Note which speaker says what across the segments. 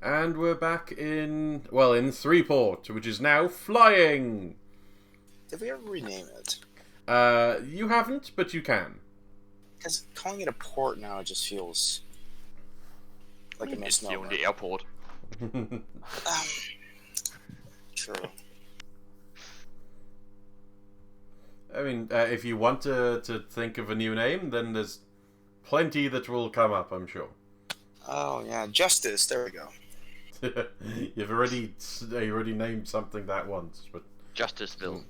Speaker 1: And we're back in, well, in Threeport, which is now flying.
Speaker 2: Did we ever rename it?
Speaker 1: You haven't, but you can.
Speaker 2: Because calling it a port now just feels like a
Speaker 3: It's the
Speaker 2: misnomer.
Speaker 3: only airport.
Speaker 2: True.
Speaker 1: I mean, if you want to think of a new name, then there's plenty that will come up, I'm sure.
Speaker 2: Oh yeah, Justice. There we go.
Speaker 1: You've already named something that once, but
Speaker 3: Justiceville.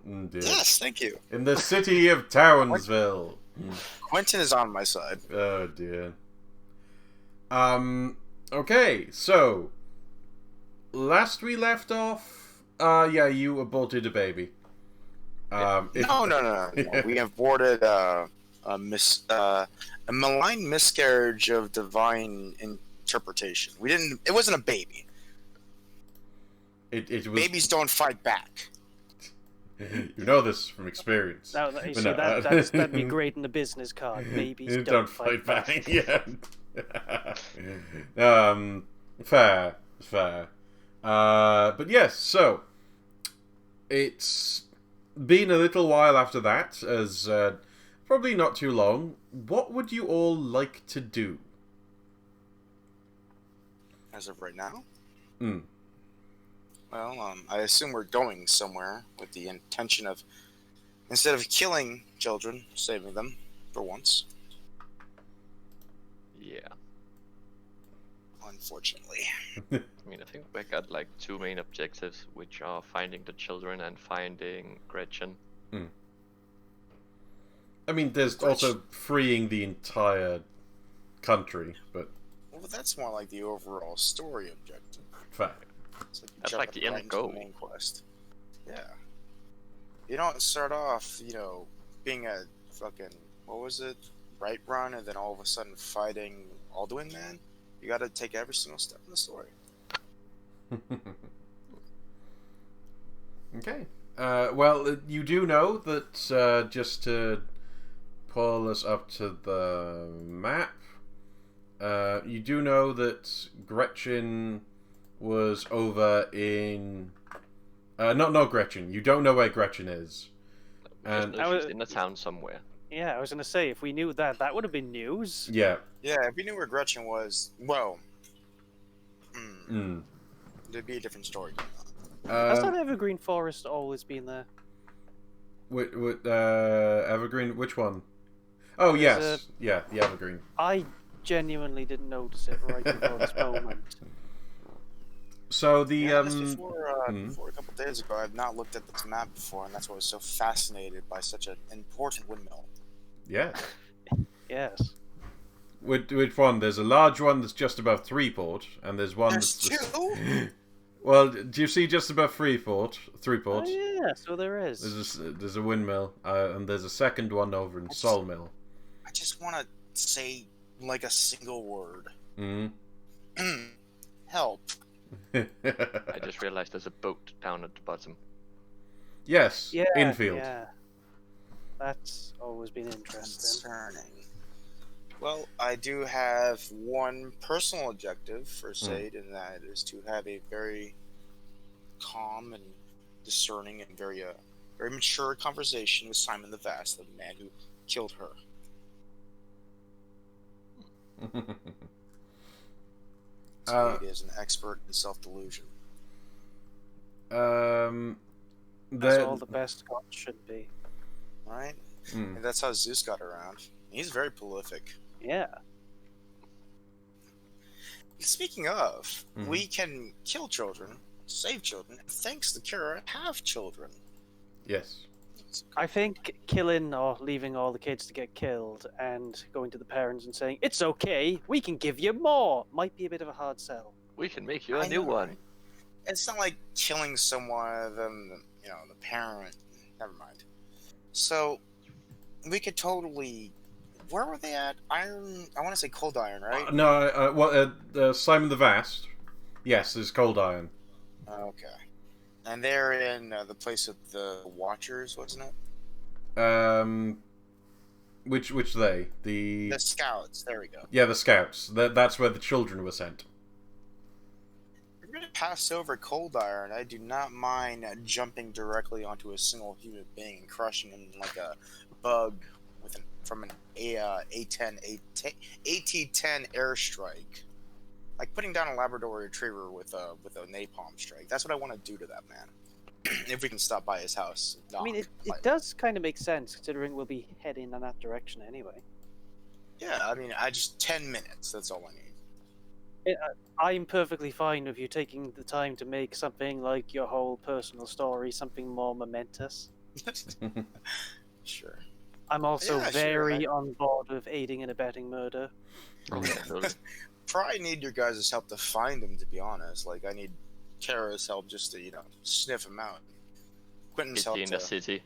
Speaker 1: dear.
Speaker 2: Yes, thank you.
Speaker 1: In the city of Townsville.
Speaker 2: Quentin is on my side.
Speaker 1: Oh dear. Okay, so last we left off, yeah, you aborted a baby.
Speaker 2: No. We aborted a malign miscarriage of divine interpretation. We didn't. It wasn't a baby.
Speaker 1: It was.
Speaker 2: Babies don't fight back.
Speaker 1: You know this from experience.
Speaker 4: That'd be great in the business card. Babies don't fight back.
Speaker 1: Yeah. Fair. But yes, so it's been a little while after that, as probably not too long. What would you all like to do?
Speaker 2: As of right now.
Speaker 1: Hmm.
Speaker 2: Well, I assume we're going somewhere with the intention of, instead of killing children, saving them for once.
Speaker 3: Yeah.
Speaker 2: Unfortunately.
Speaker 3: I mean, I think we got like two main objectives, which are finding the children and finding Gretchen.
Speaker 1: I mean, there's also freeing the entire country, but...
Speaker 2: Well, that's more like the overall story objective.
Speaker 1: Fair.
Speaker 2: So
Speaker 3: That's like the end goal.
Speaker 2: Main quest. Yeah. You don't start off, being a fucking, what was it? Right run, and then all of a sudden fighting Alduin Man. You gotta take every single step in the story.
Speaker 1: Okay. Well, you do know that, just to pull us up to the map, you do know that Gretchen was over in... not Gretchen. You don't know where Gretchen is.
Speaker 3: Just know she's in the town somewhere.
Speaker 4: Yeah, I was gonna say, if we knew that, that would have been news.
Speaker 1: Yeah.
Speaker 2: Yeah, if we knew where Gretchen was, well... There'd be a different story going on.
Speaker 4: Has that Evergreen Forest always been there?
Speaker 1: Evergreen? Which one? Oh, yes. Yeah, the Evergreen.
Speaker 4: I genuinely didn't notice it right before this moment.
Speaker 1: So the
Speaker 2: Before a couple days ago, I've not looked at this map before, and that's why I was so fascinated by such an important windmill.
Speaker 1: Yeah.
Speaker 4: Yes.
Speaker 1: Which one? There's a large one that's just above Threeport, and there's one
Speaker 2: There's
Speaker 1: that's...
Speaker 2: two?
Speaker 1: Well, do you see just above Threeport?
Speaker 4: Oh yeah, so there is.
Speaker 1: There's a windmill, and there's a second one over in Sawmill.
Speaker 2: I just want to say, like, a single word. Help.
Speaker 3: I just realized there's a boat down at the bottom.
Speaker 1: Yes,
Speaker 4: Yeah,
Speaker 1: infield.
Speaker 4: Yeah. That's always been interesting.
Speaker 2: Concerning. Well, I do have one personal objective for Sade, and that is to have a very calm and discerning and very mature conversation with Simon the Vast, the man who killed her. Sade is an expert in self-delusion.
Speaker 4: That's all the best gods should be.
Speaker 2: Right? And that's how Zeus got around. He's very prolific.
Speaker 4: Yeah.
Speaker 2: Speaking of, we can kill children, save children, and thanks to Kira, have children.
Speaker 1: Yes.
Speaker 4: I think killing or leaving all the kids to get killed and going to the parents and saying, it's okay, we can give you more, might be a bit of a hard sell.
Speaker 3: We can make you a new one.
Speaker 2: Right? It's not like killing someone, then, the parent. Never mind. So, we could totally... Where were they at? I want to say Coldiron, right?
Speaker 1: No, Simon the Vast. Yes, there's Coldiron.
Speaker 2: Okay. And they're in the place with the Watchers, wasn't it?
Speaker 1: Which they?
Speaker 2: The Scouts, there we go.
Speaker 1: Yeah, the Scouts. That's where the children were sent.
Speaker 2: to pass over Coldiron, I do not mind jumping directly onto a single human being and crushing him like a bug from an A10 AT-10 airstrike. Like putting down a Labrador Retriever with a napalm strike. That's what I want to do to that man. If we can stop by his house.
Speaker 4: I mean, it does kind of make sense considering we'll be heading in that direction anyway.
Speaker 2: Yeah, I mean, 10 minutes. That's all I need.
Speaker 4: I'm perfectly fine with you taking the time to make something like your whole personal story something more momentous.
Speaker 2: Sure.
Speaker 4: I'm also very on board with aiding and abetting murder.
Speaker 3: Oh, yeah.
Speaker 2: Probably need your guys' help to find him, to be honest. Like, I need Kara's help just to, sniff him out. Quentin's help
Speaker 3: Is he in the city?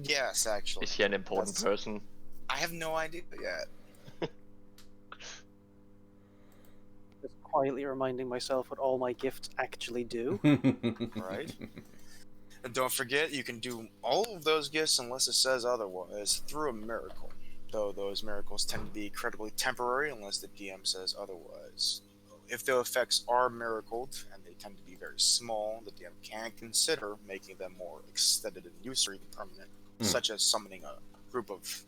Speaker 2: Yes, actually.
Speaker 3: Is he an important person?
Speaker 2: I have no idea yet.
Speaker 4: Just quietly reminding myself what all my gifts actually do.
Speaker 2: Right? And don't forget, you can do all of those gifts unless it says otherwise through a miracle. Though those miracles tend to be incredibly temporary unless the DM says otherwise. If the effects are miracled, and they tend to be very small, the DM can consider making them more extended in use or even permanent, such as summoning a group of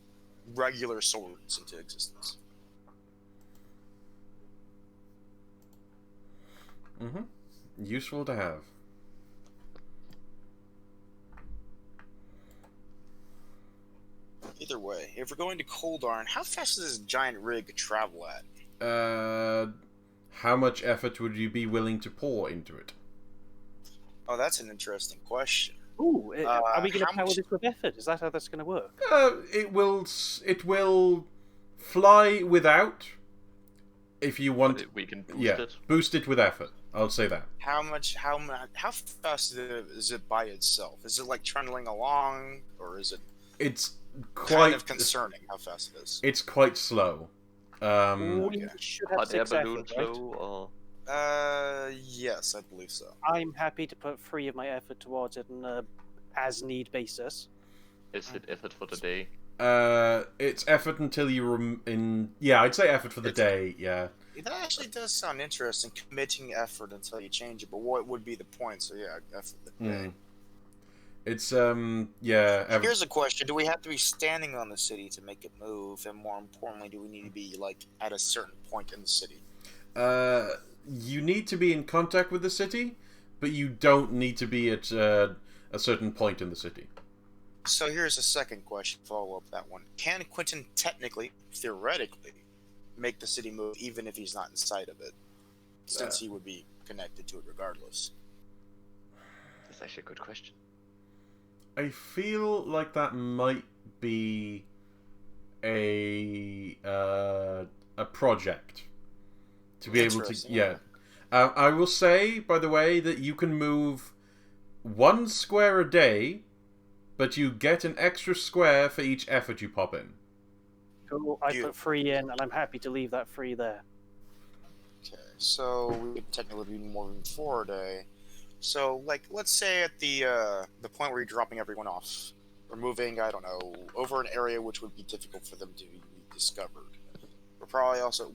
Speaker 2: regular swords into existence.
Speaker 1: Useful to have.
Speaker 2: Either way, if we're going to Coldiron, how fast does this giant rig travel at?
Speaker 1: How much effort would you be willing to pour into it?
Speaker 2: Oh, that's an interesting question.
Speaker 4: Ooh, are we going to power this with effort? Is that how that's going to work?
Speaker 1: It will fly without. If you want,
Speaker 3: we can boost it.
Speaker 1: Boost it with effort. I'll say that.
Speaker 2: How fast is it by itself? Is it like trundling along, or is it?
Speaker 1: It's
Speaker 2: kind of concerning how fast it is.
Speaker 1: It's quite slow.
Speaker 4: We should have 6 effort, right?
Speaker 3: Or...
Speaker 2: yes, I believe so.
Speaker 4: I'm happy to put 3 of my effort towards it on a as-need basis.
Speaker 3: Is it effort for the day?
Speaker 1: It's effort until you yeah, I'd say effort for the day. Yeah.
Speaker 2: That actually does sound interesting. Committing effort until you change it, but what would be the point? So yeah, effort for the day.
Speaker 1: It's yeah.
Speaker 2: Here's a question: do we have to be standing on the city to make it move? And more importantly, do we need to be like at a certain point in the city?
Speaker 1: You need to be in contact with the city, but you don't need to be at a certain point in the city.
Speaker 2: So here's a second question, follow up that one. Can Quentin technically, theoretically, make the city move even if he's not inside of it? Since he would be connected to it regardless.
Speaker 3: That's actually a good question.
Speaker 1: I feel like that might be a project to be able to I will say, by the way, that you can move 1 square a day, but you get an extra square for each effort you pop in.
Speaker 4: Cool. I put 3 in, and I'm happy to leave that 3 there.
Speaker 2: Okay, so we would technically be moving 4 a day. So, like, let's say at the point where you're dropping everyone off, we're moving, I don't know, over an area which would be difficult for them to be discovered. We're probably also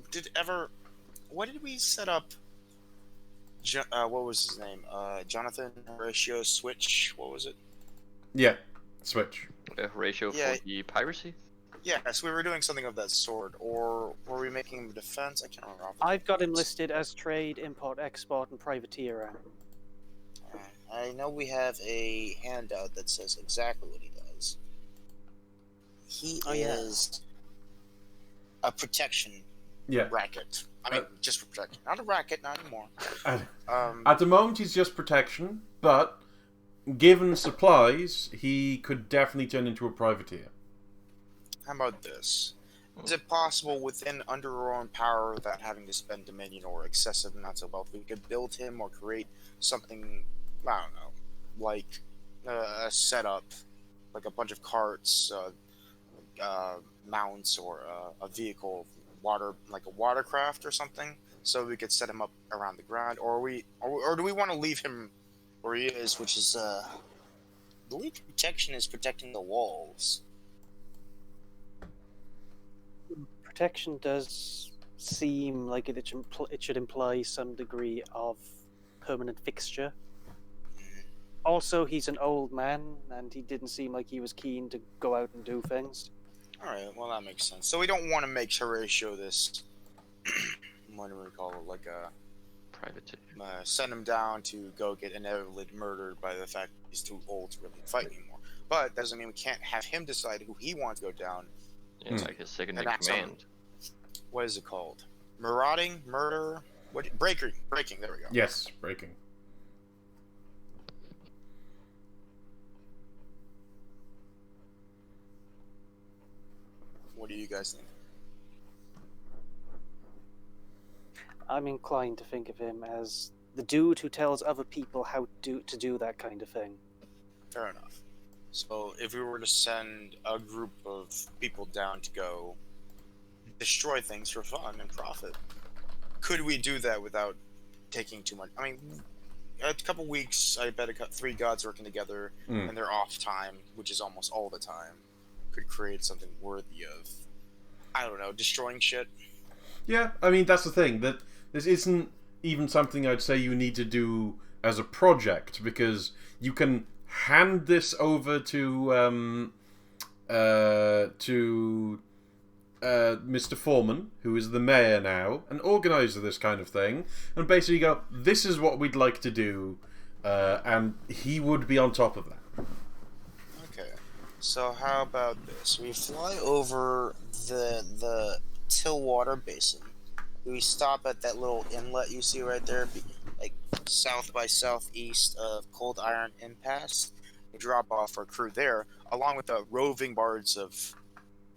Speaker 2: what did we set up? What was his name? Jonathan Ratio Switch. What was it?
Speaker 1: Yeah, Switch.
Speaker 3: Ratio for the piracy.
Speaker 2: Yes, we were doing something of that sort, or were we making him defense? I can't remember.
Speaker 4: I've got him listed as trade, import, export, and privateer.
Speaker 2: I know we have a handout that says exactly what he does. He is a protection racket. I mean, just for protection. Not a racket, not anymore.
Speaker 1: At the moment, he's just protection, but given supplies, he could definitely turn into a privateer.
Speaker 2: How about this? Is it possible within under our own power, without having to spend dominion or excessive amounts of wealth, we could build him or create something, I don't know, like a setup, like a bunch of carts, mounts, or a vehicle, like a watercraft or something, so we could set him up around the ground, or do we want to leave him where he is, which is, I believe protection is protecting the walls.
Speaker 4: Protection does seem like it should imply some degree of permanent fixture.
Speaker 2: Mhm.
Speaker 4: Also, he's an old man, and he didn't seem like he was keen to go out and do things.
Speaker 2: Alright, well that makes sense. So we don't want to make Horatio this, what do we call it, like
Speaker 3: Privateer.
Speaker 2: send him down to go get inevitably murdered by the fact that he's too old to really fight anymore. But that doesn't mean we can't have him decide who he wants to go down.
Speaker 3: Yeah, like his second in
Speaker 2: And that's
Speaker 3: command.
Speaker 2: What is it called? Marauding? Murder? What? Breaking, there we go.
Speaker 1: Yes, breaking.
Speaker 2: What do you guys think?
Speaker 4: I'm inclined to think of him as the dude who tells other people how to do that kind of thing.
Speaker 2: Fair enough. So if we were to send a group of people down to go destroy things for fun and profit, could we do that without taking too much? I mean, a couple weeks, I bet 3 gods working together, and their off time, which is almost all the time, could create something worthy of, I don't know, destroying shit.
Speaker 1: Yeah, I mean, that's the thing, that this isn't even something I'd say you need to do as a project, because you can hand this over to Mr. Foreman, who is the mayor now, and organise this kind of thing, and basically go, this is what we'd like to do, and he would be on top of that.
Speaker 2: Okay, so how about this? We fly over the Tillwater Basin. We stop at that little inlet you see right there, like south by southeast of Coldiron Impasse. We drop off our crew there, along with the roving bards of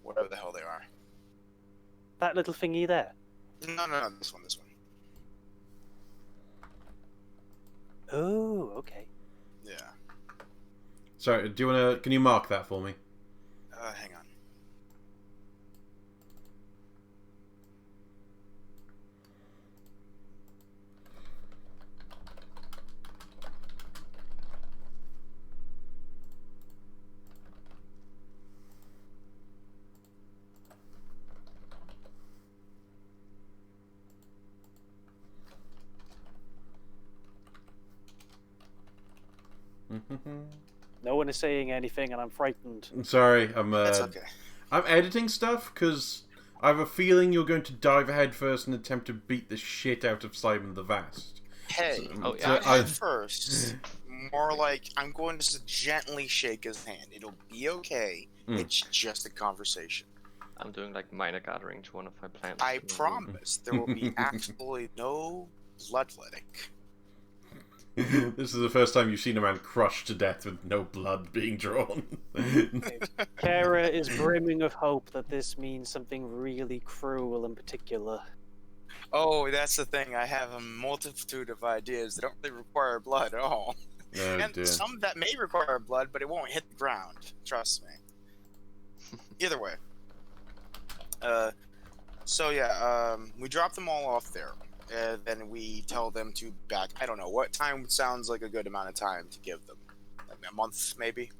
Speaker 2: whatever the hell they are.
Speaker 4: That little thingy there.
Speaker 2: No, this one.
Speaker 4: Oh, okay.
Speaker 2: Yeah.
Speaker 1: Sorry, do you wanna? Can you mark that for me?
Speaker 2: Hang on.
Speaker 4: No one is saying anything, and I'm frightened.
Speaker 1: I'm sorry,
Speaker 2: That's okay.
Speaker 1: I'm editing stuff, because I have a feeling you're going to dive head first and attempt to beat the shit out of Simon the Vast.
Speaker 2: Hey,
Speaker 3: Oh, yeah.
Speaker 2: not head first. More like I'm going to just gently shake his hand. It'll be okay. It's just a conversation.
Speaker 3: I'm doing like minor gathering to one of my plants.
Speaker 2: I promise there will be absolutely no bloodletting.
Speaker 1: This is the first time you've seen a man crushed to death with no blood being drawn.
Speaker 4: Kara is brimming of hope that this means something really cruel in particular.
Speaker 2: Oh, that's the thing. I have a multitude of ideas that don't really require blood at all.
Speaker 1: Oh,
Speaker 2: And
Speaker 1: dear.
Speaker 2: some that may require blood, but it won't hit the ground. Trust me. Either way. We drop them all off there. Then we tell them to back. I don't know what time sounds like a good amount of time to give them. Like a month, maybe.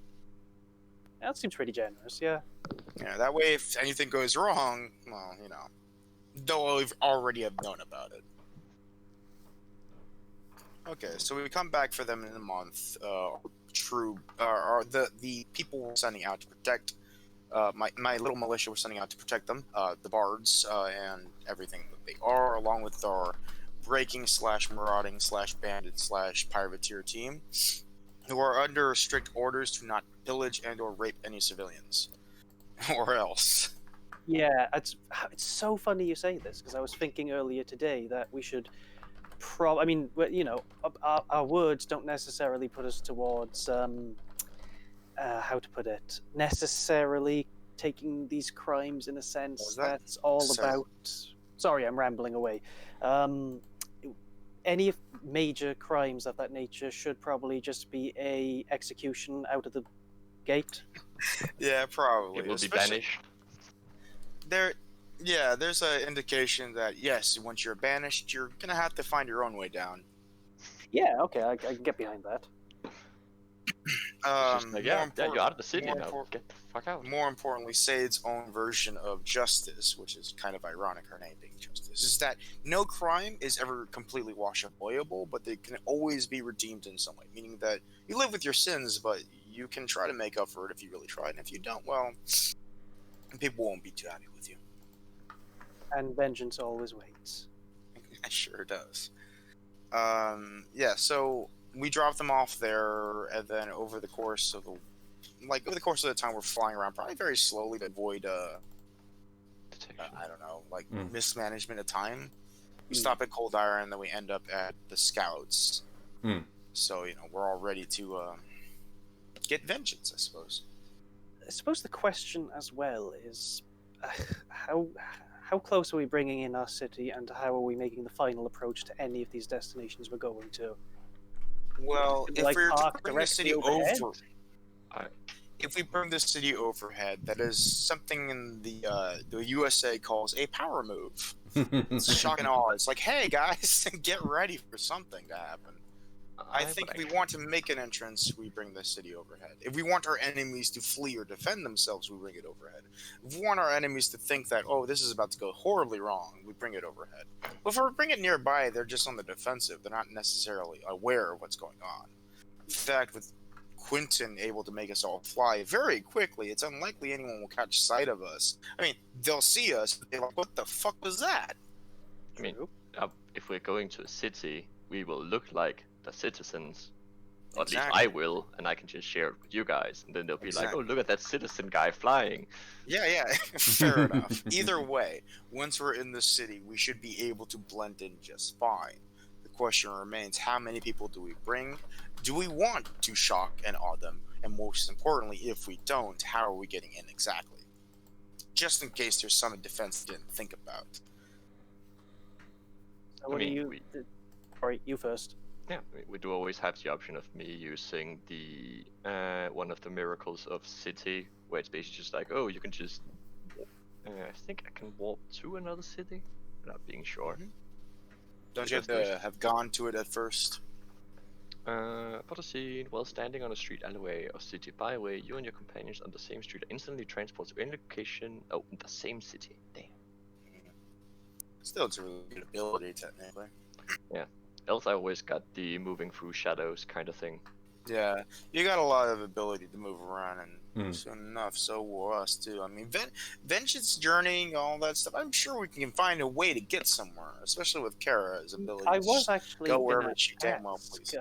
Speaker 4: That seems pretty generous, yeah.
Speaker 2: Yeah, that way if anything goes wrong, well, you know, they'll already have known about it. Okay, so we come back for them in a month. The people we're sending out to protect, my little militia we're sending out to protect them, the bards, and everything that they are, along with our breaking / marauding / bandit / privateer team, who are under strict orders to not pillage and or rape any civilians, or else.
Speaker 4: Yeah, it's so funny you say this, because I was thinking earlier today that we should our words don't necessarily put us towards, how to put it, necessarily taking these crimes in a sense that's all about... Sorry, I'm rambling away. Any major crimes of that nature should probably just be a execution out of the gate.
Speaker 2: Yeah, probably.
Speaker 3: It will be banished.
Speaker 2: There's an indication that, yes, once you're banished, you're going to have to find your own way down.
Speaker 4: Yeah, okay, I can get behind that.
Speaker 3: It's just like, yeah, you're out of the city
Speaker 2: more
Speaker 3: now.
Speaker 2: impor-
Speaker 3: Get the fuck out.
Speaker 2: More importantly, Sade's own version of justice, which is kind of ironic, her name being justice, is that no crime is ever completely wash-awayable, but they can always be redeemed in some way. Meaning that you live with your sins, but you can try to make up for it if you really try, and if you don't, well, people won't be too happy with you.
Speaker 4: And vengeance always waits.
Speaker 2: It sure does. So we drop them off there, and then over the course of the time we're flying around, probably very slowly to avoid
Speaker 3: Detection.
Speaker 2: I don't know, mismanagement of time. We stop at Coldiron, and then we end up at the Scouts. So we're all ready to get vengeance, I suppose.
Speaker 4: I suppose the question as well is how close are we bringing in our city, and how are we making the final approach to any of these destinations we're going to?
Speaker 2: Well, if we're to
Speaker 4: park
Speaker 2: bring the city
Speaker 4: directly
Speaker 2: over, if we bring the city overhead, that is something in the USA calls a power move. It's shock and awe. It's like, hey guys, get ready for something to happen. I think if we want to make an entrance, we bring the city overhead. If we want our enemies to flee or defend themselves, we bring it overhead. If we want our enemies to think that, oh, this is about to go horribly wrong, we bring it overhead. But if we bring it nearby, they're just on the defensive. They're not necessarily aware of what's going on. In fact, with Quentin able to make us all fly very quickly, it's unlikely anyone will catch sight of us. I mean, they'll see us, but they're like, what the fuck was that?
Speaker 3: I mean, if we're going to a city, we will look like the citizens. Or at least I will, and I can just share it with you guys. And then they'll be like, oh, look at that citizen guy flying.
Speaker 2: Yeah, fair enough. Either way, once we're in the city, we should be able to blend in just fine. The question remains, how many people do we bring? Do we want to shock and awe them? And most importantly, if we don't, how are we getting in exactly? Just in case there's some defense we didn't think about.
Speaker 4: So what do you... Sorry, you first.
Speaker 3: Yeah, we do always have the option of me using the one of the miracles of city, where it's basically just like, oh, you can just I think I can walk to another city without being sure.
Speaker 2: Don't you have to have gone to it at first?
Speaker 3: Upon a scene, while standing on a street alleyway or city byway, you and your companions on the same street are instantly transported to any location in the same city. Damn.
Speaker 2: Still, it's a really good ability, technically.
Speaker 3: Yeah. Else I always got the moving through shadows kind of thing.
Speaker 2: Yeah, you got a lot of ability to move around, and soon enough, so will us too. I mean, vengeance journeying, all that stuff. I'm sure we can find a way to get somewhere, especially with Kara's ability.
Speaker 4: I was actually
Speaker 2: go wherever she damn well please.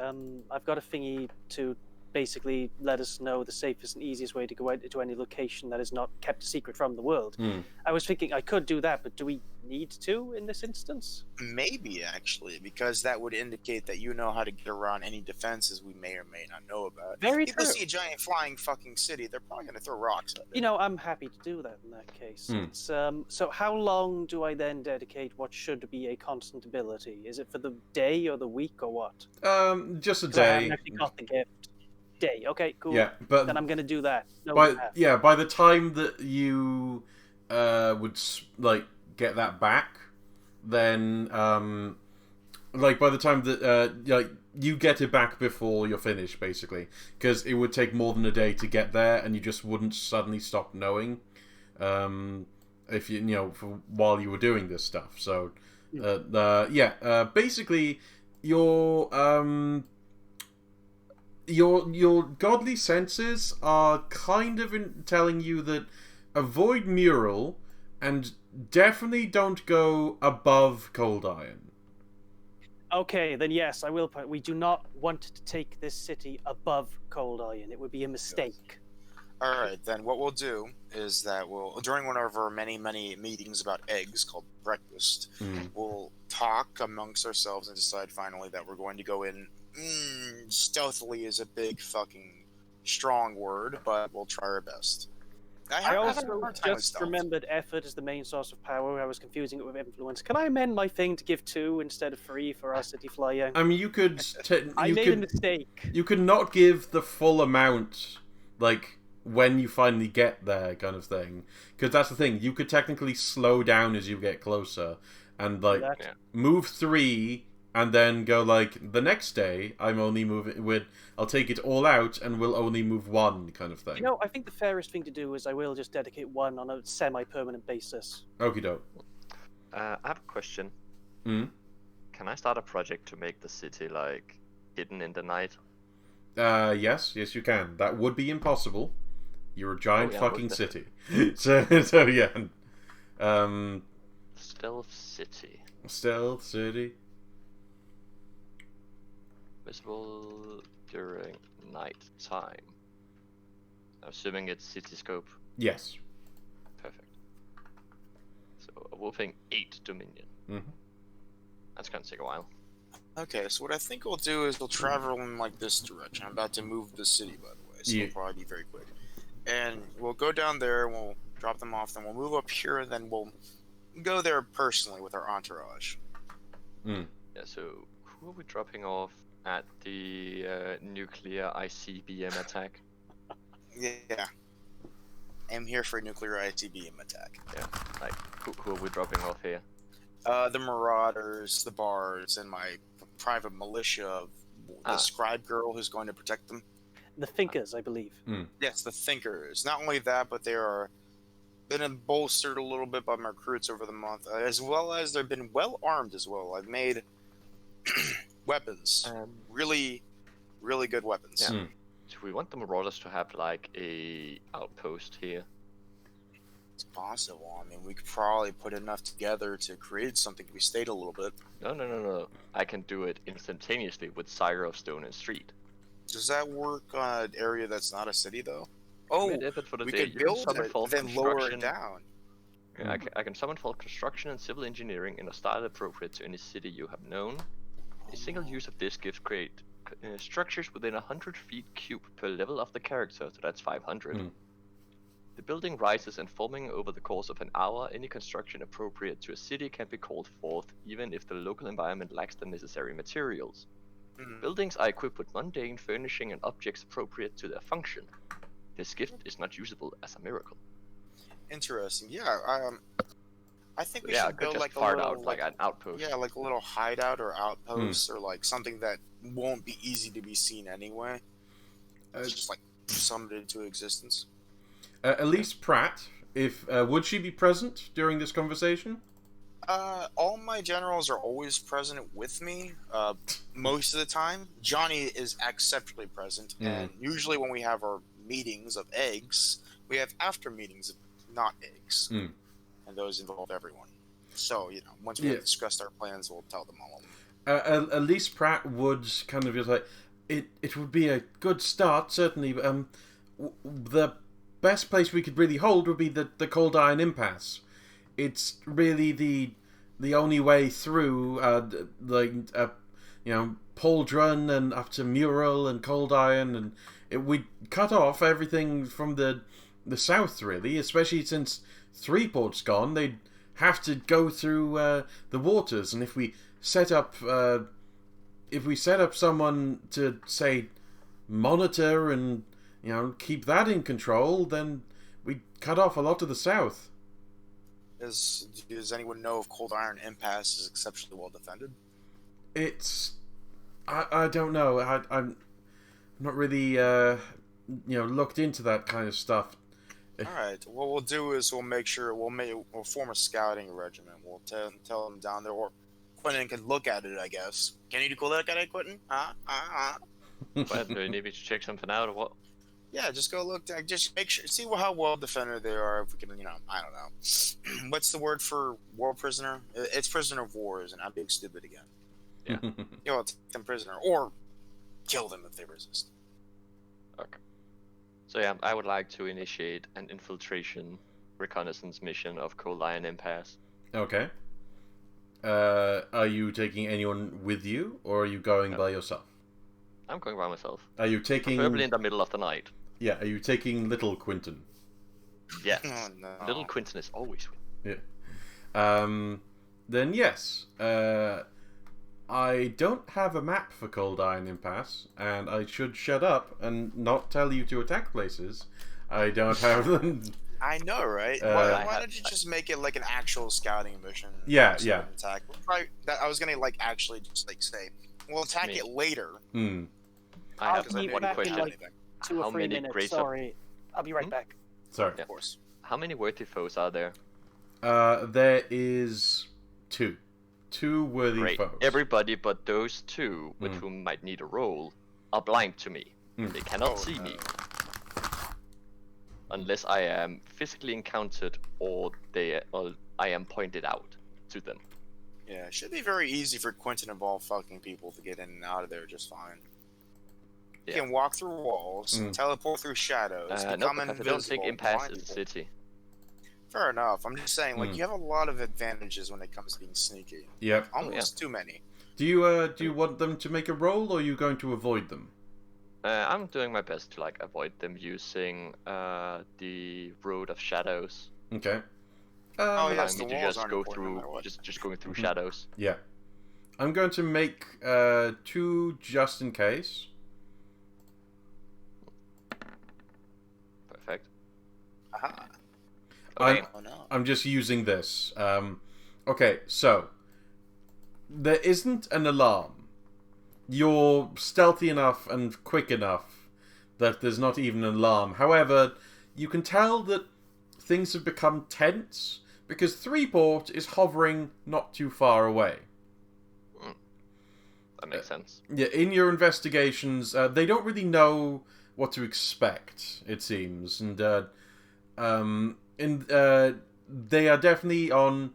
Speaker 4: I've got a thingy to basically let us know the safest and easiest way to go out to any location that is not kept a secret from the world. I was thinking I could do that, but do we need to in this instance?
Speaker 2: Maybe, actually, because that would indicate that you know how to get around any defenses we may or may not know about.
Speaker 4: Very
Speaker 2: People
Speaker 4: true.
Speaker 2: see a giant flying fucking city, they're probably going to throw rocks at it.
Speaker 4: You know, I'm happy to do that in that case. It's, so how long do I then dedicate what should be a constant ability? Is it for the day or the week or what?
Speaker 1: Just a
Speaker 4: I
Speaker 1: day.
Speaker 4: haven't actually got the gift. Day. Okay, cool.
Speaker 1: Yeah, but
Speaker 4: then I'm going to do that. No,
Speaker 1: by the time that you would get that back, then by the time that you get it back before you're finished, basically, because it would take more than a day to get there, and you just wouldn't suddenly stop knowing if while you were doing this stuff. So basically your godly senses are kind of telling you that avoid Mural and definitely don't go above Coldiron.
Speaker 4: Okay, then yes, I will. We do not want to take this city above Coldiron. It would be a mistake.
Speaker 2: Alright, then what we'll do is that during one of our many, many meetings about eggs called breakfast, we'll talk amongst ourselves and decide finally that we're going to go in. Stealthily is a big fucking strong word, but we'll try our best.
Speaker 4: I also just remembered effort is the main source of power. I was confusing it with influence. Can I amend my thing to give 2 instead of 3 for our city flyer?
Speaker 1: I mean, you could...
Speaker 4: I made a mistake.
Speaker 1: You could not give the full amount, when you finally get there, kind of thing. Because that's the thing. You could technically slow down as you get closer. And, move 3 and then go like the next day I'm only moving. I'll take it all out and we'll only move one kind of thing.
Speaker 4: You know, I think the fairest thing to do is I will just dedicate one on a semi-permanent basis.
Speaker 1: Okie doke.
Speaker 3: I have a question.
Speaker 1: Hmm?
Speaker 3: Can I start a project to make the city like hidden in the night?
Speaker 1: Yes, you can. That would be impossible. You're a giant
Speaker 3: yeah,
Speaker 1: fucking
Speaker 3: most
Speaker 1: city. so yeah.
Speaker 3: Stealth city.
Speaker 1: Stealth city.
Speaker 3: Visible during night time. Assuming it's cityscope.
Speaker 1: Yes.
Speaker 3: Perfect. So a whopping 8 Dominion.
Speaker 1: Mm-hmm.
Speaker 3: That's gonna take a while.
Speaker 2: Okay, so what I think we'll do is we'll travel in like this direction. I'm about to move the city, by the way, so
Speaker 1: Yeah.
Speaker 2: it'll probably be very quick. And we'll go down there, we'll drop them off, then we'll move up here, and then we'll go there personally with our entourage.
Speaker 1: Mm.
Speaker 3: Yeah, so who are we dropping off at the nuclear ICBM attack?
Speaker 2: Yeah. I'm here for a nuclear ICBM attack.
Speaker 3: Yeah, like who are we dropping off here?
Speaker 2: The Marauders, the Bards, and my private militia, the scribe girl who's going to protect them.
Speaker 4: The Thinkers, I believe.
Speaker 2: Yes, the Thinkers. Not only that, but they are been bolstered a little bit by my recruits over the month, as well as they've been well armed as well. I've made weapons, really, really good weapons.
Speaker 3: Yeah. Do we want the Marauders to have like a outpost here?
Speaker 2: It's possible. I mean, we could probably put enough together to create something if we stayed a little bit.
Speaker 3: No. I can do it instantaneously with Sire of Stone and Street.
Speaker 2: Does that work on an area that's not a city, though? Oh,
Speaker 3: we could
Speaker 2: build it, then lower it down.
Speaker 3: Yeah, I can summon for construction and civil engineering in a style appropriate to any city you have known. A single use of this gives create structures within 100 feet cube per level of the character, so that's 500. The building rises and forming over the course of an hour. Any construction appropriate to a city can be called forth, even if the local environment lacks the necessary materials. Buildings are equipped with mundane furnishing and objects appropriate to their function. This gift is not usable as a miracle.
Speaker 2: Interesting. Yeah. I think we
Speaker 3: I
Speaker 2: should
Speaker 3: could
Speaker 2: build
Speaker 3: just
Speaker 2: like a
Speaker 3: part
Speaker 2: little,
Speaker 3: out like an outpost.
Speaker 2: Yeah, like a little hideout or outpost, or like something that won't be easy to be seen anyway. It's just like summoned into existence.
Speaker 1: Elise Pratt, if would she be present during this conversation?
Speaker 2: All my generals are always present with me. Most of the time, Johnny is exceptionally present, and usually when we have our meetings of eggs, we have after meetings of not eggs, and those involve everyone. So once we have discussed our plans, we'll tell them all.
Speaker 1: Elise Pratt would kind of just like it would be a good start, certainly. The best place we could really hold would be the Coldiron Impasse. It's really the only way through, Pauldron and up to Mural and Coldiron, and we cut off everything from the south, really, especially since Threeport's gone. They'd have to go through the waters, and if we set up someone to say monitor and keep that in control, then we cut off a lot to the south.
Speaker 2: Does anyone know if Coldiron Impasse is exceptionally well defended?
Speaker 1: I don't know. I'm not really looked into that kind of stuff.
Speaker 2: All right. What we'll do is we'll form a scouting regiment. We'll tell them down there, or Quentin can look at it, I guess. Can you look at it, Quentin?
Speaker 3: But do you need me to check something out or what?
Speaker 2: Yeah, just go look. Just make sure, see how well defended they are. If we can, I don't know. What's the word for war prisoner? It's prisoner of war, isn't it? I'm being stupid again.
Speaker 3: Yeah.
Speaker 2: Take them prisoner or kill them if they resist.
Speaker 3: Okay. So yeah, I would like to initiate an infiltration reconnaissance mission of Coldiron Impasse.
Speaker 1: Okay. Are you taking anyone with you, or are you going by yourself?
Speaker 3: I'm going by myself.
Speaker 1: Are you taking...
Speaker 3: Preferably in the middle of the night.
Speaker 1: Yeah, are you taking Little Quinton?
Speaker 3: Yes.
Speaker 2: Oh, no.
Speaker 3: Little Quinton is always with.
Speaker 1: Yeah. Then yes. I don't have a map for Coldiron Impasse, and I should shut up and not tell you to attack places. I don't have them.
Speaker 2: I know, right? Why don't you just make it like an actual scouting mission?
Speaker 1: Yeah,
Speaker 2: instead
Speaker 1: yeah.
Speaker 2: of Attack. I was gonna like actually just like say, we'll attack it later.
Speaker 1: Hmm.
Speaker 3: I have
Speaker 2: Because I
Speaker 3: one
Speaker 2: didn't
Speaker 3: question.
Speaker 2: have anything.
Speaker 4: 2 or
Speaker 3: How
Speaker 4: 3
Speaker 3: many
Speaker 4: minutes.
Speaker 3: grades
Speaker 4: Sorry, I'll be right back.
Speaker 1: Sorry.
Speaker 2: Of course.
Speaker 3: How many worthy foes are there?
Speaker 1: There is 2. 2 worthy
Speaker 3: Great.
Speaker 1: foes.
Speaker 3: Everybody but those 2 with whom might need a roll are blind to me. They cannot see me. Unless I am physically encountered or I am pointed out to them.
Speaker 2: Yeah, it should be very easy for Quentin and Ball fucking people to get in and out of there just fine. You can walk through walls, teleport through shadows,
Speaker 3: No,
Speaker 2: become
Speaker 3: because I
Speaker 2: invisible.
Speaker 3: don't think Impasse
Speaker 2: blind
Speaker 3: is a
Speaker 2: people.
Speaker 3: city.
Speaker 2: Fair enough. I'm just saying, like, you have a lot of advantages when it comes to being sneaky.
Speaker 1: Yep.
Speaker 2: Almost too many.
Speaker 1: Do you want them to make a roll, or are you going to avoid them?
Speaker 3: I'm doing my best to like avoid them using the Road of Shadows.
Speaker 1: Okay.
Speaker 2: Yes,
Speaker 3: Allowing
Speaker 2: the
Speaker 3: me to
Speaker 2: walls
Speaker 3: just
Speaker 2: aren't
Speaker 3: go
Speaker 2: important no
Speaker 3: through,
Speaker 2: matter what.
Speaker 3: just going through shadows.
Speaker 1: Yeah. I'm going to make 2 just in case.
Speaker 3: Perfect.
Speaker 2: Aha.
Speaker 3: Okay.
Speaker 2: Oh no.
Speaker 1: I'm just using this. Okay, so there isn't an alarm. You're stealthy enough and quick enough that there's not even an alarm. However, you can tell that things have become tense because Threeport is hovering not too far away.
Speaker 3: That makes sense.
Speaker 1: Yeah, in your investigations, they don't really know what to expect, it seems, and they are definitely on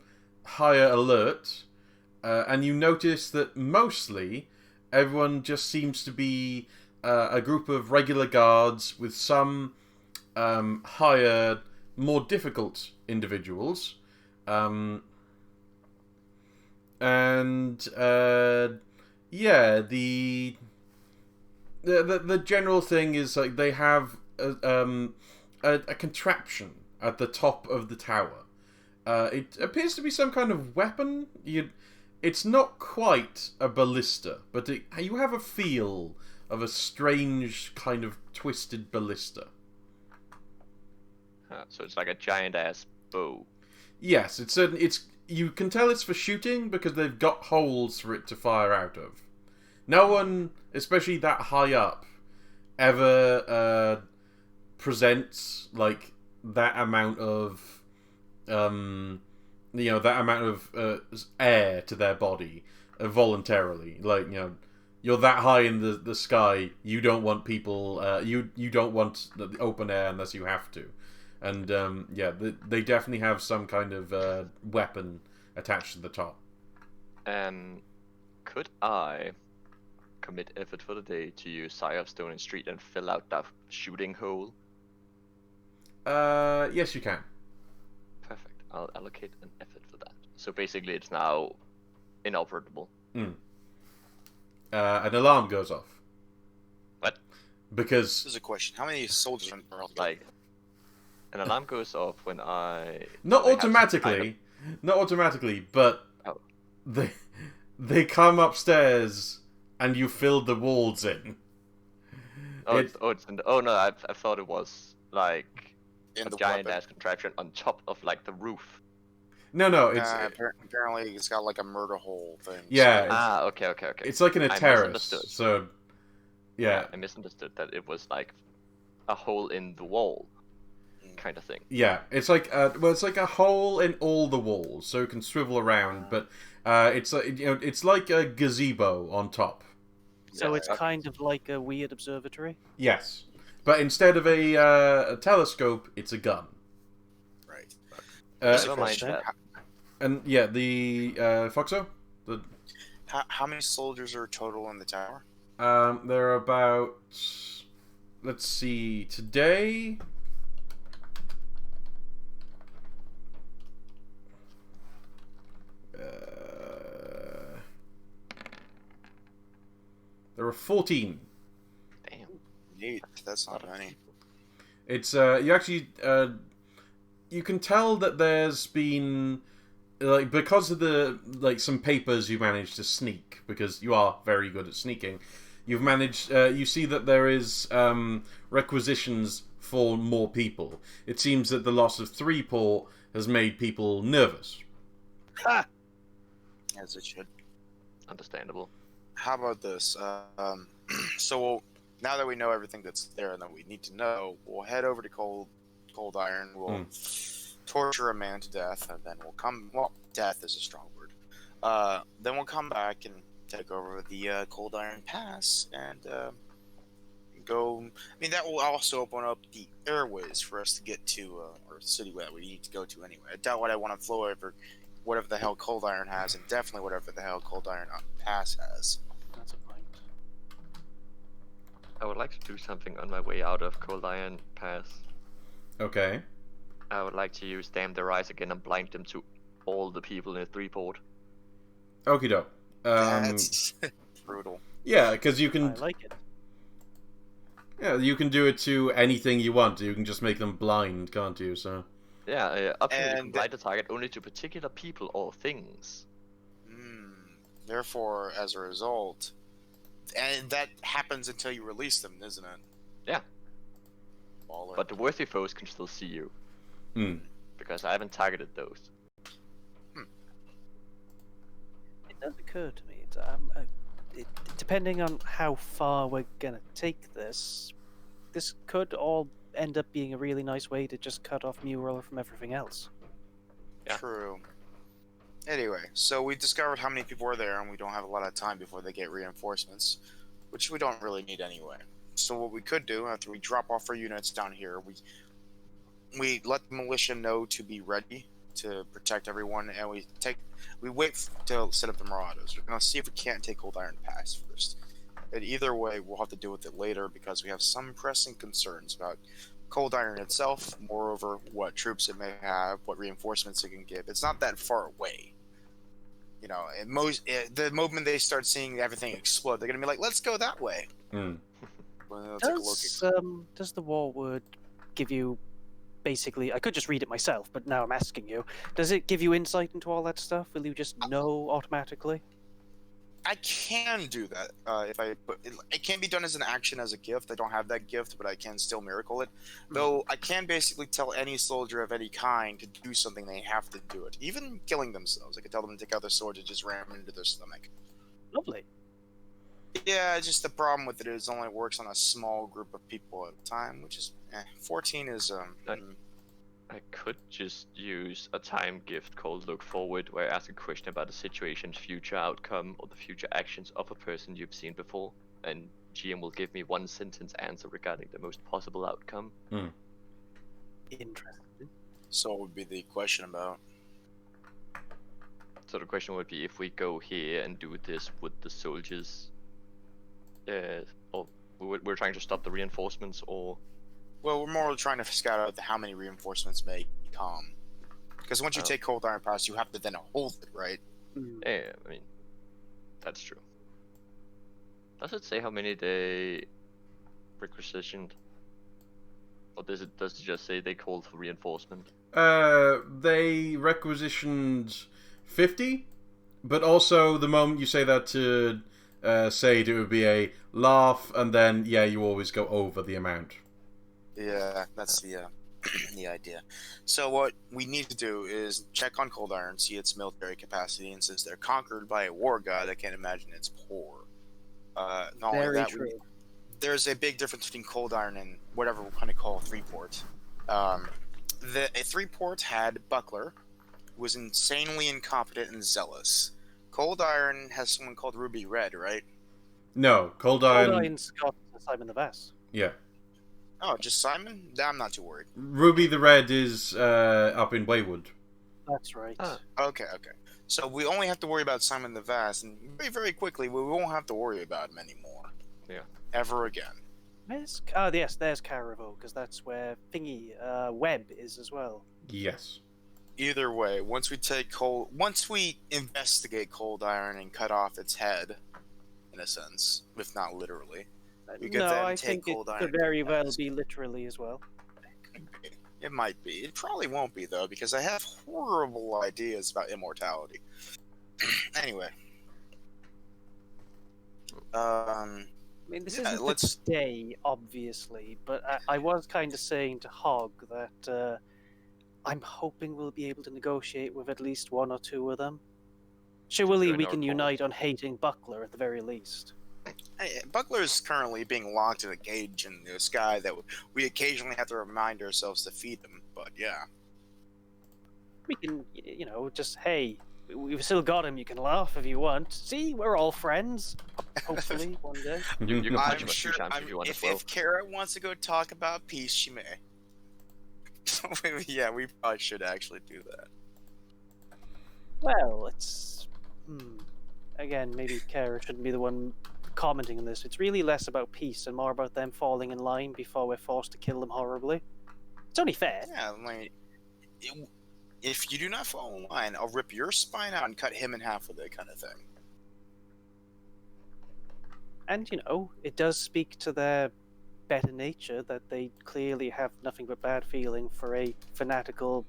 Speaker 1: higher alert, and you notice that mostly everyone just seems to be a group of regular guards with some higher, more difficult individuals, yeah, the general thing is like they have a contraption at the top of the tower. It appears to be some kind of weapon. It's not quite a ballista, but you have a feel of a strange kind of twisted ballista.
Speaker 3: So it's like a giant ass bow.
Speaker 1: Yes, you can tell it's for shooting because they've got holes for it to fire out of. No one, especially that high up, ever presents like that amount of air to their body voluntarily. Like, you're that high in the sky, you don't want people you don't want the open air unless you have to. And they definitely have some kind of weapon attached to the top.
Speaker 3: Could I commit effort for the day to use Sire of Stone and Street and fill out that shooting hole?
Speaker 1: Yes, you can.
Speaker 3: Perfect. I'll allocate an effort for that. So basically, it's now inoperable.
Speaker 1: An alarm goes off.
Speaker 3: What?
Speaker 1: Because
Speaker 2: This is a question. How many soldiers are there?
Speaker 3: Like, an alarm goes off when I...
Speaker 1: not
Speaker 3: when I have some
Speaker 1: automatically, not automatically, but
Speaker 3: Oh.
Speaker 1: they come upstairs and you filled the walls in.
Speaker 3: Oh no! I thought it was like
Speaker 2: In
Speaker 3: a
Speaker 2: the
Speaker 3: giant
Speaker 2: weapon.
Speaker 3: ass contraption on top of like the roof.
Speaker 1: No, it's
Speaker 2: Apparently it's got like a murder hole thing.
Speaker 1: Yeah,
Speaker 3: Okay.
Speaker 1: it's like in a
Speaker 3: I
Speaker 1: terrace.
Speaker 3: misunderstood.
Speaker 1: So yeah,
Speaker 3: I misunderstood that it was like a hole in the wall, kind of thing.
Speaker 1: yeah, it's like it's like a hole in all the walls, so it can swivel around. But it's like a gazebo on top.
Speaker 4: So
Speaker 3: Yeah,
Speaker 4: it's kind of like a weird observatory.
Speaker 1: Yes, but instead of a telescope, it's a gun.
Speaker 2: Right.
Speaker 3: Never mind that.
Speaker 1: And yeah, the Foxo,
Speaker 2: How many soldiers are total in the tower?
Speaker 1: there are about, let's see, today. There are 14.
Speaker 3: Damn.
Speaker 2: Neat. That's not many.
Speaker 1: It's you actually you can tell that there's been like, because of the some papers you managed to sneak, because you are very good at sneaking. You've managed. You see that there is requisitions for more people. It seems that the loss of Threeport has made people nervous.
Speaker 4: Ha!
Speaker 2: As it should.
Speaker 3: Understandable.
Speaker 2: How about this? Now that we know everything that's there and that we need to know, we'll head over to Coldiron. We'll torture a man to death, and then we'll come. Well, death is a strong word. Then we'll come back and take over the Coldiron Pass and go. I mean, that will also open up the airways for us to get to our city that we need to go to anyway. I doubt what I want to flow over whatever the hell Coldiron has, and definitely whatever the hell Coldiron Pass has.
Speaker 4: That's a point.
Speaker 3: I would like to do something on my way out of Coldiron Pass.
Speaker 1: Okay.
Speaker 3: I would like to use Damn Their Eyes again and blind them to all the people in Threeport.
Speaker 1: Okie doke.
Speaker 2: That's brutal.
Speaker 1: Yeah, because you can.
Speaker 4: I like it.
Speaker 1: Yeah, you can do it to anything you want. You can just make them blind, can't you? So.
Speaker 3: Yeah, optionally you can
Speaker 2: And-
Speaker 3: blind the target only to particular people or things.
Speaker 2: Therefore, as a result, and that happens until you release them, isn't it?
Speaker 3: Yeah.
Speaker 2: Baller.
Speaker 3: But the worthy foes can still see you. Because I haven't targeted those.
Speaker 4: It does occur to me. Depending on how far we're gonna take this, this could all end up being a really nice way to just cut off Mural from everything else.
Speaker 3: Yeah.
Speaker 2: True. Anyway, so we discovered how many people are there, and we don't have a lot of time before they get reinforcements, which we don't really need anyway. So what we could do after we drop off our units down here, we let the militia know to be ready to protect everyone, and we wait to set up the Marauders. We're gonna see if we can't take Coldiron Pass first. But either way, we'll have to deal with it later because we have some pressing concerns about Coldiron itself. Moreover, what troops it may have, what reinforcements it can give. It's not that far away. You know, the moment they start seeing everything explode, they're gonna be like, "Let's go that way." Well, take a look
Speaker 4: Does the war word give you basically? I could just read it myself, but now I'm asking you. Does it give you insight into all that stuff? Will you just know automatically?
Speaker 2: I can do that it can't be done as an action as a gift. I don't have that gift, but I can still miracle it. Though I can basically tell any soldier of any kind to do something, they have to do it. Even killing themselves, I can tell them to take out their sword and just ram it into their stomach.
Speaker 4: Lovely.
Speaker 2: Yeah, just the problem with it is it only works on a small group of people at a time, which is 14 is
Speaker 3: I could just use a time gift called Look Forward, where I ask a question about the situation's future outcome or the future actions of a person you've seen before, and GM will give me one sentence answer regarding the most possible outcome.
Speaker 4: Interesting.
Speaker 2: So what would be the question about?
Speaker 3: So the question would be, if we go here and do this, would the soldiers, or we're trying to stop the reinforcements, or?
Speaker 2: Well, we're more trying to scout out how many reinforcements may come. Because once you take Coldiron Pass, you have to then hold it, right?
Speaker 3: Yeah, I mean, that's true. Does it say how many they requisitioned? Or does it just say they called for reinforcement?
Speaker 1: They requisitioned 50, but also the moment you say that to Sade, it would be a laugh, and then, yeah, you always go over the amount.
Speaker 2: Yeah, that's the the idea. So what we need to do is check on Coldiron, see its military capacity, and since they're conquered by a war god, I can't imagine it's poor. Not only
Speaker 4: Very
Speaker 2: that,
Speaker 4: true.
Speaker 2: there's a big difference between Coldiron and whatever we're going to call Threeport. A Threeport had Buckler, who was insanely incompetent and zealous. Coldiron has someone called Ruby Red, right?
Speaker 1: No, Coldiron.
Speaker 4: Coldiron's got Simon the Bass.
Speaker 1: Yeah.
Speaker 2: Oh, just Simon? I'm not too worried.
Speaker 1: Ruby the Red is up in Waywood.
Speaker 4: That's right.
Speaker 2: Okay. So we only have to worry about Simon the Vast, and very, very quickly, we won't have to worry about him anymore.
Speaker 3: Yeah.
Speaker 2: Ever again.
Speaker 4: Yes, there's Caravel, because that's where Webb is as well.
Speaker 1: Yes.
Speaker 2: Either way, once we investigate Coldiron and cut off its head, in a sense, if not literally, we could then
Speaker 4: I
Speaker 2: take
Speaker 4: think it
Speaker 2: Coldiron
Speaker 4: could very well
Speaker 2: Pass.
Speaker 4: be literally as well.
Speaker 2: It might be. It probably won't be, though, because I have horrible ideas about immortality. Anyway.
Speaker 4: I mean, this
Speaker 2: Yeah,
Speaker 4: isn't
Speaker 2: let's-
Speaker 4: the day, obviously, but I was kind of saying to Hog that I'm hoping we'll be able to negotiate with at least one or two of them. Surely
Speaker 3: Join
Speaker 4: we
Speaker 3: our
Speaker 4: can
Speaker 3: cause.
Speaker 4: unite on hating Buckler at the very least.
Speaker 2: Hey, Buckler is currently being locked in a cage in the sky that we occasionally have to remind ourselves to feed him. But yeah,
Speaker 4: We can, just, hey, we've still got him. You can laugh if you want. See, we're all friends. Hopefully, one day.
Speaker 3: You can punch
Speaker 2: I'm
Speaker 3: him a few
Speaker 2: sure.
Speaker 3: times if you want
Speaker 2: if
Speaker 3: as well.
Speaker 2: if Kara wants to go talk about peace, she may. Yeah, we probably should actually do that.
Speaker 4: Well, it's... Again, maybe Kara shouldn't be the one commenting on this. It's really less about peace and more about them falling in line before we're forced to kill them horribly. It's only fair.
Speaker 2: Yeah, like, if you do not fall in line, I'll rip your spine out and cut him in half with it, kind of thing.
Speaker 4: And, it does speak to their better nature that they clearly have nothing but bad feeling for a fanatical,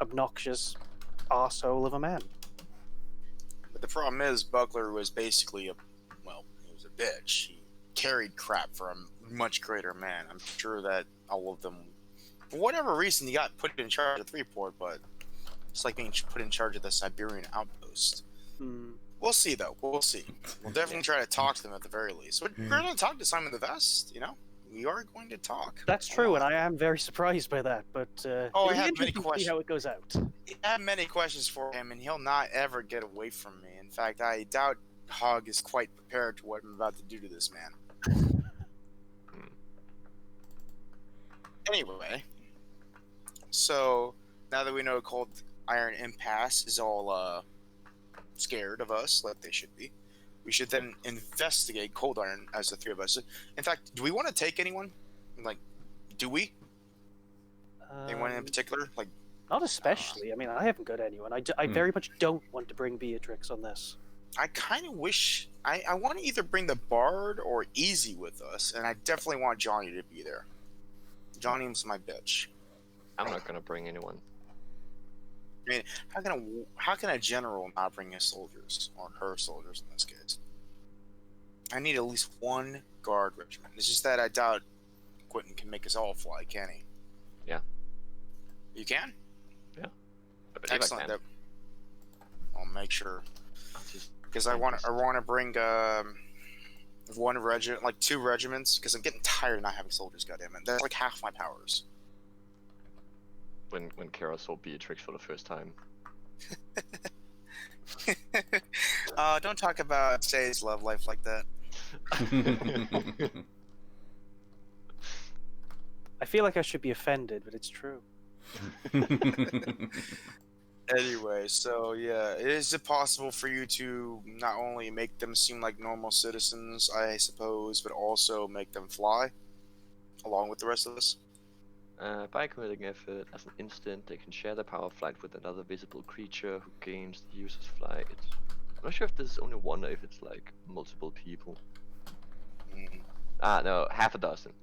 Speaker 4: obnoxious arsehole of a man.
Speaker 2: But the problem is, Buckler was basically he was a bitch. He carried crap for a much greater man. I'm sure that all of them, for whatever reason, he got put in charge of Freeport, but it's like being put in charge of the Siberian outpost. We'll see, though. We'll see. We'll definitely try to talk to them at the very least. We're going to talk to Simon the Vest, We are going to talk.
Speaker 4: That's true, and I am very surprised by that, but
Speaker 2: I
Speaker 4: it'll be
Speaker 2: have many
Speaker 4: interesting to see
Speaker 2: questions.
Speaker 4: how it goes out.
Speaker 2: I have many questions for him, and he'll not ever get away from me. In fact, I doubt Hog is quite prepared to what I'm about to do to this man. Anyway, so now that we know Cold Iron Impasse is all scared of us, like they should be, we should then investigate Cold Iron as the three of us. In fact, do we want to take anyone? Like, do we? Anyone in particular? Like,
Speaker 4: Not especially. I mean, I haven't got anyone. I very much don't want to bring Beatrix on this.
Speaker 2: I kind of wish I want to either bring the Bard or Easy with us, and I definitely want Johnny to be there. Johnny's my bitch.
Speaker 3: I'm not gonna bring anyone.
Speaker 2: I mean, how can a general not bring his soldiers or her soldiers in this case? I need at least one guard regiment. It's just that I doubt Quentin can make us all fly, can he?
Speaker 3: Yeah.
Speaker 2: You can?
Speaker 3: Yeah. I believe
Speaker 2: Excellent.
Speaker 3: I can.
Speaker 2: I'll make sure.
Speaker 3: Just
Speaker 2: Because I want to bring one regiment, like 2 regiments, because I'm getting tired of not having soldiers. Goddammit, that's like half my powers.
Speaker 3: when Kara saw Beatrix for the first time.
Speaker 2: Don't talk about Say's love life like that.
Speaker 4: I feel like I should be offended, but it's true.
Speaker 2: Anyway, so yeah, is it possible for you to not only make them seem like normal citizens, I suppose, but also make them fly along with the rest of us?
Speaker 3: By committing effort, as an instant, they can share the power of flight with another visible creature who gains the user's flight. I'm not sure if this is only one or if it's like multiple people. No, half a dozen.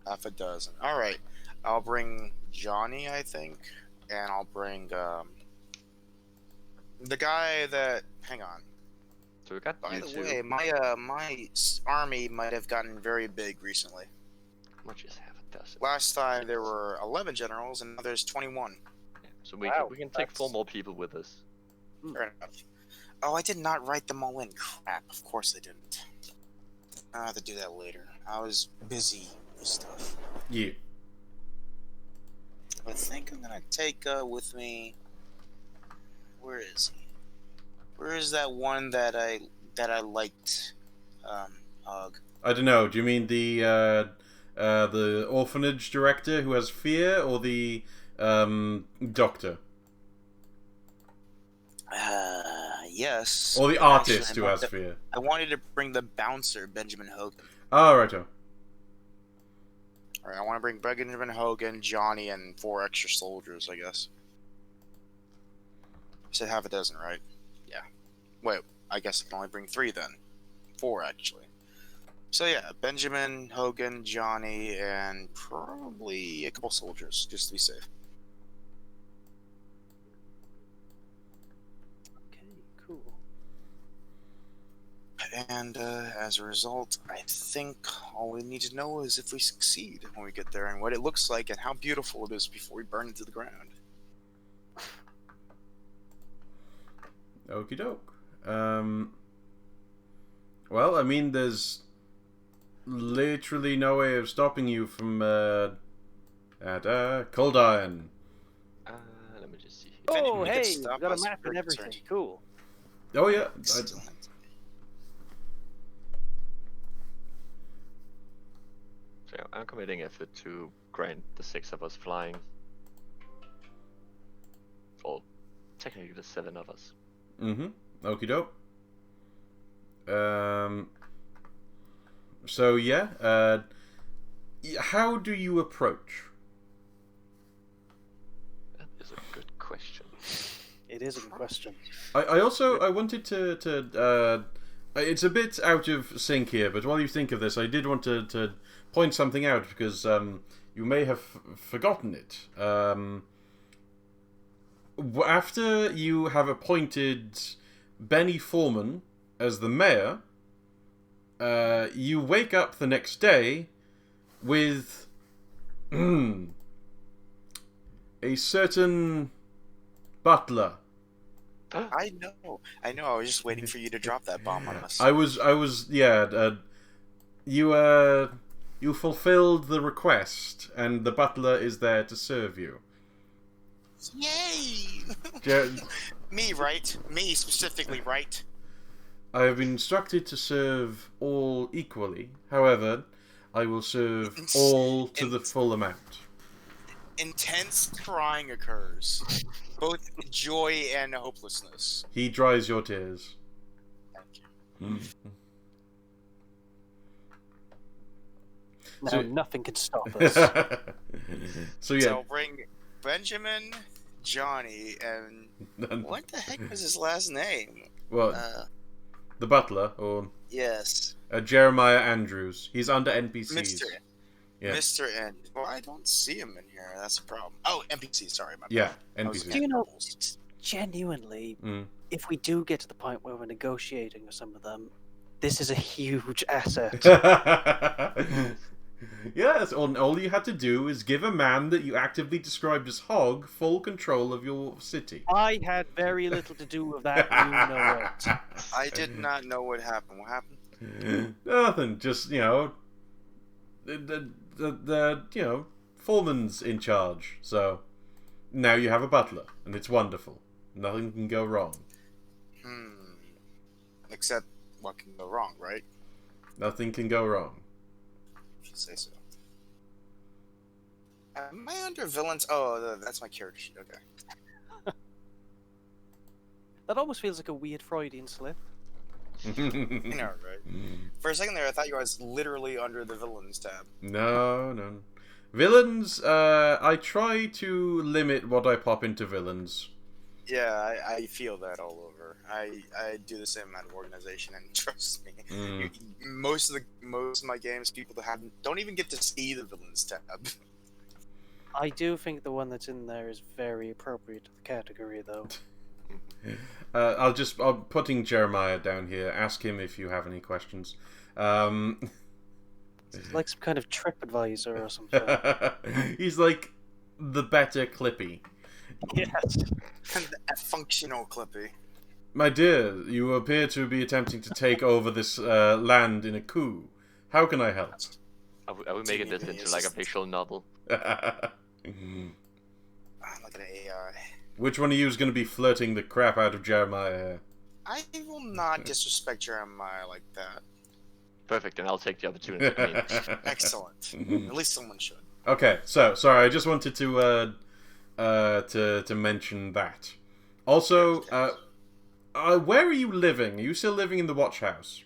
Speaker 2: Half a dozen. All right, I'll bring Johnny, I think, and I'll bring the guy that. Hang on.
Speaker 3: So we got
Speaker 2: By
Speaker 3: you
Speaker 2: the
Speaker 3: two.
Speaker 2: way, my army might have gotten very big recently.
Speaker 3: How much is half a dozen?
Speaker 2: Last time there were 11 generals, and now there's 21.
Speaker 3: Yeah, so we
Speaker 4: Wow,
Speaker 3: can take 4
Speaker 4: that's-
Speaker 3: more people with us.
Speaker 2: Fair enough. Oh, I did not write them all in. Crap. Of course I didn't. I'll have to do that later. I was busy with stuff.
Speaker 1: Yeah.
Speaker 2: I think I'm gonna take with me. Where is he? Where is that one that I liked? Hug.
Speaker 1: I don't know. Do you mean the orphanage director who has fear, or the doctor,
Speaker 2: Yes.
Speaker 1: or the artist who has fear?
Speaker 2: I wanted to bring the bouncer, Benjamin Hogan.
Speaker 1: Oh, righto.
Speaker 2: Alright, I want to bring Benjamin Hogan, Johnny, and 4 extra soldiers, I guess. I said half a dozen, right? Yeah. Wait, I guess I can only bring 3 then. 4, actually. So yeah, Benjamin, Hogan, Johnny, and probably a couple soldiers, just to be safe.
Speaker 4: Okay, cool.
Speaker 2: and as a result, I think all we need to know is if we succeed when we get there and what it looks like and how beautiful it is before we burn it to the ground.
Speaker 1: Okie doke. Well, I mean, there's literally no way of stopping you from Coldiron.
Speaker 3: Let me just see here.
Speaker 2: If
Speaker 4: Oh,
Speaker 2: anyone could
Speaker 4: hey,
Speaker 2: stop
Speaker 4: we've got a
Speaker 2: us,
Speaker 4: map
Speaker 2: we're
Speaker 4: and everything.
Speaker 2: concerned.
Speaker 4: Cool.
Speaker 1: Oh yeah.
Speaker 2: Excellent.
Speaker 3: So I'm committing effort to grant the 6 of us flying. Or technically the 7 of us.
Speaker 1: Okie doke. So yeah. How do you approach?
Speaker 3: That is a good question.
Speaker 4: It is a good question.
Speaker 1: I wanted to it's a bit out of sync here, but while you think of this, I did want to point something out because you may have forgotten it. After you have appointed Benny Foreman as the mayor, you wake up the next day with a certain butler.
Speaker 2: I know. I was just waiting for you to drop that bomb on us.
Speaker 1: I was, yeah. You fulfilled the request, and the butler is there to serve you.
Speaker 2: Yay!
Speaker 1: Ja-
Speaker 2: Me, right? Me specifically, right?
Speaker 1: I have been instructed to serve all equally. However, I will serve all to the full amount.
Speaker 2: Intense crying occurs, both joy and hopelessness.
Speaker 1: He dries your tears.
Speaker 2: Thank you.
Speaker 4: No,
Speaker 1: So-
Speaker 4: nothing can stop us.
Speaker 1: So yeah,
Speaker 2: So bring Benjamin, Johnny, and what the heck was his last name?
Speaker 1: well, the butler or
Speaker 2: Yes,
Speaker 1: Jeremiah Andrews. He's under NPCs. Yeah.
Speaker 2: Mr. N. Well, I don't see him in here. That's a problem. Oh, NPC. Sorry, my
Speaker 1: Yeah,
Speaker 2: bad. I was
Speaker 1: NPCs.
Speaker 4: Do you know,
Speaker 2: looking
Speaker 4: genuinely,
Speaker 1: Mm.
Speaker 4: if we do get to the point where we're negotiating with some of them, this is a huge asset.
Speaker 1: Yes, all you had to do is give a man that you actively described as Hog full control of your city.
Speaker 4: I had very little to do with that, you know it.
Speaker 2: I did not know what happened. What happened?
Speaker 1: Nothing, just, the foreman's in charge, so now you have a butler, and it's wonderful. Nothing can go wrong.
Speaker 2: Except what can go wrong, right?
Speaker 1: Nothing can go wrong.
Speaker 2: If you say so. Am I under villains? Oh, that's my character sheet. Okay.
Speaker 4: That almost feels like a weird Freudian slip.
Speaker 2: I know, right? For a second there, I thought you guys literally under the villains tab.
Speaker 1: No. Villains, I try to limit what I pop into villains.
Speaker 2: Yeah, I feel that all over. I do the same amount of organization, and trust me, most of my games, people that don't even get to see the villains tab.
Speaker 4: I do think the one that's in there is very appropriate to the category, though.
Speaker 1: I'm putting Jeremiah down here. Ask him if you have any questions.
Speaker 4: It's like some kind of trip advisor or something.
Speaker 1: He's like the better Clippy.
Speaker 4: Yes.
Speaker 2: A functional Clippy.
Speaker 1: My dear, you appear to be attempting to take over this land in a coup. How can I help?
Speaker 3: Are we making this into like a visual novel?
Speaker 2: I'm looking at AI.
Speaker 1: Which one of you is going to be flirting the crap out of Jeremiah here?
Speaker 2: I will not disrespect Jeremiah like that.
Speaker 3: Perfect, and I'll take the opportunity. I mean,
Speaker 2: Excellent. At least someone should.
Speaker 1: Okay, so sorry, I just wanted to mention that. Also, where are you living? Are you still living in the watch house?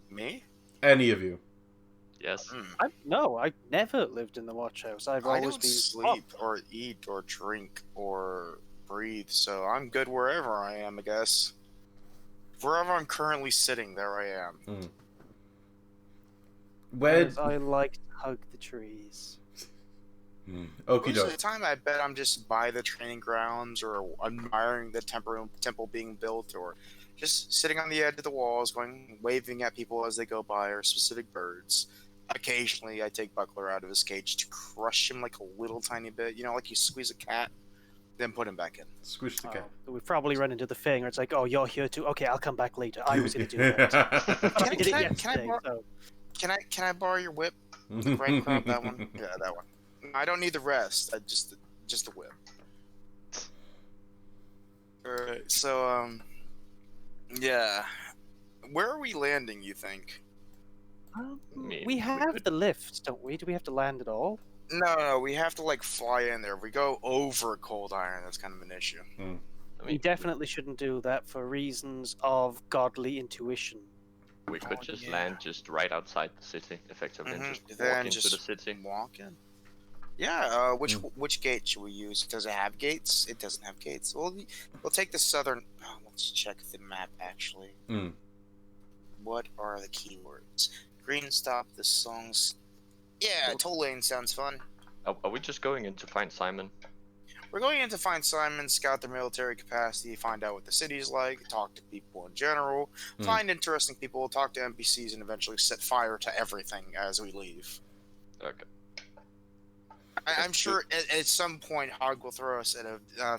Speaker 2: Me?
Speaker 1: Any of you?
Speaker 3: yes.
Speaker 4: No, I've never lived in the watch house. I've
Speaker 2: I
Speaker 4: always
Speaker 2: don't
Speaker 4: been
Speaker 2: sleep or eat or drink or breathe, so I'm good wherever I am, I guess. Wherever I'm currently sitting, there I am.
Speaker 1: Where?
Speaker 4: I like to hug the trees.
Speaker 1: Okie
Speaker 2: Most of
Speaker 1: doke.
Speaker 2: the time, I bet I'm just by the training grounds or admiring the temple being built, or just sitting on the edge of the walls, waving at people as they go by, or specific birds. Occasionally, I take Buckler out of his cage to crush him like a little tiny bit. You know, like you squeeze a cat, then put him back in.
Speaker 1: Squish the cat.
Speaker 4: We've probably run into the thing where it's like, oh, you're here too? Okay, I'll come back later. I was going to do that. I did it yesterday, so...
Speaker 2: Can I borrow your whip? The Grand Crab, that one? Yeah, that one. I don't need the rest. Just the whip. Alright, so, yeah. Where are we landing, you think?
Speaker 4: We have the lift, don't we? Do we have to land at all?
Speaker 2: No, we have to, like, fly in there. If we go over Coldiron, that's kind of an issue.
Speaker 4: We definitely shouldn't do that for reasons of godly intuition.
Speaker 3: We could just land just right outside the city, effectively, and just
Speaker 2: Then
Speaker 3: walk into the city.
Speaker 2: Walk in. Yeah. Which gate should we use? Does it have gates? It doesn't have gates. We'll take the southern. Oh, let's check the map actually. What are the keywords? Green stop. The songs. Yeah, toll lane sounds fun.
Speaker 3: Are we just going in to find Simon?
Speaker 2: We're going in to find Simon, scout their military capacity, find out what the city's like, talk to people in general, find interesting people, talk to NPCs, and eventually set fire to everything as we leave.
Speaker 3: Okay.
Speaker 2: I'm sure at some point Hog will throw us at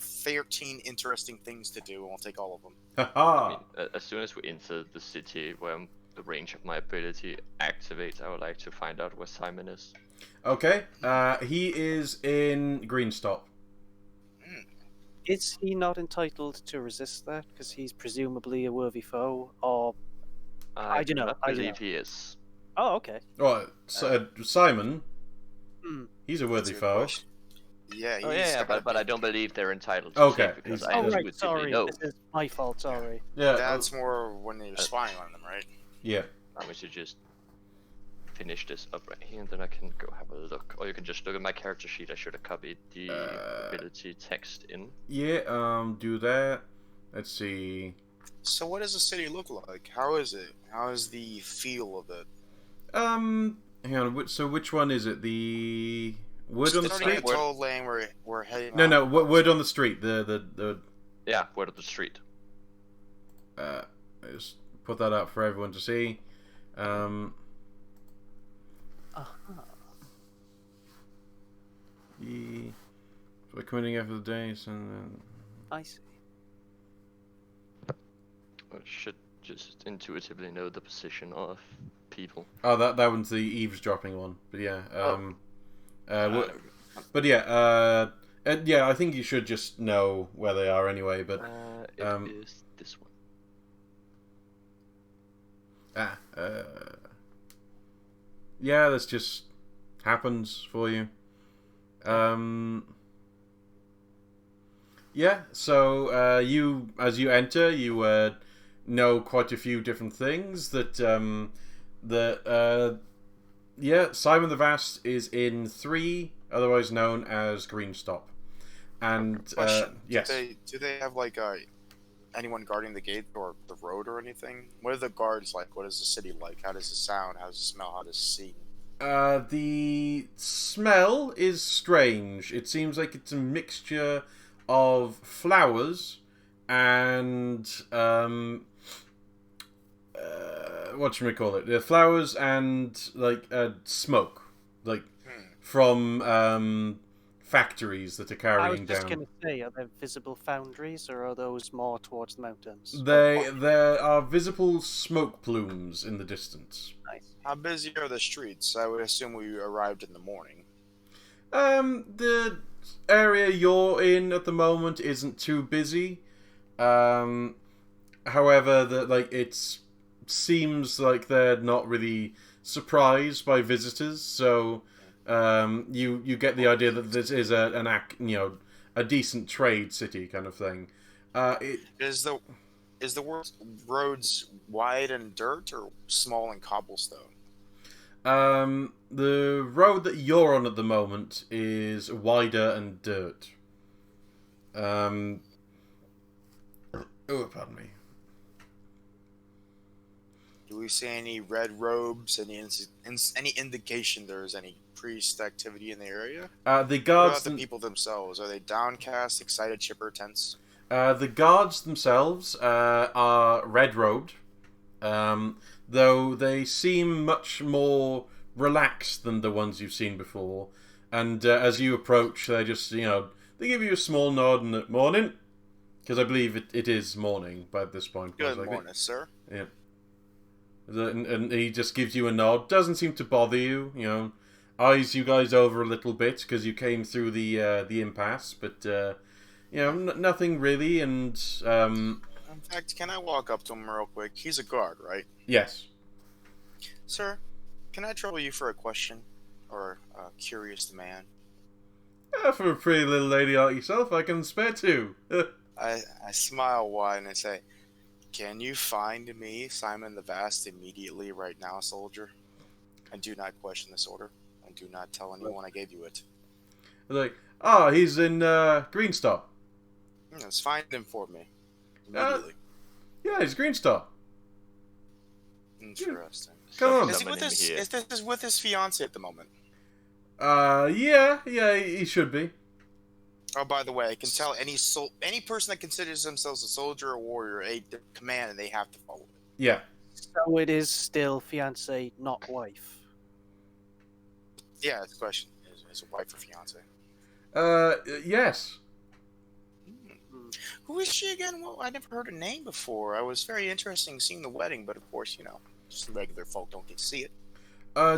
Speaker 2: 13 interesting things to do, and we'll take all of them.
Speaker 3: I mean, as soon as we enter the city where the range of my ability activates, I would like to find out where Simon is.
Speaker 1: Okay. He is in Greenstop.
Speaker 4: Is he not entitled to resist that because he's presumably a worthy foe, or I don't know.
Speaker 3: I believe he is.
Speaker 4: Oh, okay.
Speaker 1: Oh, Simon. He's a worthy foe.
Speaker 2: Yeah.
Speaker 3: But I don't believe they're entitled to
Speaker 1: Okay.
Speaker 3: say because
Speaker 4: Oh,
Speaker 3: I
Speaker 4: right. Sorry,
Speaker 3: know.
Speaker 4: this is my fault. Sorry.
Speaker 1: Yeah.
Speaker 2: That's more when you're spying on them, right?
Speaker 1: Yeah.
Speaker 3: I should just finish this up right here, and then I can go have a look. Or you can just look at my character sheet. I should have copied the ability text in.
Speaker 1: Yeah, do that. Let's see.
Speaker 2: So what does the city look like? How is it? How is the feel of it?
Speaker 1: Hang on. So which one is it? The word on the street?
Speaker 2: Toll lane we're heading.
Speaker 1: No. Word on the street. The.
Speaker 3: Yeah, word on the street.
Speaker 1: Just put that up for everyone to see. We're committing after the days and then...
Speaker 4: I see.
Speaker 3: I should just intuitively know the position of people.
Speaker 1: Oh, that one's the eavesdropping one. But yeah, but yeah, yeah. I think you should just know where they are anyway. But
Speaker 3: it is this one.
Speaker 1: Yeah, this just happens for you. Yeah. So as you enter, you know quite a few different things. Yeah, Simon the Vast is in 3, otherwise known as Greenstop. And yes,
Speaker 2: do they have like anyone guarding the gate or the road or anything? What are the guards like? What is the city like? How does it sound? How does it smell? How does it see?
Speaker 1: The smell is strange. It seems like it's a mixture of flowers and whatchamacallit? The flowers and like smoke, like from factories that are carrying down.
Speaker 4: I was just going to say, are there visible foundries, or are those more towards the mountains?
Speaker 1: There are visible smoke plumes in the distance.
Speaker 4: Nice.
Speaker 2: How busy are the streets? I would assume we arrived in the morning.
Speaker 1: The area you're in at the moment isn't too busy. However, it seems like they're not really surprised by visitors, so you get the idea that this is a decent trade city kind of thing.
Speaker 2: Is the roads wide and dirt or small and cobblestone?
Speaker 1: The road that you're on at the moment is wider and dirt. Oh, pardon me.
Speaker 2: Do we see any red robes? Any indication there is any increased activity in the area?
Speaker 1: The
Speaker 2: What about
Speaker 1: guards.
Speaker 2: the people themselves? Are they downcast, excited, chipper, tense?
Speaker 1: The guards themselves are red-robed, though they seem much more relaxed than the ones you've seen before. And as you approach, they just, they give you a small nod and morning, because I believe it is morning by this point.
Speaker 2: Good morning, sir.
Speaker 1: Yeah. And he just gives you a nod. Doesn't seem to bother you. Eyes you guys over a little bit because you came through the impasse, but nothing really. And
Speaker 2: in fact, can I walk up to him real quick? He's a guard, right?
Speaker 1: Yes.
Speaker 2: Sir, can I trouble you for a question, or a curious man?
Speaker 1: For a pretty little lady like yourself, I can spare two.
Speaker 2: I smile wide and I say, "Can you find me Simon the Vast immediately right now, soldier? And do not question this order, and do not tell anyone I gave you it."
Speaker 1: Like, he's in Green Star.
Speaker 2: Yes, find him for me immediately.
Speaker 1: Yeah, he's Green Star.
Speaker 2: Interesting.
Speaker 1: Come on.
Speaker 2: Is he with his with his fiance at the moment?
Speaker 1: Yeah, he should be.
Speaker 2: Oh, by the way, I can tell any person that considers themselves a soldier or warrior a command, and they have to follow it.
Speaker 1: Yeah.
Speaker 4: So it is still fiance, not wife.
Speaker 2: Yeah, that's the question. Is it wife or fiance?
Speaker 1: Yes.
Speaker 2: Who is she again? Well, I never heard her name before. I was very interested in seeing the wedding, but of course, just regular folk don't get to see it.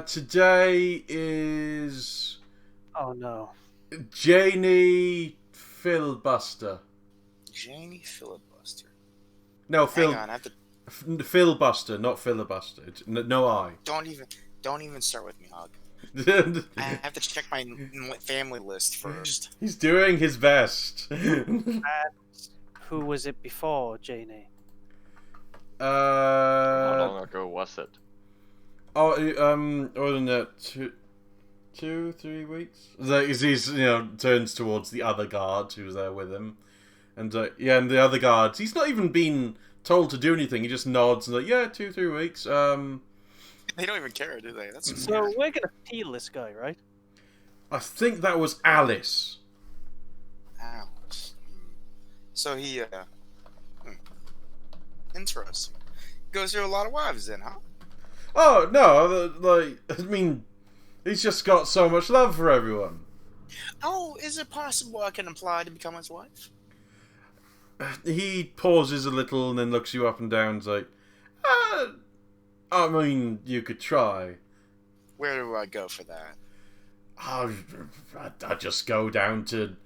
Speaker 1: Today is
Speaker 4: Oh no.
Speaker 1: Janie Filibuster.
Speaker 2: Janie Filibuster.
Speaker 1: No,
Speaker 2: Hang on, I have to.
Speaker 1: Filibuster, not filibuster. No I.
Speaker 2: Don't even start with me, Hog. I have to check my family list first.
Speaker 1: He's doing his best.
Speaker 4: And who was it before, Janie?
Speaker 3: How long ago was it?
Speaker 1: Other than that, 2-3 weeks. He's turns towards the other guard who's there with him, and and the other guard, he's not even been told to do anything. He just nods and 2-3 weeks.
Speaker 2: They don't even care, do they? That's
Speaker 4: So we're gonna peel this guy, right?
Speaker 1: I think that was Alice.
Speaker 2: Alice. So he interesting. Goes through a lot of wives then, huh?
Speaker 1: Oh no, he's just got so much love for everyone.
Speaker 2: Oh, is it possible I can apply to become his wife?
Speaker 1: He pauses a little and then looks you up and down and's like, you could try.
Speaker 2: Where do I go for that?
Speaker 1: I just go down to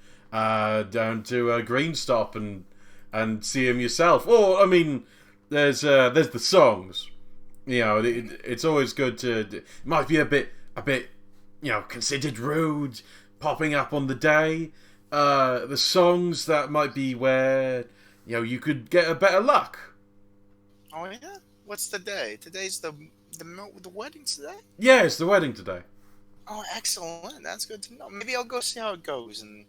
Speaker 1: Green Stop and see him yourself. Or there's the songs. It's always good to. It might be a bit considered rude popping up on the day. The songs, that might be where you could get a better luck.
Speaker 2: Oh yeah. What's the day? Today's the wedding today?
Speaker 1: Yeah, it's the wedding today.
Speaker 2: Oh, excellent. That's good to know. Maybe I'll go see how it goes, and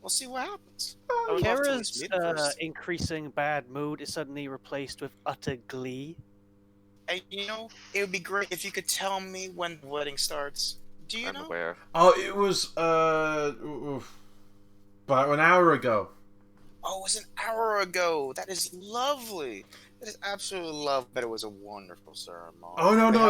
Speaker 2: we'll see what happens.
Speaker 4: Kira's increasing bad mood is suddenly replaced with utter glee.
Speaker 2: Hey, it would be great if you could tell me when the wedding starts. Do you know?
Speaker 3: Where?
Speaker 1: Oh, it was about an hour ago.
Speaker 2: Oh, it was an hour ago. That is lovely. That is absolutely lovely. But it was a wonderful ceremony.
Speaker 1: Oh no,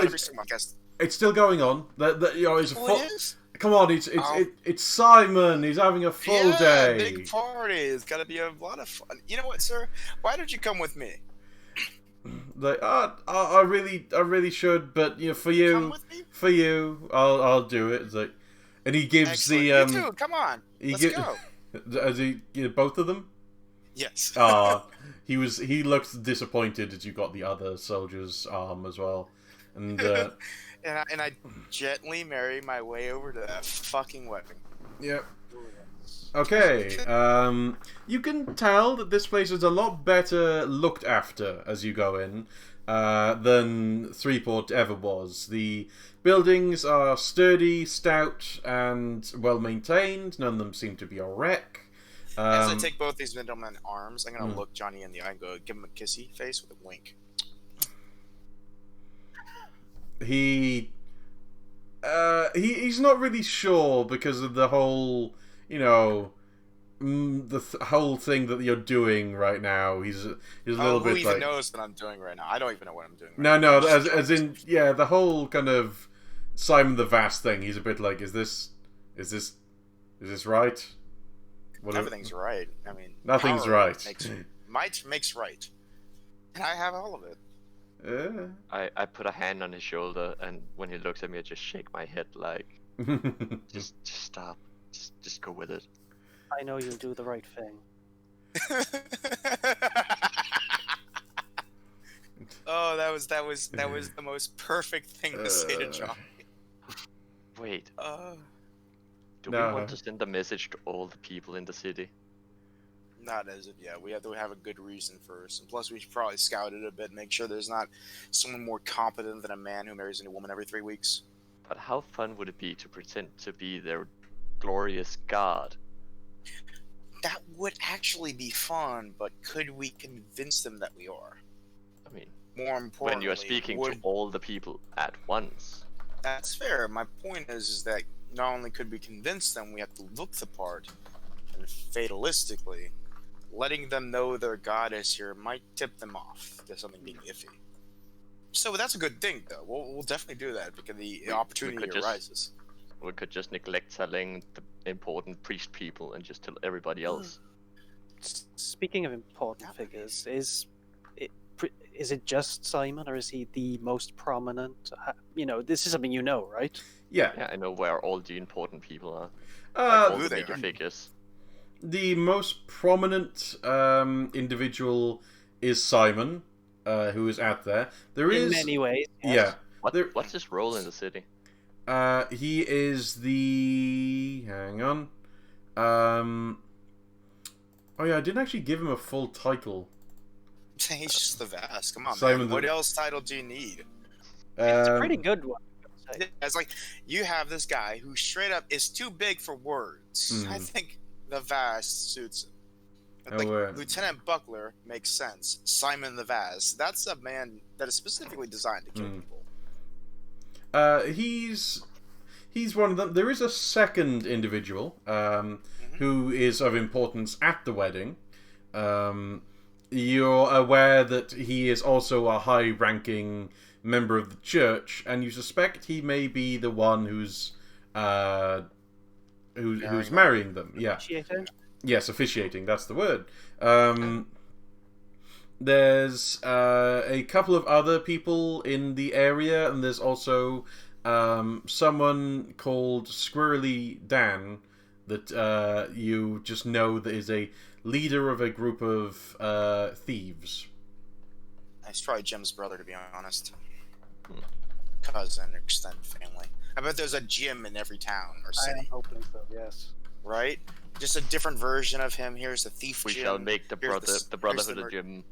Speaker 1: it's still going on. It's a full.
Speaker 2: It is?
Speaker 1: Come on, it's Simon. He's having a full day.
Speaker 2: Big party. It's gotta be a lot of fun. You know what, sir? Why don't you come with me?
Speaker 1: I really should, but for you,
Speaker 2: Come with me?
Speaker 1: for you, I'll do it. It's like, and he gives
Speaker 2: Excellent.
Speaker 1: the
Speaker 2: You too. Come on. Let's go.
Speaker 1: As he both of them.
Speaker 2: Yes.
Speaker 1: He looked disappointed as you got the other soldier's arm as well, and
Speaker 2: and I gently marry my way over to that fucking wedding.
Speaker 1: Yep. Okay. You can tell that this place is a lot better looked after as you go in than Threeport ever was. The buildings are sturdy, stout, and well maintained. None of them seem to be a wreck.
Speaker 2: As I take both these gentlemen arms, I'm gonna look Johnny in the eye and go give him a kissy face with a wink.
Speaker 1: he's not really sure because of the whole, whole thing that you're doing right now. He's a little bit
Speaker 2: who even
Speaker 1: like,
Speaker 2: knows what I'm doing right now? I don't even know what I'm doing.
Speaker 1: no,
Speaker 2: Right now.
Speaker 1: no, as in, yeah, the whole kind of Simon the Vast thing. He's a bit like, is this right?
Speaker 2: Everything's right. I mean,
Speaker 1: Nothing's
Speaker 2: power
Speaker 1: right.
Speaker 2: Might makes right, and I have all of it.
Speaker 3: I put a hand on his shoulder, and when he looks at me, I just shake my head like, just stop, just go with it.
Speaker 4: I know you'll do the right thing.
Speaker 2: Oh, that was the most perfect thing to say to John.
Speaker 3: Wait, do
Speaker 1: No.
Speaker 3: we want to send a message to all the people in the city?
Speaker 2: Not as of yet. We have to have a good reason first, and plus we should probably scout it a bit, make sure there's not someone more competent than a man who marries a new woman every 3 weeks.
Speaker 3: But how fun would it be to pretend to be their glorious god?
Speaker 2: That would actually be fun, but could we convince them that we are?
Speaker 3: I mean,
Speaker 2: More importantly,
Speaker 3: when you are speaking to all the people at once.
Speaker 2: That's fair. My point is that not only could we convince them, we have to look the part, and fatalistically, letting them know their god is here might tip them off to something being iffy. So that's a good thing, though. We'll definitely do that because the opportunity arises.
Speaker 3: We could just neglect telling the important priest people and just tell everybody else.
Speaker 4: Speaking of important figures, is it just Simon, or is he the most prominent? This is something you know, right?
Speaker 1: Yeah.
Speaker 3: Yeah, I know where all the important people are.
Speaker 1: Uh,
Speaker 3: all
Speaker 2: who
Speaker 3: the
Speaker 2: they
Speaker 3: major
Speaker 2: are.
Speaker 3: figures.
Speaker 1: The most prominent individual is Simon, who is out there.
Speaker 4: In many ways.
Speaker 1: Yeah.
Speaker 3: Yes. What's his role in the city?
Speaker 1: He is the... Hang on. Oh yeah, I didn't actually give him a full title.
Speaker 2: He's just the vast. Come on,
Speaker 1: Simon
Speaker 2: man. What
Speaker 1: the-
Speaker 2: else title do you need?
Speaker 4: It's a pretty good one.
Speaker 2: It's like you have this guy who straight up is too big for words. I think the vast suits him. Like, Lieutenant Buckler makes sense. Simon the Vast. That's a man that is specifically designed to kill people.
Speaker 1: He's one of them. There is a second individual who is of importance at the wedding. You're aware that he is also a high-ranking member of the church, and you suspect he may be the one who's marrying them. Yeah.
Speaker 4: Officiating?
Speaker 1: Yes, officiating. That's the word. There's a couple of other people in the area, and there's also someone called Squirrely Dan that you just know that is a leader of a group of thieves.
Speaker 2: It's probably Jim's brother, to be honest. Cousin, extended family. I bet there's a Jim in every town or city.
Speaker 4: I'm hoping so, yes.
Speaker 2: Right? Just a different version of him. Here's the thief
Speaker 3: We
Speaker 2: Jim.
Speaker 3: shall make the Brotherhood of Jim.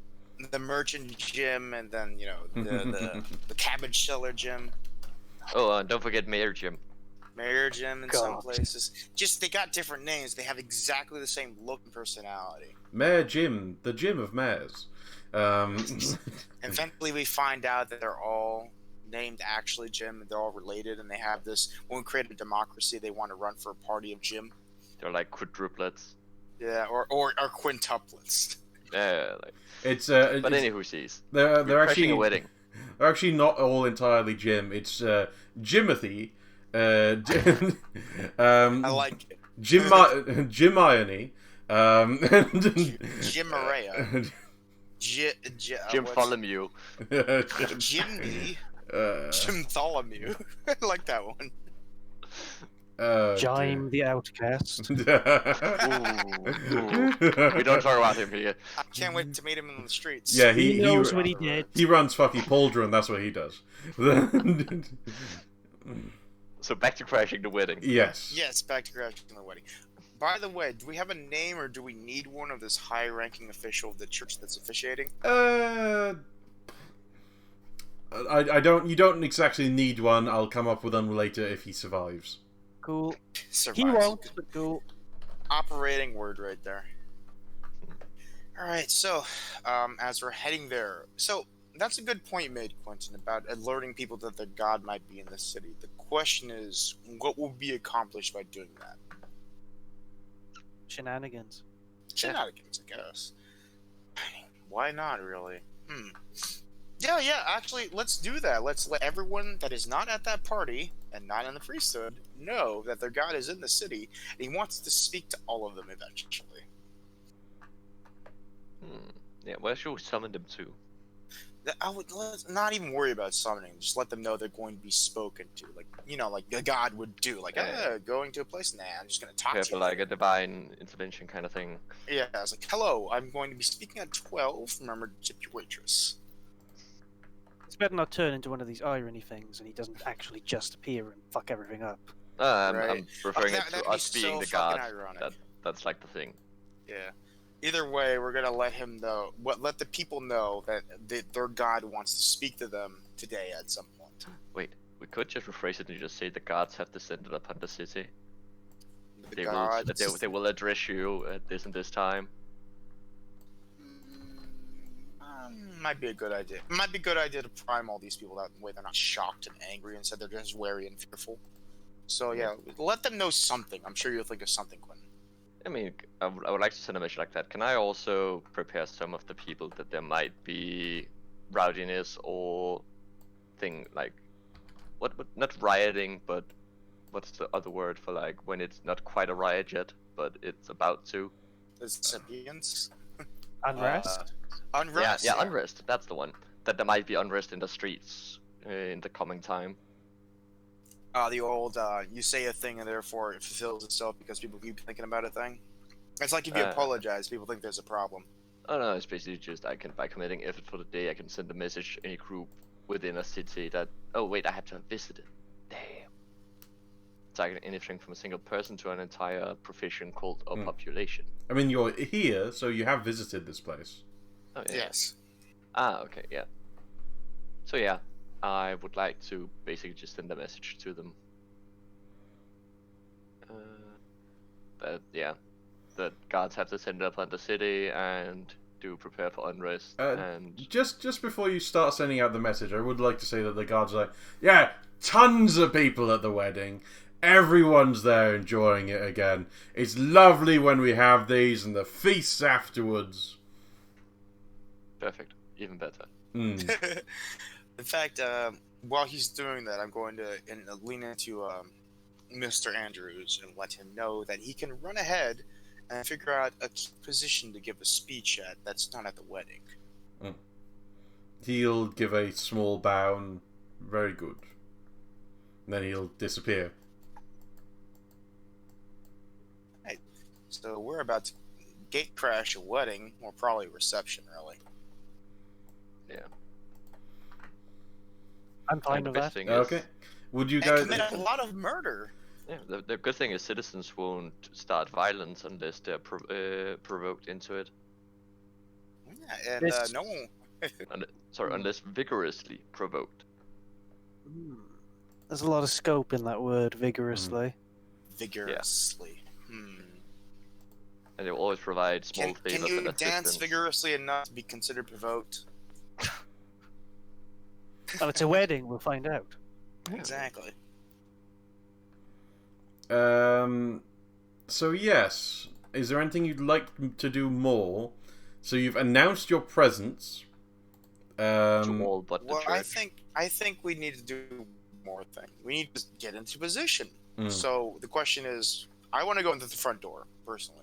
Speaker 2: The merchant Jim, and then, the cabbage seller Jim.
Speaker 3: Oh, don't forget Mayor Jim.
Speaker 2: Mayor Jim in some places. Just, they got different names. They have exactly the same look and personality.
Speaker 1: Mayor Jim, the Jim of mayors.
Speaker 2: Eventually we find out that they're all named actually Jim, and they're all related, and they have this, when we create a democracy, they want to run for a party of Jim.
Speaker 3: They're like quadruplets.
Speaker 2: Yeah, or quintuplets.
Speaker 3: Yeah, like.
Speaker 1: It's
Speaker 3: But anywho, sees.
Speaker 1: They're actually
Speaker 3: a wedding.
Speaker 1: They're actually not all entirely Jim. It's Jimothy.
Speaker 2: I like it.
Speaker 1: Jim Irony.
Speaker 2: Jim Maria.
Speaker 3: Jim Tholomew.
Speaker 2: Jim D. Jim Tholomew. I like that one.
Speaker 4: Jime the Outcast.
Speaker 3: Ooh. We don't talk about him here.
Speaker 2: I can't wait to meet him in the streets.
Speaker 1: Yeah,
Speaker 4: He knows what he did.
Speaker 1: He runs fucking Coldiron, that's what he does.
Speaker 3: So back to crashing the wedding.
Speaker 1: Yes.
Speaker 2: Yes, back to crashing the wedding. By the way, do we have a name, or do we need one of this high-ranking official of the church that's officiating?
Speaker 1: I don't. You don't exactly need one. I'll come up with one later if he survives.
Speaker 4: Cool.
Speaker 2: Survives.
Speaker 4: He won't, but cool.
Speaker 2: Operating word right there. Alright, so, as we're heading there, so, that's a good point made, Quentin, about alerting people that their god might be in the city. The question is, what will be accomplished by doing that?
Speaker 4: Shenanigans.
Speaker 2: Shenanigans, I guess. Why not, really? Yeah, actually, let's do that. Let's let everyone that is not at that party and not in the priesthood know that their god is in the city, and he wants to speak to all of them eventually.
Speaker 3: Yeah, where should we summon them to?
Speaker 2: Let's not even worry about summoning. Just let them know they're going to be spoken to, like like a god would do. Like, going to a place. Nah, I'm just gonna talk to you.
Speaker 3: Like a divine intervention kind of thing.
Speaker 2: Yeah, I was like, hello, I'm going to be speaking at 12. Remember to tip your waitress.
Speaker 4: It's better not turn into one of these irony things, and he doesn't actually just appear and fuck everything up.
Speaker 3: I'm referring
Speaker 2: That'd
Speaker 3: to
Speaker 2: be
Speaker 3: us being
Speaker 2: so
Speaker 3: the god.
Speaker 2: ironic.
Speaker 3: That's like the thing.
Speaker 2: Yeah. Either way, we're gonna let him know. Let the people know that their god wants to speak to them today at some point.
Speaker 3: Wait, we could just rephrase it and just say the gods have descended upon the city. They will address you at this and this time.
Speaker 2: Might be a good idea. Might be a good idea to prime all these people that way they're not shocked and angry. Instead, they're just wary and fearful. So yeah, let them know something. I'm sure you'll think of something, Quentin.
Speaker 3: I mean, I would like to send a message like that. Can I also prepare some of the people that there might be rowdiness or thing like what not rioting, but what's the other word for like when it's not quite a riot yet, but it's about to?
Speaker 2: Recipients?
Speaker 4: Unrest?
Speaker 2: Unrest?
Speaker 3: Yeah, unrest. That's the one. That there might be unrest in the streets in the coming time.
Speaker 2: The old, you say a thing and therefore it fulfills itself because people keep thinking about a thing. It's like if you apologize, people think there's a problem. Oh
Speaker 3: no, it's basically just by committing effort for the day, I can send a message to any group within a city that, oh wait, I have to have visited. Damn. It's like anything from a single person to an entire profession called a population.
Speaker 1: I mean, you're here, so you have visited this place.
Speaker 3: Oh, yeah.
Speaker 2: Yes.
Speaker 3: Okay, yeah. So yeah. I would like to basically just send a message to them. That gods have descended upon the city and do prepare for unrest. And
Speaker 1: just before you start sending out the message, I would like to say that the gods are like, yeah, tons of people at the wedding. Everyone's there enjoying it again. It's lovely when we have these and the feasts afterwards.
Speaker 3: Perfect. Even better.
Speaker 2: In fact, while he's doing that, I'm going to lean into Mr. Andrews and let him know that he can run ahead and figure out a key position to give a speech at that's not at the wedding.
Speaker 1: He'll give a small bow and very good. And then he'll disappear.
Speaker 2: Right. So we're about to gate crash a wedding, or probably a reception, really.
Speaker 3: Yeah.
Speaker 4: I'm fine with that.
Speaker 1: Okay. Would you guys
Speaker 2: commit a lot of murder?
Speaker 3: Yeah, the good thing is citizens won't start violence unless they're provoked into it.
Speaker 2: Yeah, and no one.
Speaker 3: Unless vigorously provoked.
Speaker 4: There's a lot of scope in that word, vigorously.
Speaker 2: Vigorously.
Speaker 3: Yeah. And they'll always provide small favors and assistance.
Speaker 2: Can you dance vigorously enough to be considered provoked?
Speaker 4: Well, it's a wedding, we'll find out.
Speaker 2: Exactly.
Speaker 1: So yes, is there anything you'd like to do more? So you've announced your presence.
Speaker 3: Well,
Speaker 2: I think we need to do more thing. We need to get into position. So the question is, I want to go into the front door personally.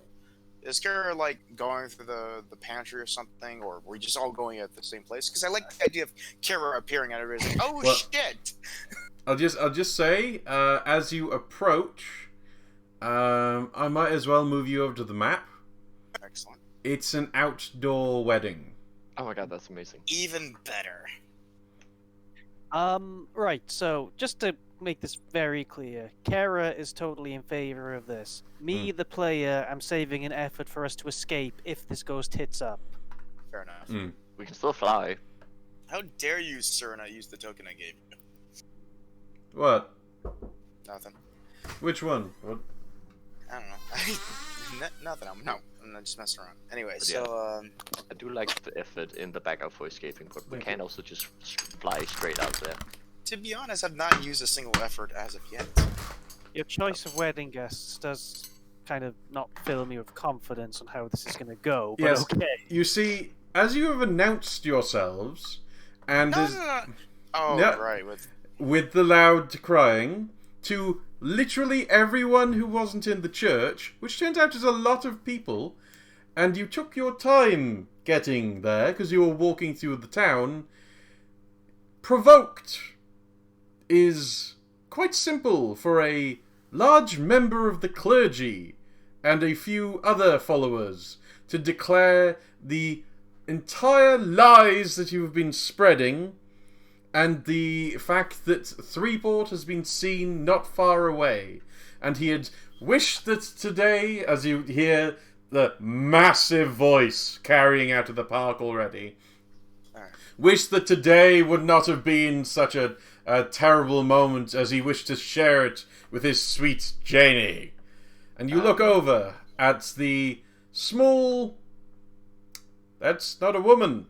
Speaker 2: Is Kara like going through the pantry or something, or are we just all going at the same place? Because I like the idea of Kara appearing at everybody's like, oh shit!
Speaker 1: I'll just say, as you approach, I might as well move you over to the map.
Speaker 2: Excellent.
Speaker 1: It's an outdoor wedding.
Speaker 3: Oh my god, that's amazing.
Speaker 2: Even better.
Speaker 4: Right, so just to make this very clear, Kara is totally in favor of this. Me, the player, am saving an effort for us to escape if this goes tits up.
Speaker 2: Fair enough.
Speaker 3: We can still fly.
Speaker 2: How dare you, sir, not use the token I gave you?
Speaker 1: What?
Speaker 2: Nothing.
Speaker 1: Which one? What?
Speaker 2: I don't know. nothing. I'm not just messing around. Anyway,
Speaker 3: But
Speaker 2: so
Speaker 3: I do like the effort in the backup for escaping, but we can't also just fly straight out there.
Speaker 2: to be honest, I've not used a single effort as of yet.
Speaker 4: Your choice of wedding guests does kind of not fill me with confidence on how this is going to go. But
Speaker 1: Yes.
Speaker 4: okay.
Speaker 1: You see, as you have announced yourselves, and
Speaker 2: No. Oh,
Speaker 1: Yeah.
Speaker 2: right.
Speaker 1: with the loud crying, to literally everyone who wasn't in the church, which turns out is a lot of people, and you took your time getting there because you were walking through the town. Provoked is quite simple for a large member of the clergy and a few other followers to declare the entire lies that you have been spreading and the fact that Threeport has been seen not far away. And he had wished that today, as you hear the massive voice carrying out of the park already, wished that today would not have been such a terrible moment as he wished to share it with his sweet Janie. And you look over at the small... That's not a woman.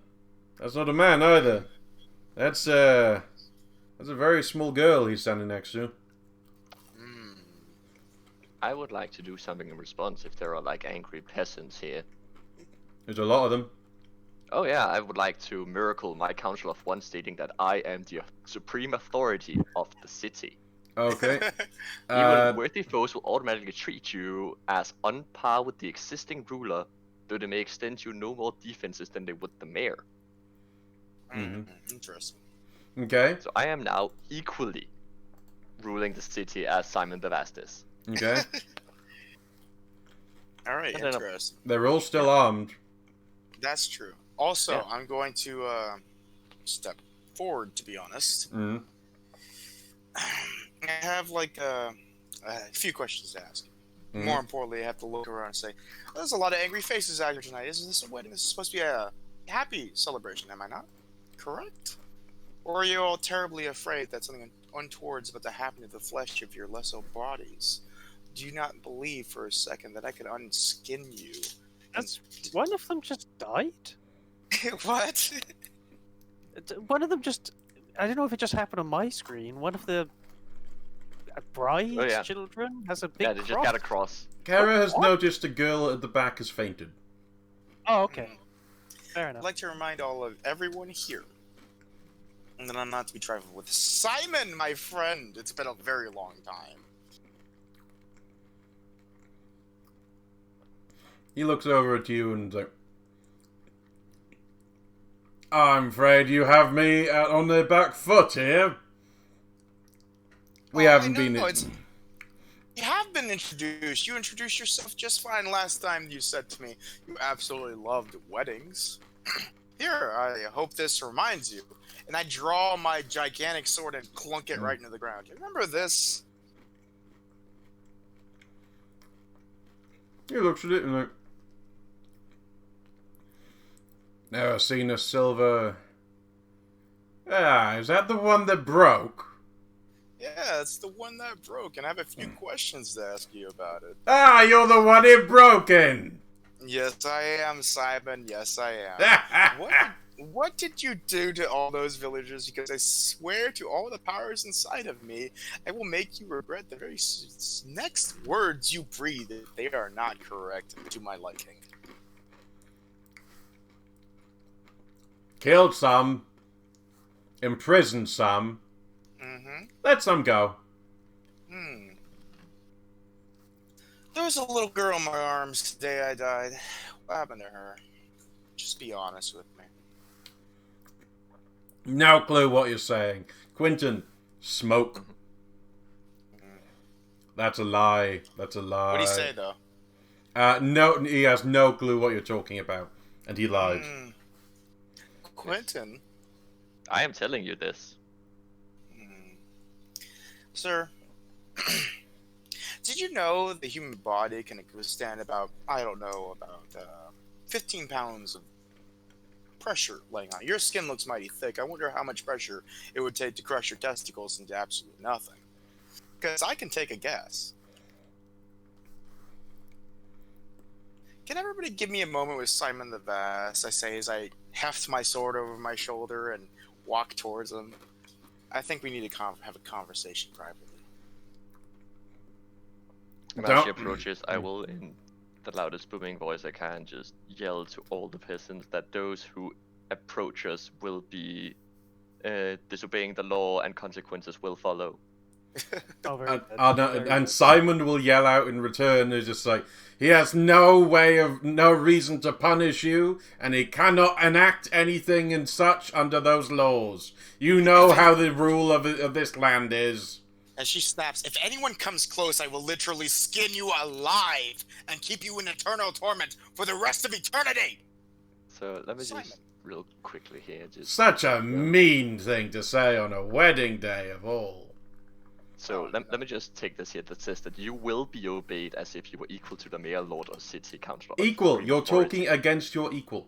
Speaker 1: That's not a man either. That's a very small girl he's standing next to.
Speaker 3: I would like to do something in response if there are like angry peasants here.
Speaker 1: There's a lot of them.
Speaker 3: Oh yeah, I would like to miracle my council of one stating that I am the supreme authority of the city.
Speaker 1: Okay.
Speaker 3: Even worthy foes will automatically treat you as on par with the existing ruler, though they may extend you no more defenses than they would the mayor.
Speaker 2: Interesting.
Speaker 1: Okay.
Speaker 3: So I am now equally ruling the city as Simon the Vastus.
Speaker 1: Okay.
Speaker 2: All right, interesting.
Speaker 1: They're all still armed.
Speaker 2: That's true. Also,
Speaker 3: Yeah.
Speaker 2: I'm going to step forward, to be honest.
Speaker 1: Mm.
Speaker 2: I have like a few questions to ask. More importantly, I have to look around and say, there's a lot of angry faces out here tonight. Isn't this a wedding? This is supposed to be a happy celebration, am I not? Correct? Or are you all terribly afraid that something untoward is about to happen to the flesh of your lesser bodies? Do you not believe for a second that I could unskin you?
Speaker 4: One of them just died?
Speaker 2: What?
Speaker 4: One of them just... I don't know if it just happened on my screen. One of the bride's children has a big
Speaker 3: Yeah, they just got a cross.
Speaker 1: Kara has noticed a girl at the back has fainted.
Speaker 4: Oh, okay. Fair enough.
Speaker 2: I'd like to remind everyone here, and that I'm not to be trifled with. Simon, my friend! It's been a very long time.
Speaker 1: He looks over at you and is like, I'm afraid you have me on the back foot here. We haven't been...
Speaker 2: You have been introduced. You introduced yourself just fine last time you said to me you absolutely loved weddings. Here, I hope this reminds you. And I draw my gigantic sword and clunk it right into the ground. You remember this?
Speaker 1: He looks at it and like, never seen a silver... Ah, is that the one that broke?
Speaker 2: Yeah, it's the one that broke, and I have a few questions to ask you about it.
Speaker 1: Ah, you're the one it broken!
Speaker 2: Yes, I am, Simon. Yes, I am. What did you do to all those villagers? Because I swear to all the powers inside of me, I will make you regret the very next words you breathe if they are not correct to my liking.
Speaker 1: Killed some. Imprisoned some. Let some go.
Speaker 2: There was a little girl in my arms the day I died. What happened to her? Just be honest with me.
Speaker 1: No clue what you're saying. Quentin, smoke. That's a lie. That's a lie.
Speaker 2: What do you say, though?
Speaker 1: No, he has no clue what you're talking about. And he lied.
Speaker 2: Quentin?
Speaker 3: I am telling you this.
Speaker 2: Sir, did you know the human body can withstand about, 15 pounds of pressure laying on it? Your skin looks mighty thick. I wonder how much pressure it would take to crush your testicles into absolutely nothing. Because I can take a guess. Can everybody give me a moment with Simon the Vast? I say as I heft my sword over my shoulder and walk towards him. I think we need to have a conversation privately.
Speaker 3: As she approaches, I will, in the loudest booming voice I can, just yell to all the peasants that those who approach us will be disobeying the law and consequences will follow.
Speaker 1: And Simon will yell out in return, is just like, he has no reason to punish you, and he cannot enact anything and such under those laws. You know how the rule of this land is.
Speaker 2: And she snaps, if anyone comes close, I will literally skin you alive and keep you in eternal torment for the rest of eternity!
Speaker 3: So let me
Speaker 2: Simon.
Speaker 3: just real quickly here.
Speaker 1: Such a mean thing to say on a wedding day of all.
Speaker 3: So let me just take this here that says that you will be obeyed as if you were equal to the mayor, lord, or city councillor.
Speaker 1: Equal. You're talking against your equul.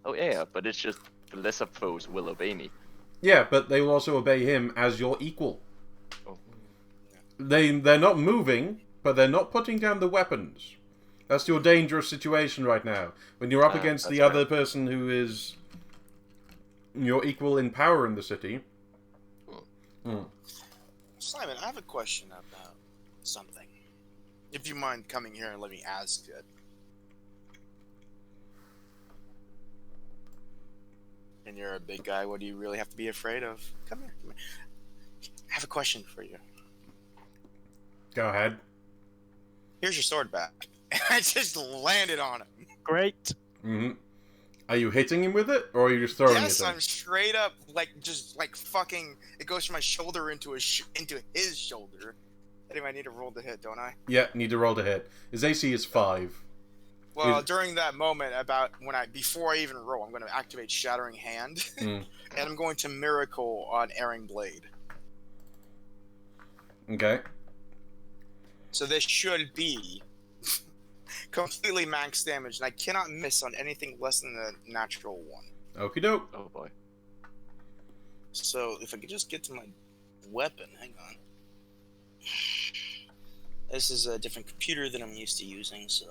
Speaker 3: Oh yeah, but it's just the lesser foes will obey me.
Speaker 1: Yeah, but they will also obey him as your equal.
Speaker 3: Oh.
Speaker 1: They're not moving, but they're not putting down the weapons. That's your dangerous situation right now. When you're up against the other person who is your equal in power in the city.
Speaker 2: Simon, I have a question about something. If you mind coming here and let me ask it. And you're a big guy, what do you really have to be afraid of? Come here. I have a question for you.
Speaker 1: Go ahead.
Speaker 2: Here's your sword back. I just landed on him.
Speaker 4: Great.
Speaker 1: Mm-hmm. Are you hitting him with it, or are you just throwing it?
Speaker 2: Yes, I'm straight up, fucking. It goes from my shoulder into his shoulder. Anyway, I need to roll the hit, don't I?
Speaker 1: Yeah, need to roll to hit. His AC is 5.
Speaker 2: Well, during that moment, before I even roll, I'm going to activate Shattering Hand, and I'm going to Miracle on Erring Blade.
Speaker 1: Okay.
Speaker 2: So this should be completely max damage, and I cannot miss on anything less than a natural 1.
Speaker 1: Okie doke.
Speaker 3: Oh boy.
Speaker 2: So if I could just get to my weapon, hang on. This is a different computer than I'm used to using, so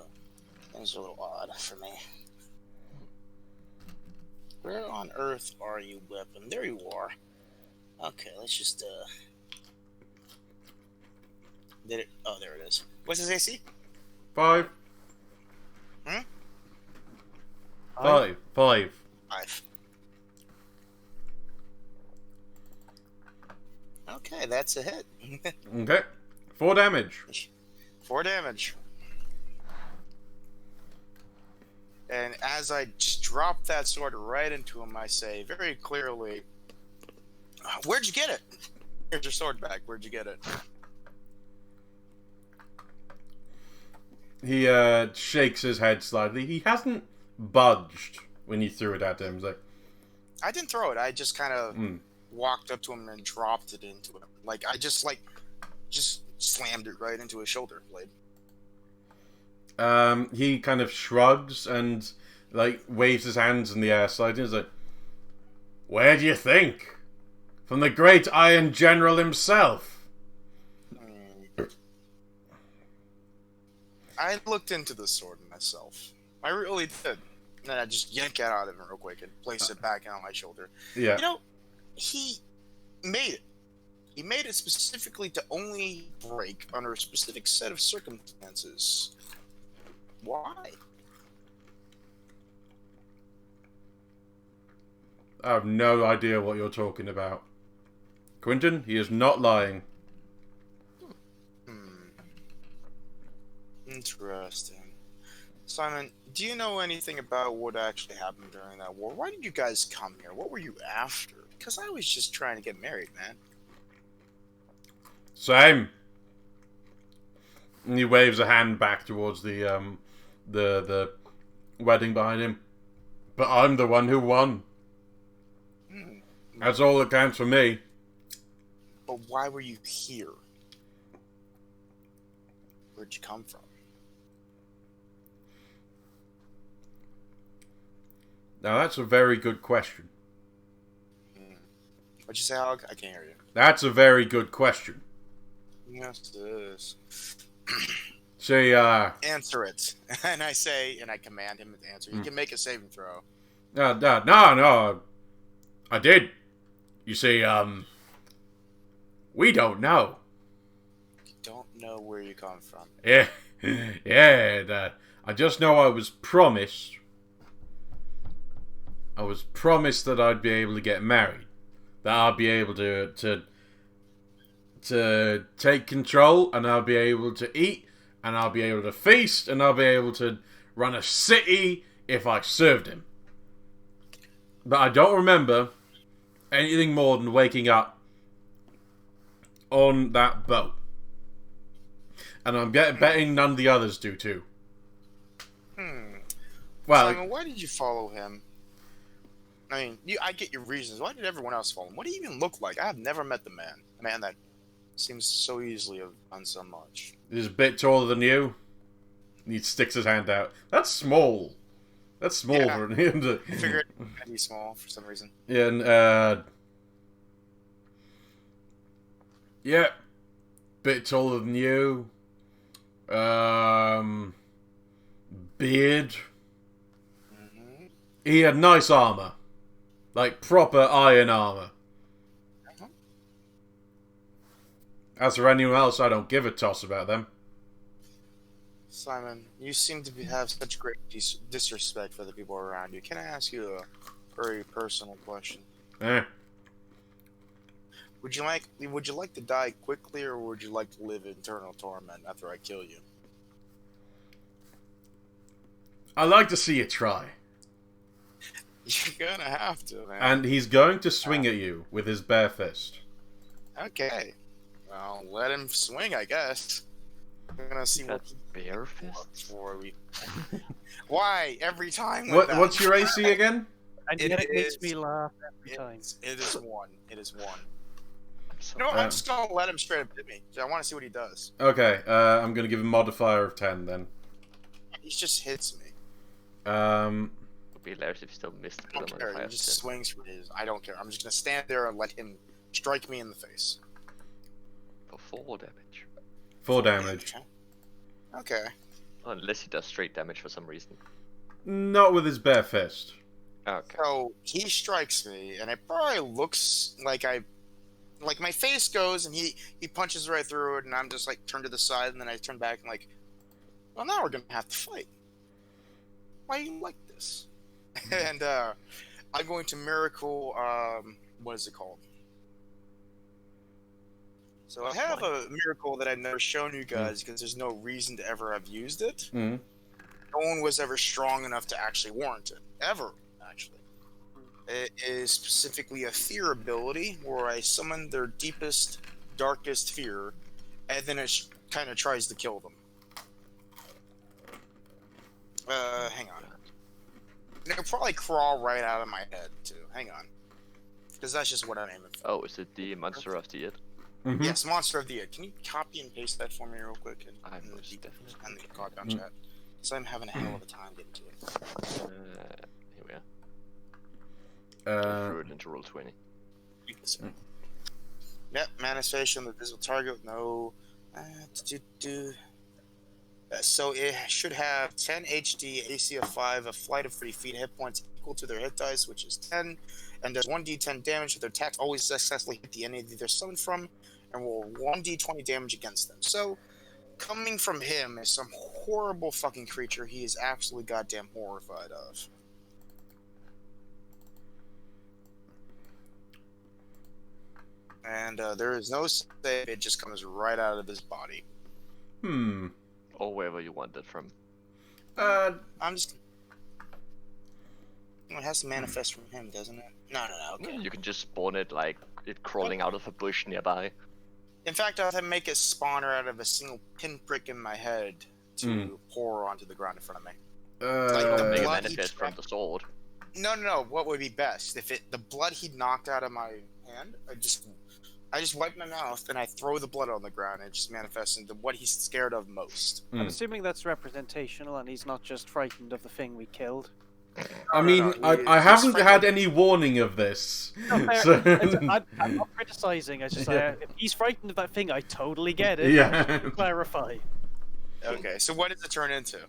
Speaker 2: things are a little odd for me. Where on earth are you, weapon? There you are. Okay, let's just Did it? Oh, there it is. What's his AC?
Speaker 1: 5.
Speaker 2: Hmm?
Speaker 1: 5. 5.
Speaker 2: 5. Okay, that's a hit.
Speaker 1: Okay. 4 damage.
Speaker 2: 4 damage. And as I just drop that sword right into him, I say very clearly, "Where'd you get it? Here's your sword back. Where'd you get it?"
Speaker 1: He shakes his head slightly. He hasn't budged when you threw it at him. He's like,
Speaker 2: I didn't throw it. I just kind of walked up to him and dropped it into him. Like I just slammed it right into his shoulder blade.
Speaker 1: He kind of shrugs and waves his hands in the air slightly. He's like, "Where do you think? From the great Iron General himself."
Speaker 2: I looked into the sword myself. I really did. And then I just yanked it out of him real quick and placed it back on my shoulder.
Speaker 1: Yeah.
Speaker 2: You know, he made it. He made it specifically to only break under a specific set of circumstances. Why?
Speaker 1: I have no idea what you're talking about. Quentin, he is not lying.
Speaker 2: Interesting. Simon, do you know anything about what actually happened during that war? Why did you guys come here? What were you after? Because I was just trying to get married, man.
Speaker 1: Same. And he waves a hand back towards the wedding behind him. But I'm the one who won. That's all that counts for me.
Speaker 2: But why were you here? Where'd you come from?
Speaker 1: Now that's a very good question.
Speaker 2: What'd you say, Hog? I can't hear you.
Speaker 1: That's a very good question.
Speaker 2: Yes, it is.
Speaker 1: See,
Speaker 2: Answer it. And I say, and I command him to answer. You can make a saving throw.
Speaker 1: no, I did. You see, we don't know.
Speaker 2: You don't know where you come from.
Speaker 1: Yeah, I just know I was promised. I was promised that I'd be able to get married. That I'd be able to take control, and I'll be able to eat, and I'll be able to feast, and I'll be able to run a city if I served him. But I don't remember anything more than waking up on that boat. And I'm betting none of the others do too. Well,
Speaker 2: Simon, why did you follow him? I mean, I get your reasons. Why did everyone else follow him? What do you even look like? I have never met the man. A man that seems so easily have done so much.
Speaker 1: he's a bit taller than you. He sticks his hand out. That's small. That's small for him to...
Speaker 2: I figured he's small for some reason.
Speaker 1: Yeah, and, yeah. Bit taller than you. Beard.
Speaker 2: Mm-hmm.
Speaker 1: He had nice armor. Like, proper iron armor.
Speaker 2: Uh-huh.
Speaker 1: As for anyone else, I don't give a toss about them.
Speaker 2: Simon, you seem to have such great disrespect for the people around you. Can I ask you a very personal question? Would you like to die quickly, or would you like to live in eternal torment after I kill you?
Speaker 1: I like to see you try.
Speaker 2: You're gonna have to, man.
Speaker 1: And he's going to swing at you with his bare fist.
Speaker 2: Okay. Well, let him swing, I guess. We're gonna see what
Speaker 3: That's bare fist.
Speaker 2: before we. Why every time?
Speaker 1: What's your AC again?
Speaker 4: And yet it makes me laugh every time.
Speaker 2: It is one. It is one.
Speaker 3: So
Speaker 2: No, I'm just gonna let him straight up hit me. I want to see what he does.
Speaker 1: Okay, I'm going to give him a modifier of 10 then.
Speaker 2: He just hits me.
Speaker 3: it'd be hilarious if you still missed
Speaker 2: I don't care. He just swings for his. I don't care. I'm just gonna stand there and let him strike me in the face.
Speaker 3: for 4 damage.
Speaker 1: 4 damage.
Speaker 2: Okay.
Speaker 3: Unless he does straight damage for some reason.
Speaker 1: Not with his bare fist.
Speaker 3: Okay.
Speaker 2: So he strikes me, and it probably looks like my face goes, and he punches right through it, and I'm just like turned to the side, and then I turn back and like, well, now we're gonna have to fight. Why are you like this? And I'm going to miracle. What is it called? So I have a miracle that I've never shown you guys because there's no reason to ever have used it.
Speaker 1: Mm.
Speaker 2: No one was ever strong enough to actually warrant it. Ever, actually. It is specifically a fear ability where I summon their deepest, darkest fear, and then it kind of tries to kill them. Hang on. It'll probably crawl right out of my head, too. Hang on. Because that's just what I'm aiming for.
Speaker 3: Oh, is it the Monster of the Id?
Speaker 1: Mm-hmm.
Speaker 2: Yes, Monster of the Id. Can you copy and paste that for me real quick?
Speaker 3: I
Speaker 2: In the
Speaker 3: most
Speaker 2: deep-
Speaker 3: definitely.
Speaker 2: and the Godbound chat. Because I'm having a hell of a time getting to it.
Speaker 3: Here we are. Go through it into roll 20.
Speaker 2: Yep, manifestation of the visible target. No. So it should have 10 HD, AC of 5, a flight of 30 feet, hit points equal to their hit dice, which is 10, and does 1d10 damage if their attacks always successfully hit the entity they're summoned from, and roll 1d20 damage against them. So, coming from him is some horrible fucking creature he is absolutely goddamn horrified of. And there is no save, it just comes right out of his body.
Speaker 3: Or wherever you want it from.
Speaker 2: I'm just... It has to manifest from him, doesn't it? No, okay.
Speaker 3: You can just spawn it like it crawling out of a bush nearby.
Speaker 2: In fact, I'll have to make a spawner out of a single pinprick in my head to pour onto the ground in front of me.
Speaker 3: Make it
Speaker 2: blood
Speaker 3: manifest from the sword.
Speaker 2: No. What would be best? If the blood he knocked out of my hand, I just wipe my mouth and I throw the blood on the ground and it just manifests into what he's scared of most.
Speaker 4: I'm assuming that's representational and he's not just frightened of the thing we killed.
Speaker 1: I mean, I haven't had any warning of this.
Speaker 4: No,
Speaker 1: So...
Speaker 4: I'm not criticizing. It's just if he's frightened of that thing, I totally get it.
Speaker 1: Yeah.
Speaker 4: Clarify.
Speaker 2: Okay, so what does it turn into?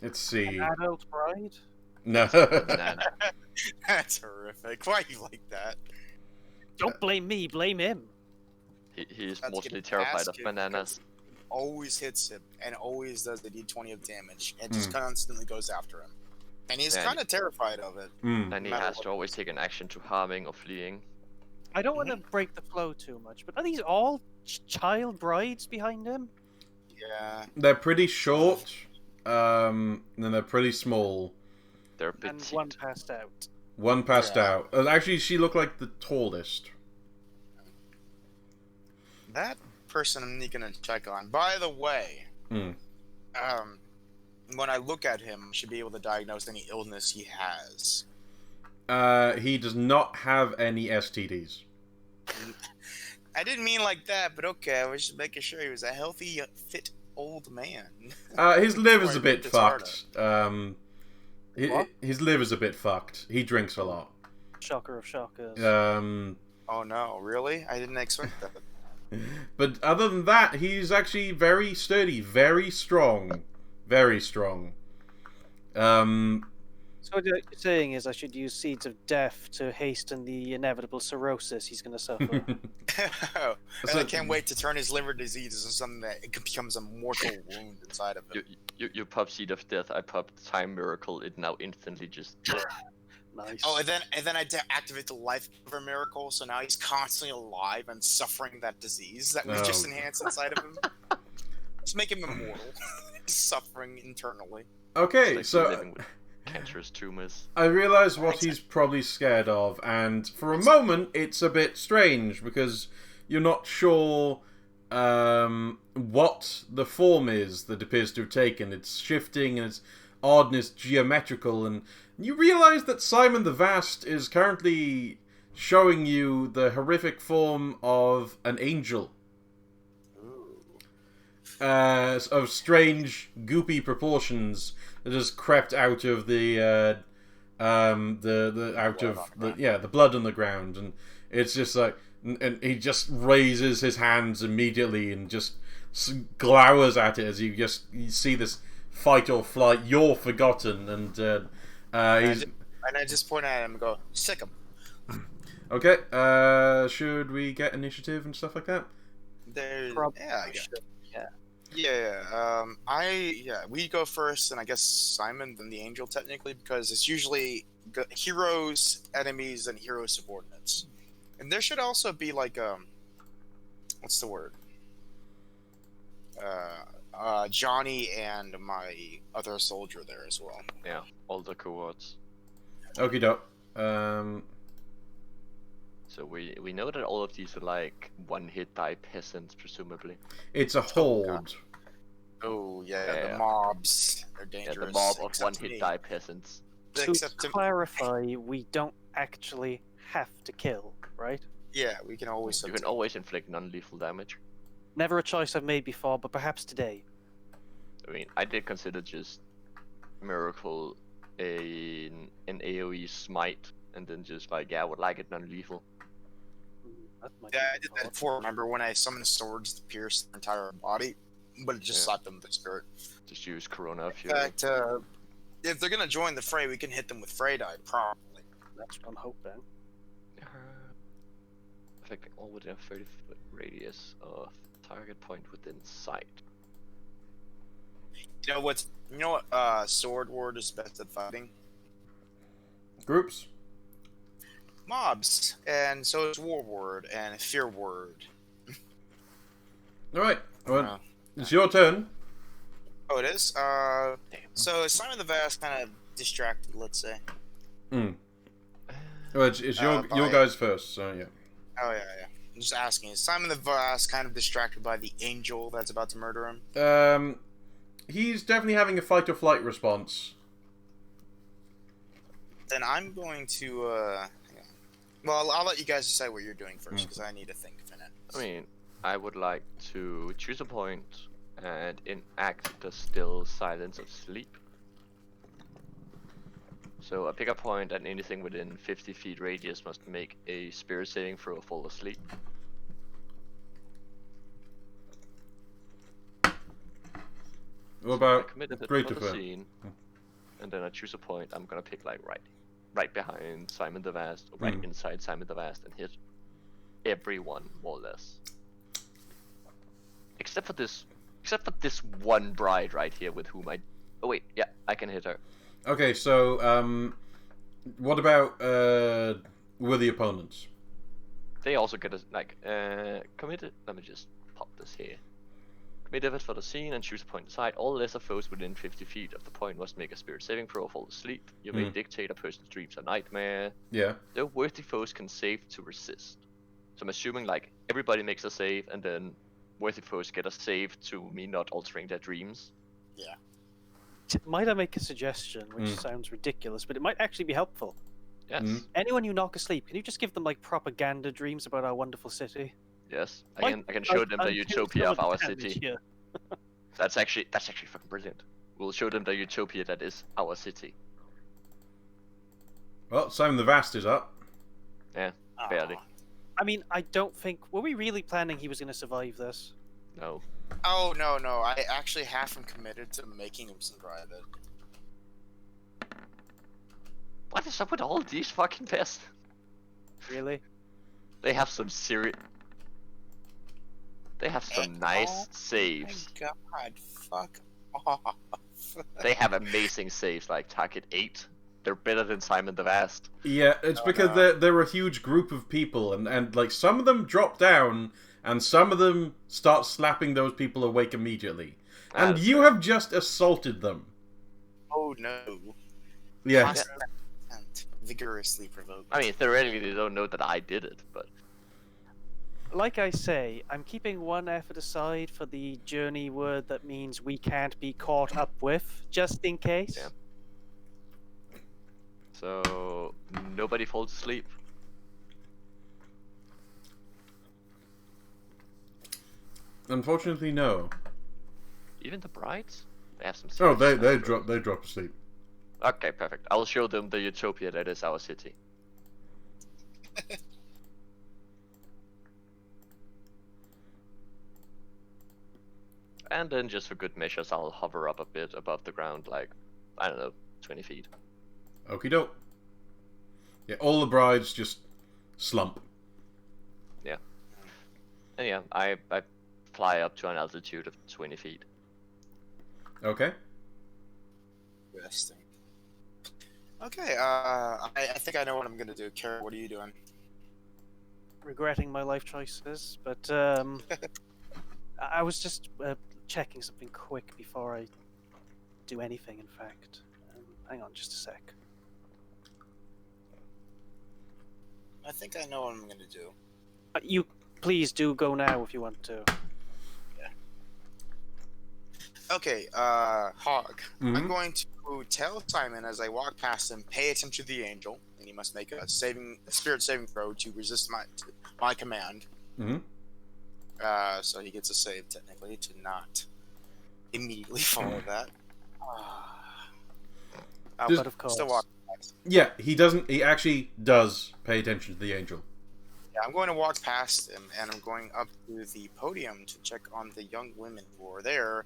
Speaker 1: Let's see.
Speaker 4: An adult bride?
Speaker 1: No.
Speaker 3: Banana.
Speaker 2: That's horrific. Why you like that?
Speaker 4: Don't blame me, blame him.
Speaker 3: He's
Speaker 2: That's
Speaker 3: mostly
Speaker 2: getting
Speaker 3: terrified
Speaker 2: ass
Speaker 3: of
Speaker 2: kicked
Speaker 3: bananas.
Speaker 2: Always hits him and always does the D20 of damage and just constantly goes after him. And he's
Speaker 3: Yeah,
Speaker 2: kind of terrified of it.
Speaker 1: Mm.
Speaker 3: And he has to always take an action to harming or fleeing.
Speaker 4: I don't want to break the flow too much, but are these all child brides behind him?
Speaker 2: Yeah.
Speaker 1: They're pretty short, and they're pretty small.
Speaker 3: They're
Speaker 4: And
Speaker 3: petite.
Speaker 4: one passed out.
Speaker 1: One passed
Speaker 2: Yeah.
Speaker 1: out. Actually, she looked like the tallest.
Speaker 2: That person I'm gonna check on. By the way,
Speaker 1: Mm.
Speaker 2: when I look at him, I should be able to diagnose any illness he has.
Speaker 1: He does not have any STDs.
Speaker 2: I didn't mean like that, but okay, I was just making sure he was a healthy, fit old man.
Speaker 1: His liver's a bit
Speaker 2: It's harder.
Speaker 1: fucked.
Speaker 4: What?
Speaker 1: His liver's a bit fucked. He drinks a lot.
Speaker 4: Shocker of shockers.
Speaker 2: Oh no, really? I didn't expect that.
Speaker 1: But other than that, he's actually very sturdy, very strong. Very strong.
Speaker 4: So what you're saying is I should use Seeds of Death to hasten the inevitable cirrhosis he's going to suffer.
Speaker 2: And
Speaker 1: So-
Speaker 2: I can't wait to turn his liver disease into something that it becomes a mortal wound inside of him.
Speaker 3: You pop Seed of Death, I pop Time Miracle, it now instantly just...
Speaker 4: Nice.
Speaker 2: Oh, and then I activate the Life Giver Miracle, so now he's constantly alive and suffering that disease that we just enhanced inside of him. Just make him immortal. He's suffering internally.
Speaker 1: Okay,
Speaker 3: like
Speaker 1: so
Speaker 3: living with cancerous tumors.
Speaker 1: I realize what he's probably scared of, and for a moment it's a bit strange because you're not sure what the form is that appears to have taken. It's shifting and it's oddness geometrical, and you realize that Simon the Vast is currently showing you the horrific form of an angel. Of strange, goopy proportions that has crept out of the blood on the ground, and it's just like, and he just raises his hands immediately and just glowers at it as you see this fight or flight. You're forgotten, and he's
Speaker 2: And I just point at him and go, sick him.
Speaker 1: okay. Should we get initiative and stuff like that?
Speaker 4: Probably
Speaker 2: Yeah, I guess.
Speaker 4: should, yeah.
Speaker 2: Yeah, we go first, and I guess Simon, then the angel, technically, because it's usually heroes, enemies, and hero subordinates. And there should also be like what's the word? Johnny and my other soldier there as well.
Speaker 3: Yeah, all the cohorts.
Speaker 1: Okie doke.
Speaker 3: So we know that all of these are like one-hit die peasants, presumably.
Speaker 1: It's a horde.
Speaker 2: Oh yeah,
Speaker 3: Yeah.
Speaker 2: the mobs are
Speaker 3: Yeah,
Speaker 2: dangerous.
Speaker 3: the mob of
Speaker 2: except me.
Speaker 3: one-hit die peasants.
Speaker 4: To
Speaker 2: Except to
Speaker 4: clarify, we don't actually have to kill, right?
Speaker 2: yeah, we can always.
Speaker 3: You can always inflict non-lethal damage.
Speaker 4: Never a choice I've made before, but perhaps today.
Speaker 3: I mean, I did consider just Miracle an AoE smite, and then just like, yeah, I would like it non-lethal.
Speaker 4: That might
Speaker 2: Yeah,
Speaker 4: be
Speaker 2: I did that
Speaker 4: thought.
Speaker 2: before. Remember when I summoned swords to pierce their entire body, but it just
Speaker 3: Yeah.
Speaker 2: slapped them with the spirit.
Speaker 3: Just use Corona if you
Speaker 2: In fact, if they're gonna join the fray, we can hit them with fray die, probably.
Speaker 4: That's what I'm hoping.
Speaker 3: affecting all within a 30-foot radius of target point within sight.
Speaker 2: You know what? Sword ward is best at fighting
Speaker 1: Groups.
Speaker 2: mobs, and so is war ward and fear ward.
Speaker 1: All right. Well,
Speaker 2: Uh,
Speaker 1: it's your turn.
Speaker 2: Oh, it is. So Simon the Vast kind of distracted, let's say.
Speaker 1: Well, it's your guys first. So yeah.
Speaker 2: Oh yeah. I'm just asking. Is Simon the Vast kind of distracted by the angel that's about to murder him?
Speaker 1: He's definitely having a fight or flight response.
Speaker 2: Then I'm going to. Hang on. Well, I'll let you guys decide what you're doing first because I need to think a minute.
Speaker 3: I mean, I would like to choose a point and enact the still silence of sleep. So a pick-up point and anything within 50 feet radius must make a spirit saving throw or fall asleep.
Speaker 1: What
Speaker 3: I
Speaker 1: about
Speaker 3: committed it
Speaker 1: great
Speaker 3: for the
Speaker 1: defense?
Speaker 3: scene, and then I choose a point. I'm gonna pick like right behind Simon the Vast, or right inside Simon the Vast, and hit everyone more or less. Except for this one bride right here with whom I. Oh wait, yeah, I can hit her.
Speaker 1: Okay, so what about with the opponents?
Speaker 3: They also get a committed. Let me just pop this here. Commit effort for the scene and choose a point aside. All lesser foes within 50 feet of the point must make a spirit saving throw or fall asleep. You may dictate a person's dreams or nightmare.
Speaker 1: Yeah.
Speaker 3: Though worthy foes can save to resist. So I'm assuming like everybody makes a save and then worthy foes get a save to me not altering their dreams.
Speaker 2: Yeah.
Speaker 4: Might I make a suggestion, which sounds ridiculous, but it might actually be helpful?
Speaker 3: Yes.
Speaker 4: Anyone you knock asleep, can you just give them like propaganda dreams about our wonderful city?
Speaker 3: Yes. I can show them the utopia of our city.
Speaker 4: Here.
Speaker 3: That's actually fucking brilliant. We'll show them the utopia that is our city.
Speaker 1: Well, Simon the Vast is up.
Speaker 3: Yeah, barely.
Speaker 4: I mean, I don't think... Were we really planning he was going to survive this?
Speaker 3: No.
Speaker 2: Oh, no. I actually have him committed to making him survive it.
Speaker 3: What is up with all these fucking pests?
Speaker 4: Really?
Speaker 3: They have some serious... They have some nice saves.
Speaker 2: Oh my god, fuck off.
Speaker 3: They have amazing saves, like target 8. They're better than Simon the Vast.
Speaker 1: Yeah, it's because they're a huge group of people, and like some of them drop down, and some of them start slapping those people awake immediately. And you have just assaulted them.
Speaker 2: Oh no.
Speaker 1: Yes.
Speaker 2: Vigorously provoked.
Speaker 3: I mean, theoretically they don't know that I did it, but...
Speaker 4: Like I say, I'm keeping one effort aside for the journey word that means we can't be caught up with, just in case.
Speaker 3: Yeah. So, nobody falls asleep.
Speaker 1: Unfortunately, no.
Speaker 3: Even the brides? They have some
Speaker 1: Oh,
Speaker 3: serious
Speaker 1: they drop asleep.
Speaker 3: Okay, perfect. I'll show them the utopia that is our city. And then just for good measures, I'll hover up a bit above the ground, like, I don't know, 20 feet.
Speaker 1: Okie doke. Yeah, all the brides just slump.
Speaker 3: Yeah. And yeah, I fly up to an altitude of 20 feet.
Speaker 1: Okay.
Speaker 2: Interesting. Okay, I think I know what I'm gonna do. Kara, what are you doing?
Speaker 4: Regretting my life choices, but I was just checking something quick before I do anything, in fact. Hang on just a sec.
Speaker 2: I think I know what I'm gonna do.
Speaker 4: You please do go now if you want to.
Speaker 2: Okay, Hog.
Speaker 1: Mhm.
Speaker 2: I'm going to tell Simon as I walk past him, pay attention to the angel, and he must make a spirit saving throw to resist my command. So he gets a save technically to not immediately follow that.
Speaker 4: But of course.
Speaker 2: Still walk past.
Speaker 1: Yeah, he doesn't. He actually does pay attention to the angel.
Speaker 2: Yeah, I'm going to walk past him, and I'm going up to the podium to check on the young women who are there.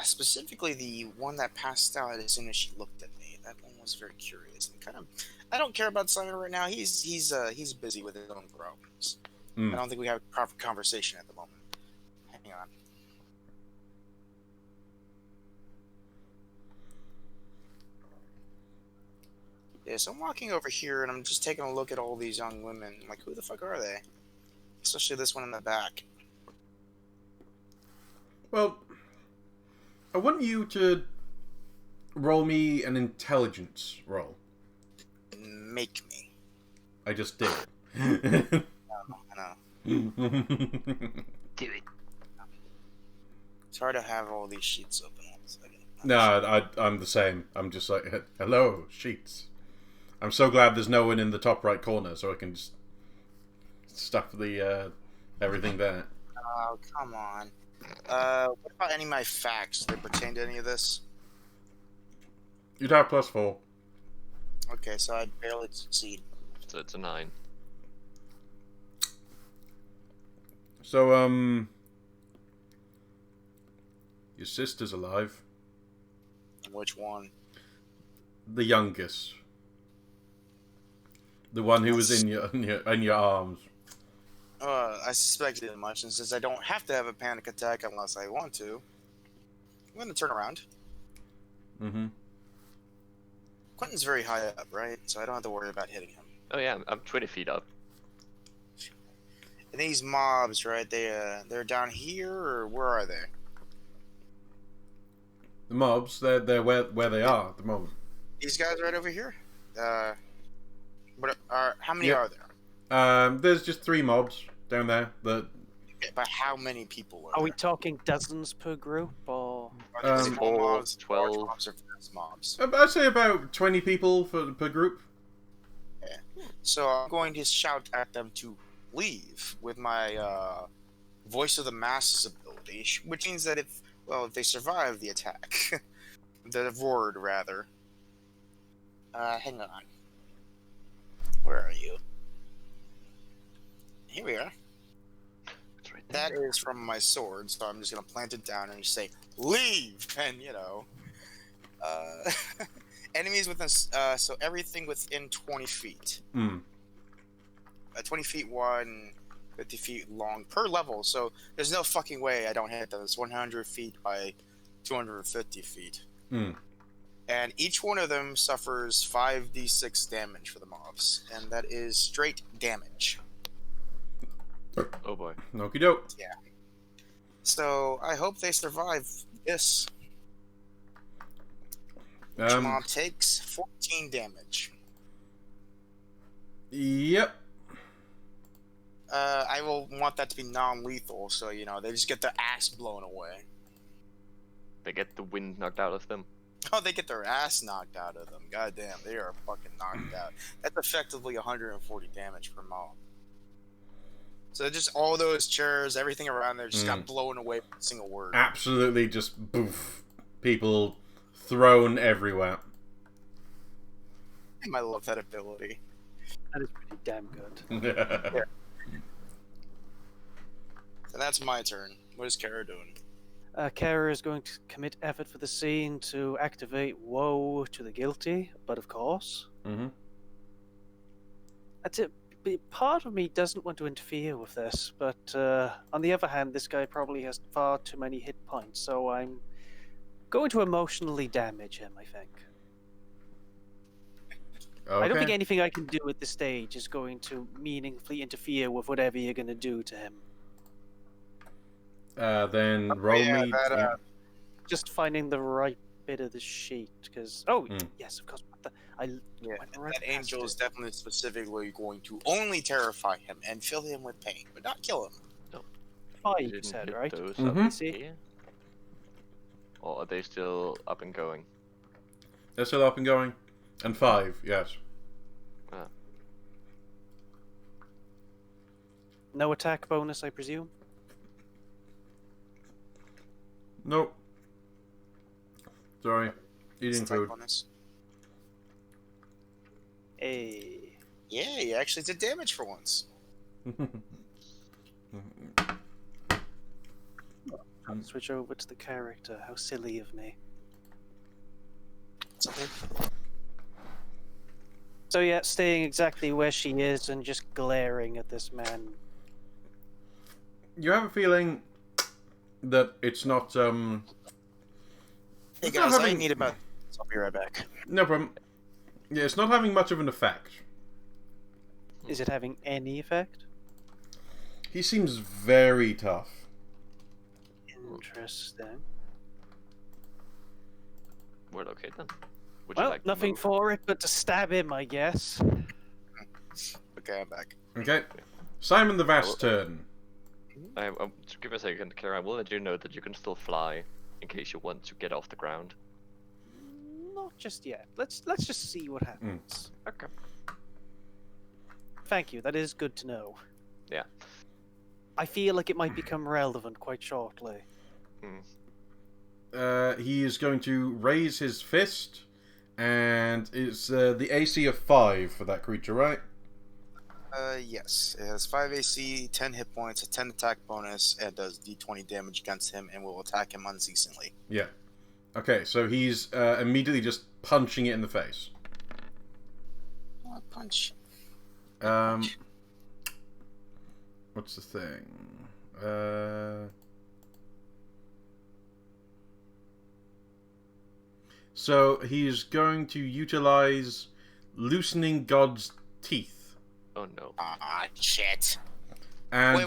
Speaker 2: Specifically, the one that passed out as soon as she looked at me. That one was very curious and kind of. I don't care about Simon right now. He's busy with his own problems. I don't think we have a proper conversation at the moment. Hang on. Yeah, so I'm walking over here and I'm just taking a look at all these young women. I'm like, who the fuck are they? Especially this one in the back.
Speaker 1: Well, I want you to roll me an intelligence roll.
Speaker 2: Make me.
Speaker 1: I just did.
Speaker 2: I know.
Speaker 3: Do it.
Speaker 2: It's hard to have all these sheets open all of a second.
Speaker 1: No, I'm the same. I'm just like, hello, sheets. I'm so glad there's no one in the top right corner, so I can just stuff the everything there.
Speaker 2: Oh, come on. What about any of my facts? Do they pertain to any of this?
Speaker 1: You'd have +4.
Speaker 2: Okay, so I barely succeed.
Speaker 3: So it's a 9.
Speaker 1: So, your sister's alive.
Speaker 2: Which one?
Speaker 1: The youngest. The one who was in your arms.
Speaker 2: I suspected as much, and since I don't have to have a panic attack unless I want to, I'm going to turn around.
Speaker 1: Mm-hmm.
Speaker 2: Quentin's very high up, right? So I don't have to worry about hitting him.
Speaker 3: Oh yeah, I'm 20 feet up.
Speaker 2: And these mobs, right? They're down here, or where are they?
Speaker 1: The mobs, they're where they are at the moment.
Speaker 2: These guys right over here. How many
Speaker 1: Yep.
Speaker 2: are there?
Speaker 1: There's just 3 mobs down there. That
Speaker 2: But how many people
Speaker 4: Are we
Speaker 2: there?
Speaker 4: talking dozens per group, or
Speaker 2: Are they small
Speaker 3: 4,
Speaker 2: mobs,
Speaker 3: 12.
Speaker 2: large mobs, or fast mobs?
Speaker 1: I'd say about 20 people per group.
Speaker 2: So I'm going to shout at them to leave with my voice of the masses ability, which means that if they survive the attack, the ward rather. Hang on. Where are you? Here we are.
Speaker 3: It's right there.
Speaker 2: That is from my sword, so I'm just gonna plant it down and just say, "Leave!" And enemies within, so everything within 20 feet. 20 feet wide and 50 feet long per level, so there's no fucking way I don't hit them. It's 100 feet by 250 feet. And each one of them suffers 5d6 damage for the mobs, and that is straight damage.
Speaker 3: Oh boy.
Speaker 1: Okie doke.
Speaker 2: So I hope they survive this. Each mob takes 14 damage.
Speaker 1: Yep.
Speaker 2: I will want that to be non-lethal, so they just get their ass blown away.
Speaker 3: They get the wind knocked out of them.
Speaker 2: Oh, they get their ass knocked out of them. God damn, they are fucking knocked out. That's effectively 140 damage per mob. So just all those chairs, everything around there just got blown away with a single word.
Speaker 1: Absolutely just boof. People thrown everywhere.
Speaker 2: I love that ability.
Speaker 4: that is pretty damn good.
Speaker 2: So that's my turn. What is Kara doing?
Speaker 4: Kara is going to commit effort for the scene to activate woe to the guilty, but of course, part of me doesn't want to interfere with this, but on the other hand, this guy probably has far too many hit points, so I'm going to emotionally damage him, I think.
Speaker 1: Okay.
Speaker 4: I don't think anything I can do at this stage is going to meaningfully interfere with whatever you're going to do to him.
Speaker 1: Then roll me.
Speaker 4: Just finding the right bit of the sheet, because yes, of course. That
Speaker 2: angel is definitely specifically going to only terrify him and fill him with pain, but not kill him.
Speaker 3: You
Speaker 4: 5, you
Speaker 3: didn't
Speaker 4: said,
Speaker 3: hit
Speaker 4: right?
Speaker 3: those
Speaker 1: Mhm.
Speaker 3: up here? Or are they still up and going?
Speaker 1: They're still up and going. And 5, yes.
Speaker 4: No attack bonus, I presume?
Speaker 1: Nope. Sorry. Eating food.
Speaker 4: Hey.
Speaker 2: Yeah, you actually did damage for once.
Speaker 4: I'll switch over to the character. How silly of me. So yeah, staying exactly where she is and just glaring at this man.
Speaker 1: You have a feeling that it's not,
Speaker 2: Hey
Speaker 1: it's
Speaker 2: guys,
Speaker 1: not
Speaker 2: I
Speaker 1: having...
Speaker 2: need about... I'll be right back.
Speaker 1: No problem. Yeah, it's not having much of an effect.
Speaker 4: Is it having any effect?
Speaker 1: He seems very tough.
Speaker 4: Interesting.
Speaker 3: Well, okay then. Would you
Speaker 4: Well,
Speaker 3: like to
Speaker 4: nothing
Speaker 3: move?
Speaker 4: for it but to stab him, I guess.
Speaker 2: Okay, I'm back.
Speaker 1: Okay. Simon the Vast's turn.
Speaker 3: Just give me a second, Kara. I will let you know that you can still fly in case you want to get off the ground.
Speaker 4: Not just yet. Let's just see what happens.
Speaker 3: Okay.
Speaker 4: Thank you. That is good to know.
Speaker 3: Yeah.
Speaker 4: I feel like it might become relevant quite shortly.
Speaker 1: He is going to raise his fist And it's the AC of 5 for that creature, right?
Speaker 2: Yes. It has 5 AC, 10 hit points, a 10 attack bonus, and does d20 damage against him, and will attack him unceasingly.
Speaker 1: Yeah. Okay, so he's immediately just punching it in the face.
Speaker 2: Punch.
Speaker 1: What's the thing? So he's going to utilize Loosening God's Teeth.
Speaker 3: Oh no.
Speaker 2: Ah, shit.
Speaker 1: And
Speaker 2: Wait.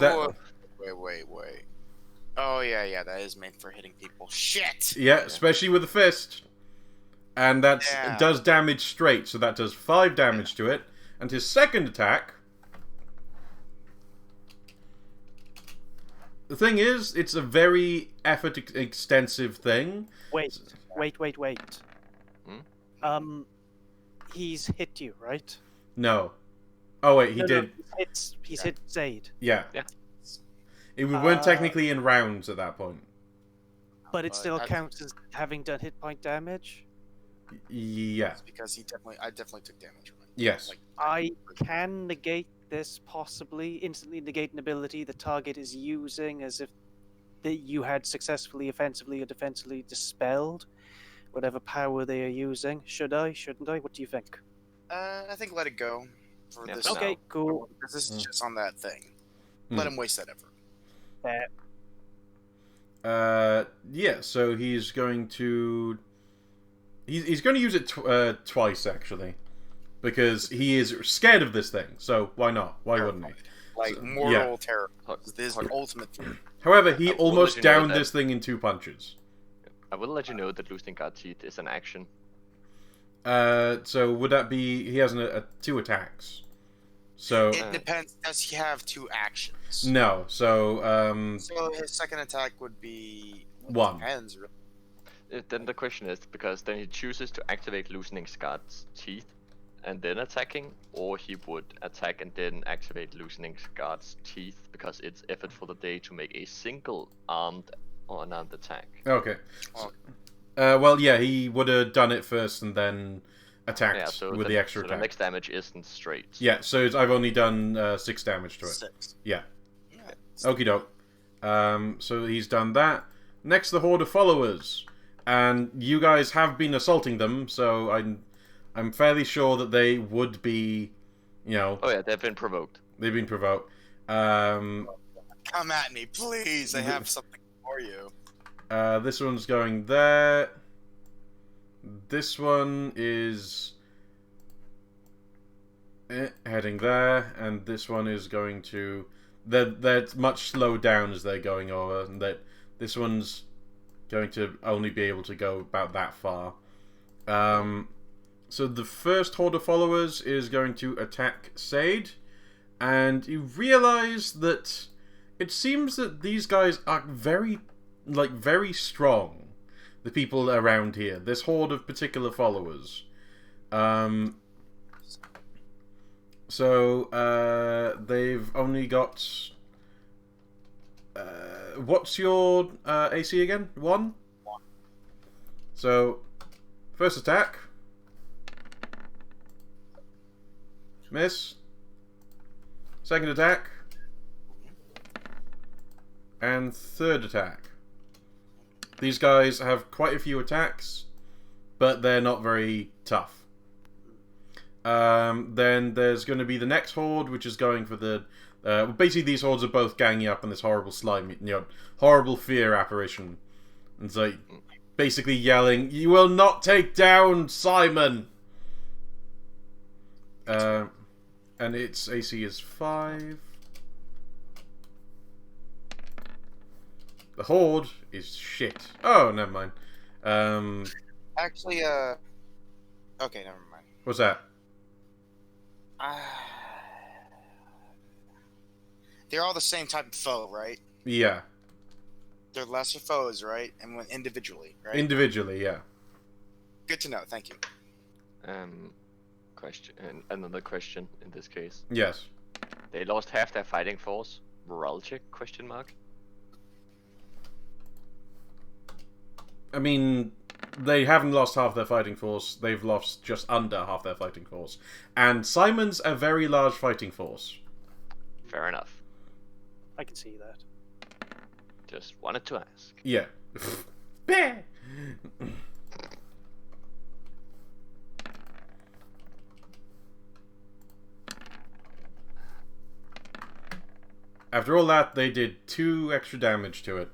Speaker 2: Oh, yeah, that is meant for hitting people. Shit!
Speaker 1: yeah, especially with a fist. And that does damage straight, so that does 5 damage to it. And his second attack... The thing is, it's a very effort-extensive thing.
Speaker 4: Wait. He's hit you, right?
Speaker 1: No. Oh, wait, he did.
Speaker 4: No, he's hit Zaid.
Speaker 1: Yeah.
Speaker 3: Yeah.
Speaker 1: We weren't technically in rounds at that point.
Speaker 4: But it still counts as having done hit point damage?
Speaker 1: Yeah.
Speaker 2: Because I definitely took damage from it.
Speaker 1: Yes.
Speaker 2: Like,
Speaker 4: I can negate this, possibly. Instantly negate an ability the target is using as if you had successfully, offensively, or defensively dispelled whatever power they are using. Should I? Shouldn't I? What do you think?
Speaker 2: I think let it go for this.
Speaker 4: Okay,
Speaker 2: now.
Speaker 4: cool.
Speaker 2: Because this is just on that thing. Let him waste that effort.
Speaker 1: Yeah, so he's going to... He's going to use it twice, actually. Because he is scared of this thing, so why not? Why wouldn't he?
Speaker 2: Like, mortal terror. This is the ultimate thing.
Speaker 1: However, he almost downed this thing in 2 punches.
Speaker 3: I will let you know that Loosening God's Teeth is an action.
Speaker 1: So would that be... He has 2 attacks. So...
Speaker 2: It depends. Does he have 2 actions?
Speaker 1: No, so...
Speaker 2: So his second attack would be...
Speaker 1: 1.
Speaker 2: Depends, really.
Speaker 3: Then the question is, because then he chooses to activate Loosening God's Teeth and then attacking, or he would attack and then activate Loosening God's Teeth because it's effort for the day to make a single armed or unarmed attack.
Speaker 1: Okay. Well, yeah, he would have done it first and then attacked with the extra attack.
Speaker 3: The next damage isn't straight.
Speaker 1: Yeah, so I've only done 6 damage to it.
Speaker 2: 6.
Speaker 1: Yeah. Okie doke. So he's done that. Next, the Horde of Followers. And you guys have been assaulting them, so I'm fairly sure that they would be, you know...
Speaker 3: Oh yeah, they've been provoked.
Speaker 1: They've been provoked.
Speaker 2: Come at me, please! I have something for you.
Speaker 1: This one's going there. This one is... heading there. And this one is going to... They're much slowed down as they're going over. And this one's going to only be able to go about that far. So the first Horde of Followers is going to attack Sade, and you realize that it seems that these guys are very strong. The people around here, this horde of particular followers. So they've only got... what's your AC again? 1? So, first attack. Miss. Second attack. And third attack. These guys have quite a few attacks, but they're not very tough. Then there's going to be the next horde, which is going for the... basically, these hordes are both ganging up on this horrible slime, horrible fear apparition. And it's like, basically yelling, "You will not take down Simon!" And its AC is 5. The horde is shit. Oh, never mind.
Speaker 2: Actually, okay, never mind.
Speaker 1: What's that?
Speaker 2: They're all the same type of foe, right?
Speaker 1: Yeah.
Speaker 2: They're lesser foes, right? And when individually, right?
Speaker 1: Individually, yeah.
Speaker 2: Good to know. Thank you.
Speaker 3: Question. And another question in this case.
Speaker 1: Yes.
Speaker 3: They lost half their fighting force. Morale check? Question mark.
Speaker 1: I mean, they haven't lost half their fighting force. They've lost just under half their fighting force. And Simon's a very large fighting force.
Speaker 3: Fair enough.
Speaker 4: I can see that.
Speaker 3: Just wanted to ask.
Speaker 1: Yeah. Bear! After all that, they did 2 extra damage to it.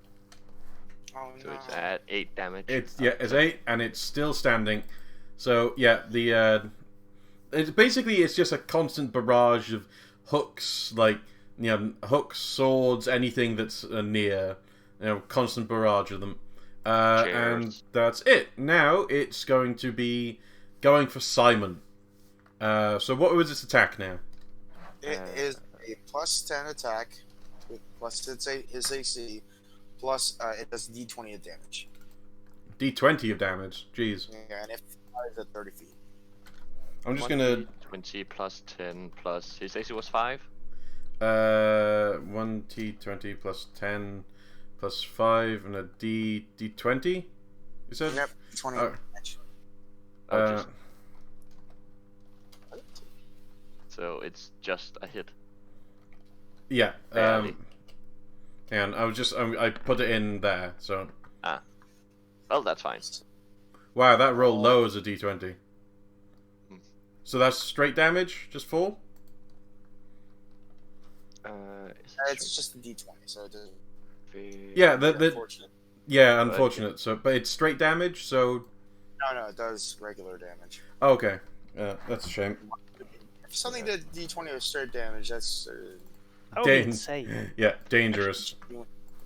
Speaker 2: Oh
Speaker 3: So
Speaker 2: no.
Speaker 3: it's at 8 damage.
Speaker 1: It's 8, and it's still standing. So yeah, it's basically it's just a constant barrage of hooks, like hooks, swords, anything that's near. Constant barrage of them. And that's it. Now it's going to be going for Simon. So what was its attack now?
Speaker 2: It is a +10 attack with plus his AC, plus it does D20 of damage.
Speaker 1: D20 of damage. Jeez.
Speaker 2: Yeah, and if it's at 30 feet.
Speaker 1: I'm just gonna
Speaker 3: 20 plus 10 plus his AC was 5.
Speaker 1: 1d20 plus 10 plus 5 and a d20. You said?
Speaker 2: Yep, 20 damage.
Speaker 3: So it's just a hit.
Speaker 1: Yeah.
Speaker 3: Barely.
Speaker 1: And I put it in there. So.
Speaker 3: Well, that's fine.
Speaker 1: Wow, that rolled low as a d20. So that's straight damage, just 4.
Speaker 2: It's just a D20, so it doesn't.
Speaker 1: Yeah,
Speaker 2: Unfortunate.
Speaker 1: yeah, unfortunate. So, but it's straight damage. So.
Speaker 2: No, it does regular damage.
Speaker 1: Oh, okay, that's a shame.
Speaker 2: If something did D20 with straight damage, that's.
Speaker 4: I would even say.
Speaker 1: Yeah, dangerous.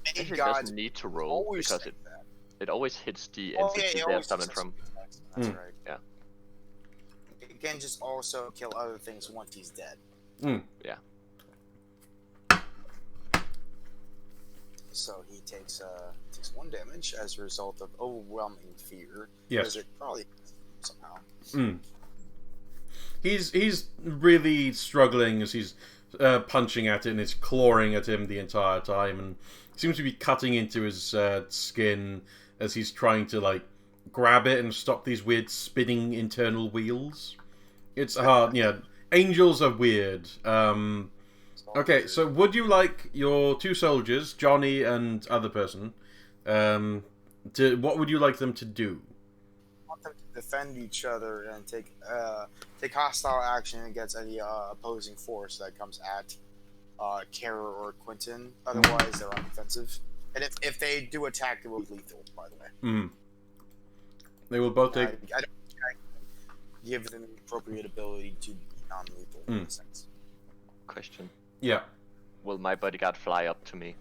Speaker 3: Actually, it
Speaker 2: God,
Speaker 3: doesn't need to roll
Speaker 2: always
Speaker 3: because
Speaker 2: say
Speaker 3: it always hits the
Speaker 2: Oh,
Speaker 3: entity
Speaker 2: yeah, it
Speaker 3: they're
Speaker 2: always
Speaker 3: summoned
Speaker 2: hits
Speaker 3: from.
Speaker 2: That's
Speaker 1: Mm.
Speaker 2: right.
Speaker 3: Yeah.
Speaker 2: It can just also kill other things once he's dead.
Speaker 3: Yeah.
Speaker 2: So he takes 1 damage as a result of overwhelming fear.
Speaker 1: Yes.
Speaker 2: Because it probably somehow.
Speaker 1: He's really struggling as he's punching at it, and it's clawing at him the entire time, and seems to be cutting into his skin as he's trying to like grab it and stop these weird spinning internal wheels. It's hard. Yeah, angels are weird. Okay, so would you like your 2 soldiers, Johnny and other person, what would you like them to do?
Speaker 2: I want them to defend each other and take hostile action against any opposing force that comes at Kara or Quentin. Otherwise, they're undefensive. And if they do attack, it will be lethal, by the way.
Speaker 1: They will both take...
Speaker 2: I don't give them the appropriate ability to be non-lethal in a sense.
Speaker 3: Question.
Speaker 1: Yeah.
Speaker 3: Will my bodyguard fly up to me?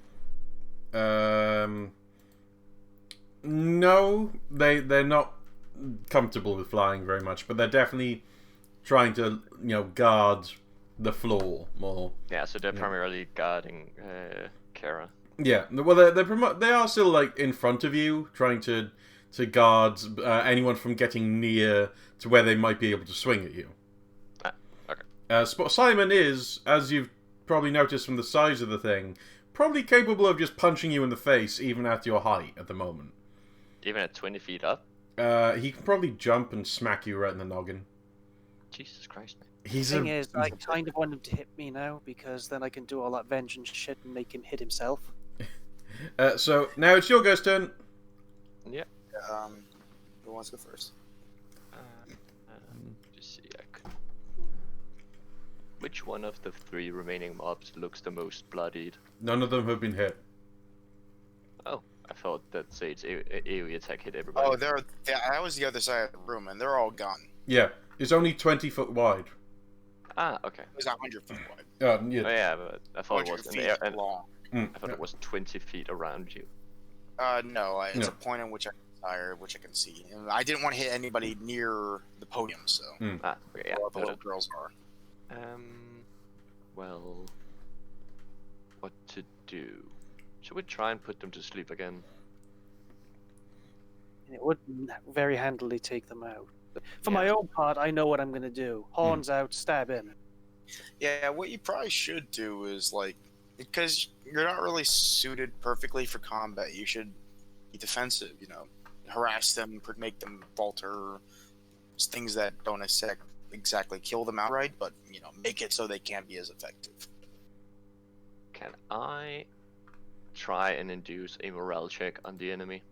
Speaker 1: No, they're not comfortable with flying very much, but they're definitely trying to, guard the floor more.
Speaker 3: Yeah, so they're primarily guarding Kara.
Speaker 1: Yeah, well, they are still like in front of you, trying to guard anyone from getting near to where they might be able to swing at you.
Speaker 3: Okay.
Speaker 1: Simon is, as you've probably noticed from the size of the thing, probably capable of just punching you in the face, even at your height at the moment.
Speaker 3: Even at 20 feet up?
Speaker 1: He can probably jump and smack you right in the noggin.
Speaker 3: Jesus Christ, man.
Speaker 4: The thing is, I kind of want him to hit me now, because then I can do all that vengeance shit and make him hit himself.
Speaker 1: So, now it's your guys' turn.
Speaker 3: Yeah.
Speaker 2: Who wants to go first?
Speaker 3: Just see, which one of the 3 remaining mobs looks the most bloodied?
Speaker 1: None of them have been hit.
Speaker 3: Oh, I thought that Sage's AoE attack hit everybody.
Speaker 2: Oh, that was the other side of the room, and they're all gone.
Speaker 1: Yeah, it's only 20 foot wide.
Speaker 3: Ah, okay.
Speaker 2: It was 100 feet wide.
Speaker 1: Yeah.
Speaker 3: Oh yeah, but I thought it was
Speaker 2: 100 feet long.
Speaker 3: I thought it was 20 feet around you.
Speaker 2: No, it's a point in which I can fire, which I can see. And I didn't want to hit anybody near the podium, so
Speaker 3: Ah, okay, yeah.
Speaker 2: where the little girls are.
Speaker 3: Well, what to do? Should we try and put them to sleep again?
Speaker 4: And it would very handily take them out. For my own part, I know what I'm going to do. Horns out, stab in.
Speaker 2: Yeah, what you probably should do is, because you're not really suited perfectly for combat, you should be defensive, harass them, make them falter, things that don't exactly kill them outright, but make it so they can't be as effective.
Speaker 3: Can I try and induce a morale check on the enemy?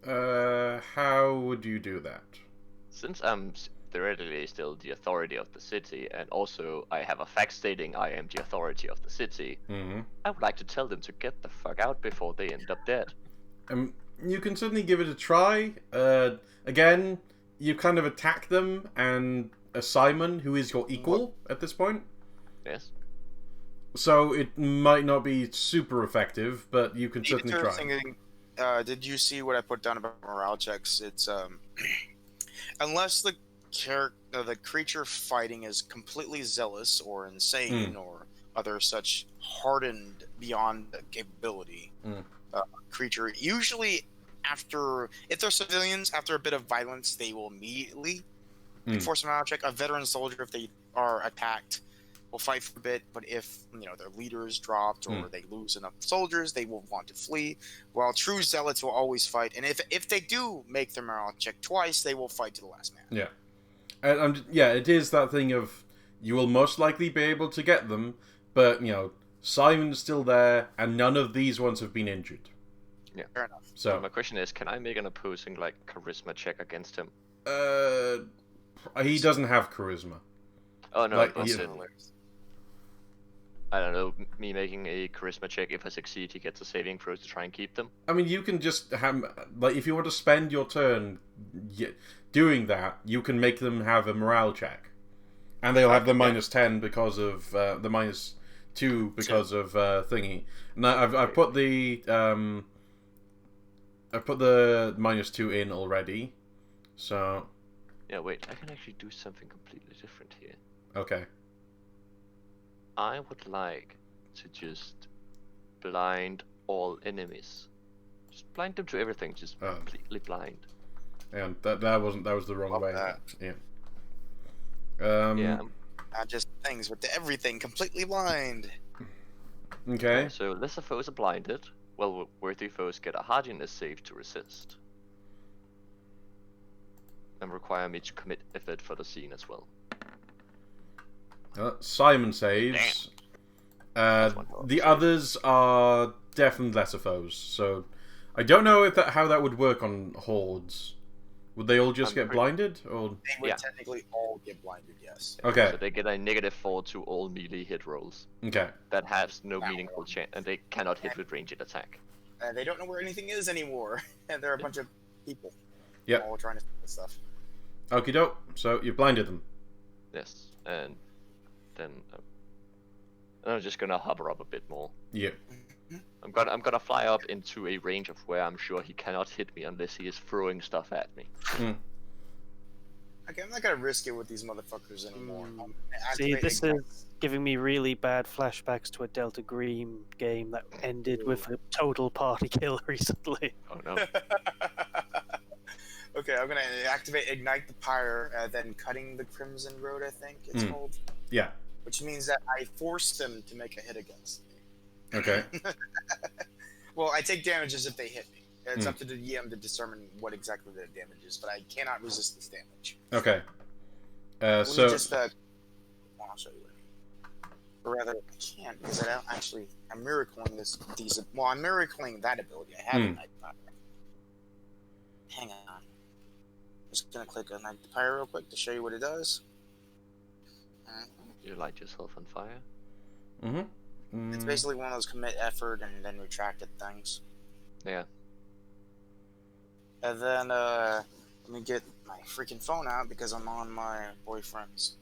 Speaker 1: How would you do that?
Speaker 3: Since I'm theoretically still the authority of the city, and also I have a fact stating I am the authority of the city, I would like to tell them to get the fuck out before they end up dead.
Speaker 1: You can certainly give it a try. Again, you kind of attack them, and Simon, who is your equal at this point.
Speaker 3: Yes.
Speaker 1: So it might not be super effective, but you can certainly try.
Speaker 2: Thinking, did you see what I put down about morale checks? It's unless the creature fighting is completely zealous or insane or other such hardened beyond capability, creature usually if they're civilians, after a bit of violence, they will immediately enforce a morale check. A veteran soldier, if they are attacked, will fight for a bit, but if their leader is dropped or they lose enough soldiers, they will want to flee. While true zealots will always fight, and if they do make their morale check twice, they will fight to the last man.
Speaker 1: Yeah, and it is that thing of you will most likely be able to get them, but Simon's still there, and none of these ones have been injured.
Speaker 3: Yeah,
Speaker 2: fair enough.
Speaker 3: So my question is, can I make an opposing charisma check against him?
Speaker 1: He doesn't have charisma.
Speaker 3: Oh no, I don't know, me making a charisma check, if I succeed, he gets a saving throw to try and keep them.
Speaker 1: I mean, you can just have, if you want to spend your turn doing that, you can make them have a morale check. And they'll have the -10 because of, the -2 because of, thingy. Now, I've put the, -2 in already, so...
Speaker 3: Yeah, wait, I can actually do something completely different here.
Speaker 1: Okay.
Speaker 3: I would like to just blind all enemies. Just blind them to everything, just completely blind.
Speaker 1: And that was the wrong way. Yeah.
Speaker 3: Yeah.
Speaker 2: Not just things, but to everything, completely blind.
Speaker 1: Okay.
Speaker 3: So lesser foes are blinded, while worthy foes get a hardiness save to resist. And require me to commit effort for the scene as well.
Speaker 1: Simon saves. The others are definitely lesser foes, so I don't know how that would work on hordes. Would they all just get blinded, or
Speaker 2: they would technically all get blinded? Yes.
Speaker 1: Okay.
Speaker 3: So they get a -4 to all melee hit rolls.
Speaker 1: Okay.
Speaker 3: That has no meaningful chance, and they cannot hit with ranged attack.
Speaker 2: They don't know where anything is anymore, and they're a bunch of people.
Speaker 1: Yeah.
Speaker 2: All trying to do stuff.
Speaker 1: Okie doke. So you blinded them.
Speaker 3: Yes, and then I'm just gonna hover up a bit more.
Speaker 1: Yeah.
Speaker 3: I'm gonna fly up into a range of where I'm sure he cannot hit me unless he is throwing stuff at me.
Speaker 2: Okay, I'm not gonna risk it with these motherfuckers anymore.
Speaker 4: See, this is giving me really bad flashbacks to a Delta Green game that ended with a total party kill recently.
Speaker 3: Oh no.
Speaker 2: Okay, I'm gonna activate Ignite the Pyre, then Cutting the Crimson Road, I think it's called.
Speaker 1: Yeah.
Speaker 2: Which means that I force them to make a hit against me.
Speaker 1: Okay.
Speaker 2: Well, I take damages if they hit me. It's up to the DM to determine what exactly the damage is, but I cannot resist this damage.
Speaker 1: Okay.
Speaker 2: I'll show you what I mean. Or rather, I can't, because I don't actually... I'm miracling I'm miracling that ability. I have Ignite the Pyre. Hang on. I'm just gonna click Ignite the Pyre real quick to show you what it does.
Speaker 3: You light yourself on fire?
Speaker 2: It's basically one of those commit effort and then retracted things.
Speaker 3: Yeah.
Speaker 2: And then, let me get my freaking phone out because I'm on my boyfriend's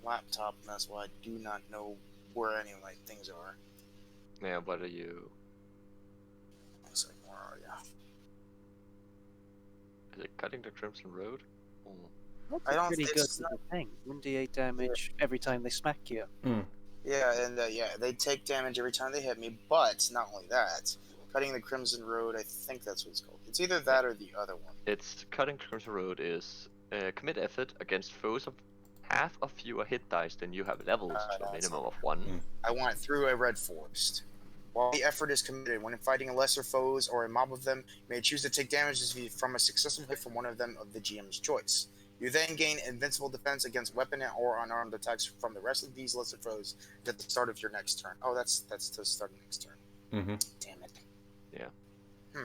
Speaker 2: laptop, and that's why I do not know where any of my things are.
Speaker 3: Yeah, what are you?
Speaker 2: It's like, where are ya?
Speaker 3: Is it Cutting the Crimson Road?
Speaker 4: That's a pretty good little thing. 1d8 damage every time they smack you.
Speaker 2: Yeah, and they take damage every time they hit me, but not only that, Cutting the Crimson Road, I think that's what it's called. It's either that or the other one.
Speaker 3: It's Cutting the Crimson Road is commit effort against foes of half or fewer hit dice than you have levels to a minimum of 1.
Speaker 2: I want it through a red forest. While the effort is committed, when fighting lesser foes or a mob of them, you may choose to take damage from a successful hit from one of them of the GM's choice. You then gain invincible defense against weapon or unarmed attacks from the rest of these lesser foes at the start of your next turn. Oh, that's to start the next turn.
Speaker 1: Mm-hmm.
Speaker 2: Damn it.
Speaker 3: Yeah.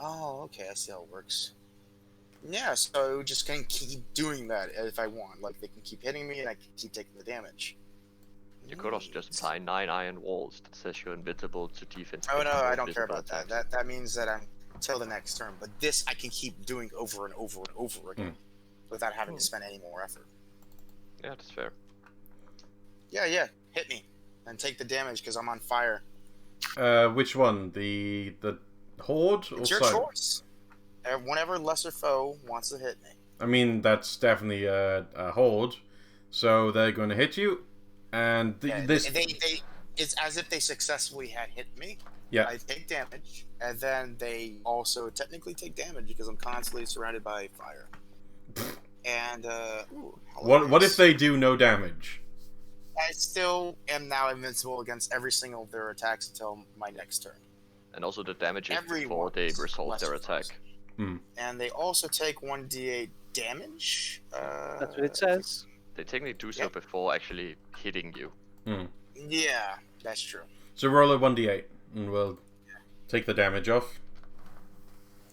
Speaker 2: Oh, okay, I see how it works. Yeah, so just can keep doing that if I want. Like, they can keep hitting me and I can keep taking the damage.
Speaker 3: You could also just apply 9 iron walls that says you're invincible to defense.
Speaker 2: Oh no, I don't care about that. That means that I'm till the next turn. But this I can keep doing over and over and over again without having to spend any more effort.
Speaker 3: Yeah, that's fair.
Speaker 2: Yeah, hit me and take the damage because I'm on fire.
Speaker 1: Which one? The horde?
Speaker 2: It's your choice. Whenever lesser foe wants to hit me.
Speaker 1: I mean, that's definitely a horde, so they're going to hit you, and this.
Speaker 2: It's as if they successfully had hit me.
Speaker 1: Yeah.
Speaker 2: I take damage, and then they also technically take damage because I'm constantly surrounded by fire. And
Speaker 1: what if they do no damage?
Speaker 2: I still am now invincible against every single of their attacks until my next turn.
Speaker 3: And also the damage is before they resolve their attack.
Speaker 2: And they also take 1d8 damage.
Speaker 4: That's what it says.
Speaker 3: They technically do so before actually hitting you.
Speaker 2: Yeah, that's true.
Speaker 1: So roll a 1d8, and we'll take the damage off.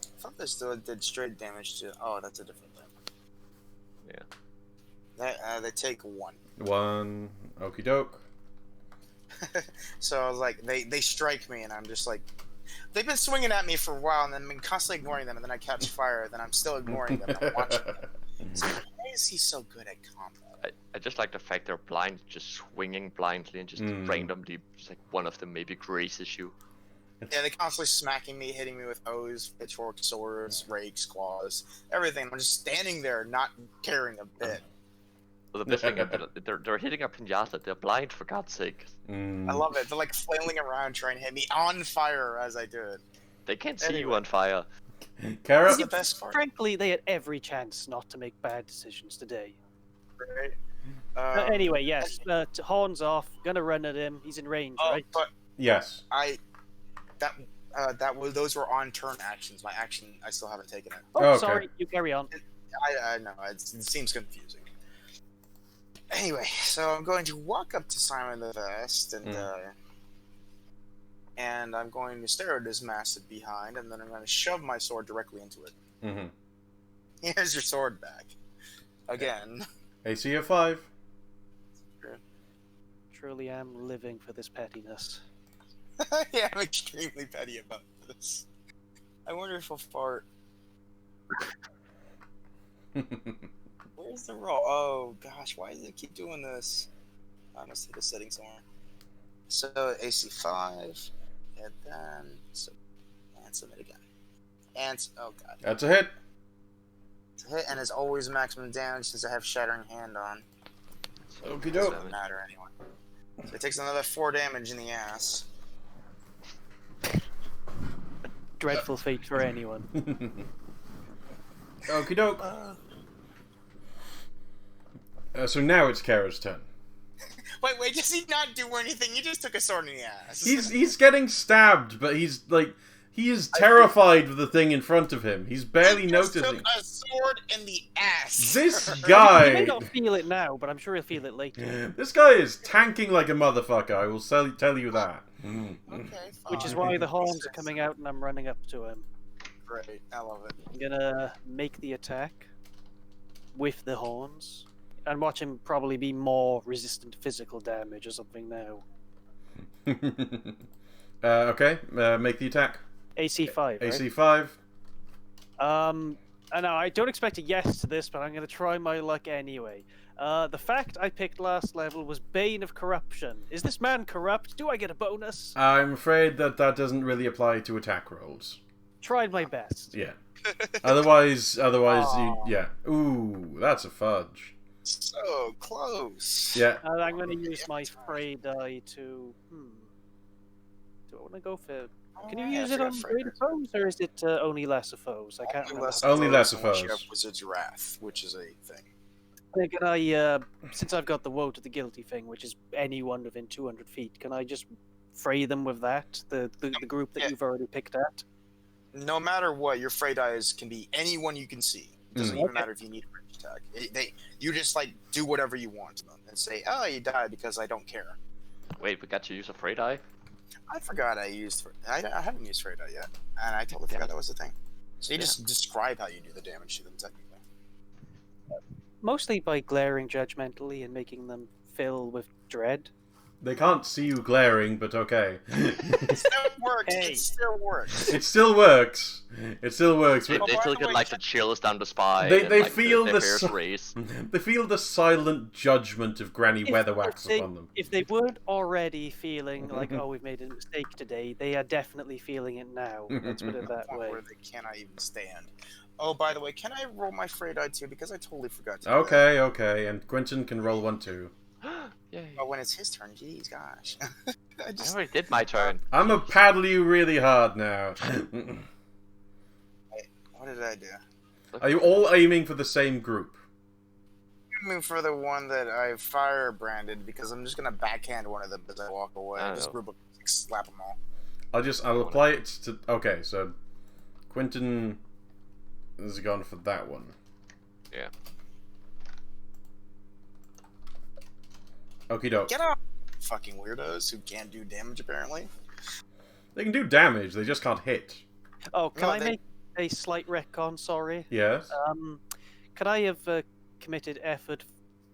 Speaker 2: I thought they still did straight damage to... Oh, that's a different thing.
Speaker 3: Yeah.
Speaker 2: They take 1.
Speaker 1: 1, okie doke.
Speaker 2: So, like, they strike me, and I'm just like... They've been swinging at me for a while, and then I'm constantly ignoring them, and then I catch fire, then I'm still ignoring them, and I'm watching them. So why is he so good at combat?
Speaker 3: I just like the fact they're blind, just swinging blindly, and just randomly, just like one of them maybe grazes you.
Speaker 2: Yeah, they're constantly smacking me, hitting me with hose, pitchforks, swords, rakes, claws, everything. I'm just standing there, not caring a bit.
Speaker 3: Well, the best thing is they're hitting a pinata. They're blind, for God's sake.
Speaker 2: I love it. They're like flailing around trying to hit me on fire as I do it.
Speaker 3: They can't see you on fire.
Speaker 1: Kara?
Speaker 2: That's the best part.
Speaker 4: Frankly, they had every chance not to make bad decisions today.
Speaker 2: Right.
Speaker 4: Anyway, yes, horns off. Gonna run at him. He's in range, right?
Speaker 2: But
Speaker 1: Yes.
Speaker 2: those were on turn actions. My action, I still haven't taken it.
Speaker 4: Oh,
Speaker 1: Okay.
Speaker 4: sorry. You carry on.
Speaker 2: I know it seems confusing. Anyway, so I'm going to walk up to Simon the Vest and I'm going to stare at his massive behind, and then I'm going to shove my sword directly into it. Here's your sword back. Again.
Speaker 1: AC of 5.
Speaker 4: Truly am living for this pettiness.
Speaker 2: Yeah, I'm extremely petty about this. I wonder if I'll fart. Where's the roll? Oh gosh, why does it keep doing this? I must hit the setting somewhere. So AC 5, and then submit again. And oh god,
Speaker 1: That's a hit.
Speaker 2: it's a hit, and it's always maximum damage since I have Shattering Hand on.
Speaker 1: Okie
Speaker 2: It
Speaker 1: doke.
Speaker 2: doesn't matter anyway. So it takes another 4 damage in the ass.
Speaker 4: Dreadful fate for anyone.
Speaker 1: Okie doke. So now it's Kara's turn.
Speaker 2: Wait, does he not do anything? He just took a sword in the ass.
Speaker 1: He's getting stabbed, but he's like he is terrified of the thing in front of him. He's barely
Speaker 2: He just
Speaker 1: noticing.
Speaker 2: took a sword in the ass.
Speaker 1: This
Speaker 4: He may
Speaker 1: guy,
Speaker 4: not feel it now, but I'm sure he'll feel it later.
Speaker 1: this guy is tanking like a motherfucker. I will tell you that.
Speaker 2: Okay, fine.
Speaker 4: Which is why the horns are coming out and I'm running up to him.
Speaker 2: Great, I love it.
Speaker 4: I'm gonna make the attack with the horns and watch him probably be more resistant to physical damage or something now.
Speaker 1: Okay, make the attack.
Speaker 4: AC 5, right?
Speaker 1: AC 5.
Speaker 4: I know I don't expect a yes to this, but I'm gonna try my luck anyway. The fact I picked last level was Bane of Corruption. Is this man corrupt? Do I get a bonus?
Speaker 1: I'm afraid that doesn't really apply to attack rolls.
Speaker 4: Tried my best.
Speaker 1: Yeah. Otherwise, yeah. Ooh, that's a fudge.
Speaker 2: So close.
Speaker 1: Yeah.
Speaker 4: And I'm gonna use my Frey die to. Do I want to go for? Can you use it on greater foes, or is it only lesser foes? I can't remember.
Speaker 1: Only lesser
Speaker 2: unless you
Speaker 1: foes.
Speaker 2: have Wizard's Wrath, which is a thing.
Speaker 4: Can I, since I've got the woe to the guilty thing, which is anyone within 200 feet, can I just fray them with that, the group that you've already picked at?
Speaker 2: No matter what, your fray dice can be anyone you can see. It doesn't even
Speaker 4: Okay.
Speaker 2: matter if you need a range attack. You just like do whatever you want to them and say, "Oh, you died because I don't care."
Speaker 3: Wait, we got to use a fray die?
Speaker 2: I forgot I haven't used fray die yet, and I totally forgot that was the thing. So you just describe how you do the damage to them technically.
Speaker 4: Mostly by glaring judgmentally and making them fill with dread.
Speaker 1: They can't see you glaring, but okay.
Speaker 2: It still works.
Speaker 4: Hey.
Speaker 2: It still works.
Speaker 1: It still works. It still works.
Speaker 3: They
Speaker 1: But
Speaker 2: by
Speaker 3: still
Speaker 2: the
Speaker 3: get
Speaker 2: way,
Speaker 3: like the chills down the spine.
Speaker 1: They-
Speaker 3: and,
Speaker 1: they
Speaker 3: like,
Speaker 1: feel
Speaker 3: the
Speaker 1: the
Speaker 3: hairs
Speaker 1: su-
Speaker 3: raise.
Speaker 1: they feel the silent judgment of Granny Weatherwax
Speaker 4: they-
Speaker 1: upon them.
Speaker 4: If they weren't already feeling like, oh, we've made a mistake today, they are definitely feeling it now. Let's put it that
Speaker 2: Point
Speaker 4: way.
Speaker 2: where they cannot even stand. Oh, by the way, can I roll my fray die too? Because I totally forgot to. Do
Speaker 1: Okay, and Quentin can roll 1 too.
Speaker 3: Yay.
Speaker 2: that. Oh, when it's his turn, jeez, gosh. I
Speaker 3: I
Speaker 2: just
Speaker 3: already did my turn.
Speaker 1: I'm gonna paddle you really hard now.
Speaker 2: what did I do?
Speaker 1: Are you all aiming for the same group?
Speaker 2: I'm aiming for the one that I firebranded because I'm just gonna backhand one of them as I walk away.
Speaker 3: I
Speaker 2: Just
Speaker 3: know.
Speaker 2: group of slap them all.
Speaker 1: I'll apply it to. Okay, so Quentin has gone for that one.
Speaker 3: Yeah.
Speaker 1: Okie doke.
Speaker 2: Get off, fucking weirdos who can't do damage apparently.
Speaker 1: They can do damage. They just can't hit.
Speaker 4: Oh, can
Speaker 2: No,
Speaker 4: I
Speaker 2: they-
Speaker 4: make a slight retcon? Sorry.
Speaker 1: Yes.
Speaker 4: Could I have committed effort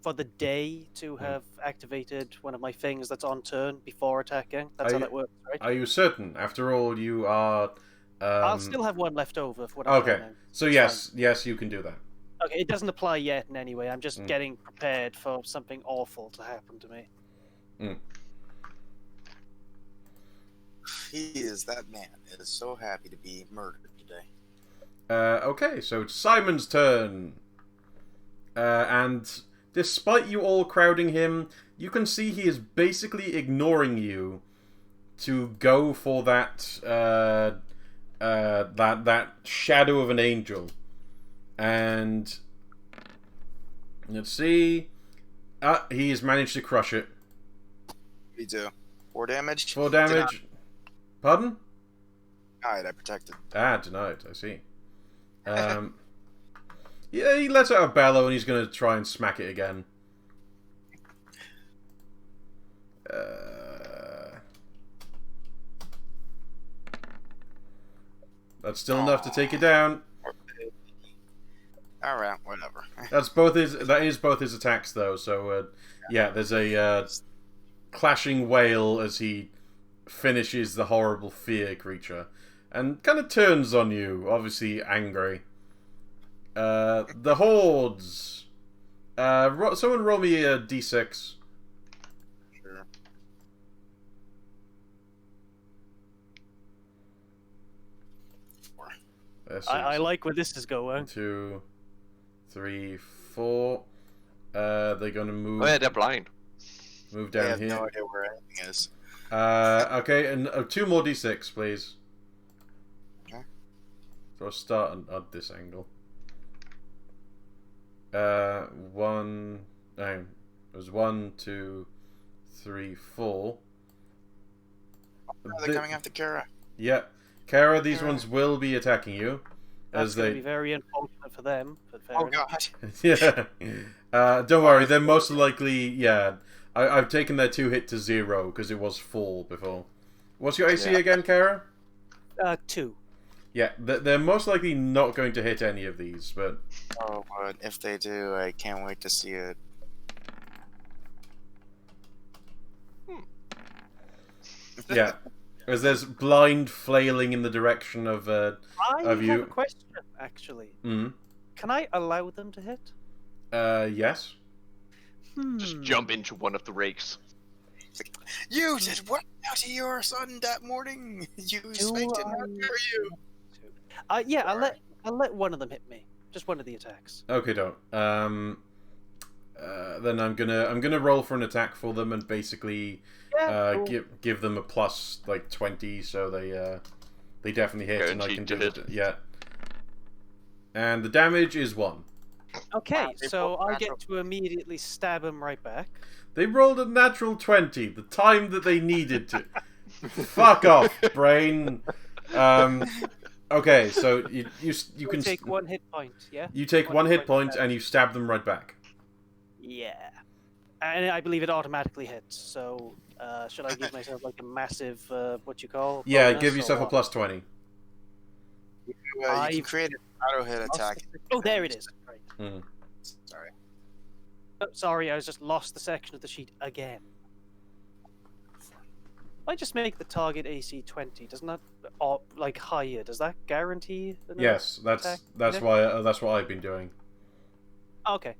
Speaker 4: for the day to have activated one of my things that's on turn before attacking? That's how that works, right?
Speaker 1: Are you certain? After all, you are.
Speaker 4: I'll still have one left over for what I'm
Speaker 1: Okay.
Speaker 4: doing now.
Speaker 1: So
Speaker 4: It's
Speaker 1: yes, you can do that.
Speaker 4: Okay, it doesn't apply yet in any way. I'm just
Speaker 1: Mm.
Speaker 4: getting prepared for something awful to happen to me.
Speaker 2: That man is so happy to be murdered today.
Speaker 1: Okay, so it's Simon's turn. And despite you all crowding him, you can see he is basically ignoring you to go for that that shadow of an angel. And let's see. He's managed to crush it.
Speaker 2: Me too. 4 damage.
Speaker 1: 4 damage. Pardon?
Speaker 2: Alright, I protected.
Speaker 1: Denied. I see. Yeah, he lets out a bellow and he's going to try and smack it again. That's still enough to take it down.
Speaker 2: Alright, whatever.
Speaker 1: That is both his attacks though. So yeah, there's a clashing wail as he finishes the horrible fear creature and kind of turns on you, obviously angry. The hordes. Someone roll me a d6.
Speaker 2: Sure.
Speaker 4: I like where this is going.
Speaker 1: 1, 2, 3, 4. They're gonna move.
Speaker 3: Oh yeah, they're blind.
Speaker 1: Move
Speaker 2: I
Speaker 1: down
Speaker 2: have
Speaker 1: here.
Speaker 2: no idea where anything is.
Speaker 1: Okay, and 2 more d6, please.
Speaker 2: Okay.
Speaker 1: So I'll start at this angle. 1. No, it was 1, 2, 3, 4.
Speaker 2: Oh, they're coming after Kara.
Speaker 1: Yeah, Kara, these
Speaker 2: Kara.
Speaker 1: ones will be attacking you.
Speaker 4: That's
Speaker 1: As
Speaker 4: going to
Speaker 1: they.
Speaker 4: be very unfortunate for them, but fair
Speaker 2: Oh
Speaker 4: enough.
Speaker 2: gosh.
Speaker 1: Yeah. Don't worry, they're most likely. Yeah, I've taken their 2 hit to 0 because it was 4 before. What's your AC
Speaker 3: Yeah.
Speaker 1: again, Kara?
Speaker 4: 2.
Speaker 1: Yeah, they're most likely not going to hit any of these, but
Speaker 2: Oh, but if they do, I can't wait to see it.
Speaker 1: yeah. As there's blind flailing in the direction of
Speaker 4: I
Speaker 1: Have
Speaker 4: have
Speaker 1: you-
Speaker 4: a question, actually.
Speaker 1: mm,
Speaker 4: Can I allow them to hit?
Speaker 1: yes.
Speaker 3: Just jump into one of the rakes.
Speaker 2: You did what now to your son that morning? You spanked him. How dare you?
Speaker 4: Yeah, I'll let one of them hit me. Just one of the attacks.
Speaker 1: Okay, don't. Then I'm gonna roll for an attack for them and basically
Speaker 4: Yeah, cool.
Speaker 1: give them a plus like 20, so they definitely hit, and I can do
Speaker 3: Guaranteed
Speaker 1: it. Yeah. And the damage is 1.
Speaker 4: Okay,
Speaker 2: they
Speaker 4: so
Speaker 2: both
Speaker 4: I
Speaker 2: natural.
Speaker 4: get to immediately stab him right back.
Speaker 1: They rolled a natural 20, the time that they needed to. Fuck off, brain. Okay, so you can
Speaker 4: take 1 hit point. Yeah.
Speaker 1: You take one hit point and you stab them right back.
Speaker 4: Yeah. And I believe it automatically hits. So should I give myself like a massive what you call?
Speaker 1: Yeah,
Speaker 4: bonus,
Speaker 1: give yourself
Speaker 4: or
Speaker 1: a plus 20.
Speaker 2: You can create an auto hit attack.
Speaker 4: Oh, there it is. Right.
Speaker 1: Mm.
Speaker 2: Sorry.
Speaker 4: Oh, sorry, I was just lost the section of the sheet again. I just make the target AC 20. Doesn't that, or like higher? Does that guarantee?
Speaker 1: Yes, that's why that's what I've been doing.
Speaker 4: Okay.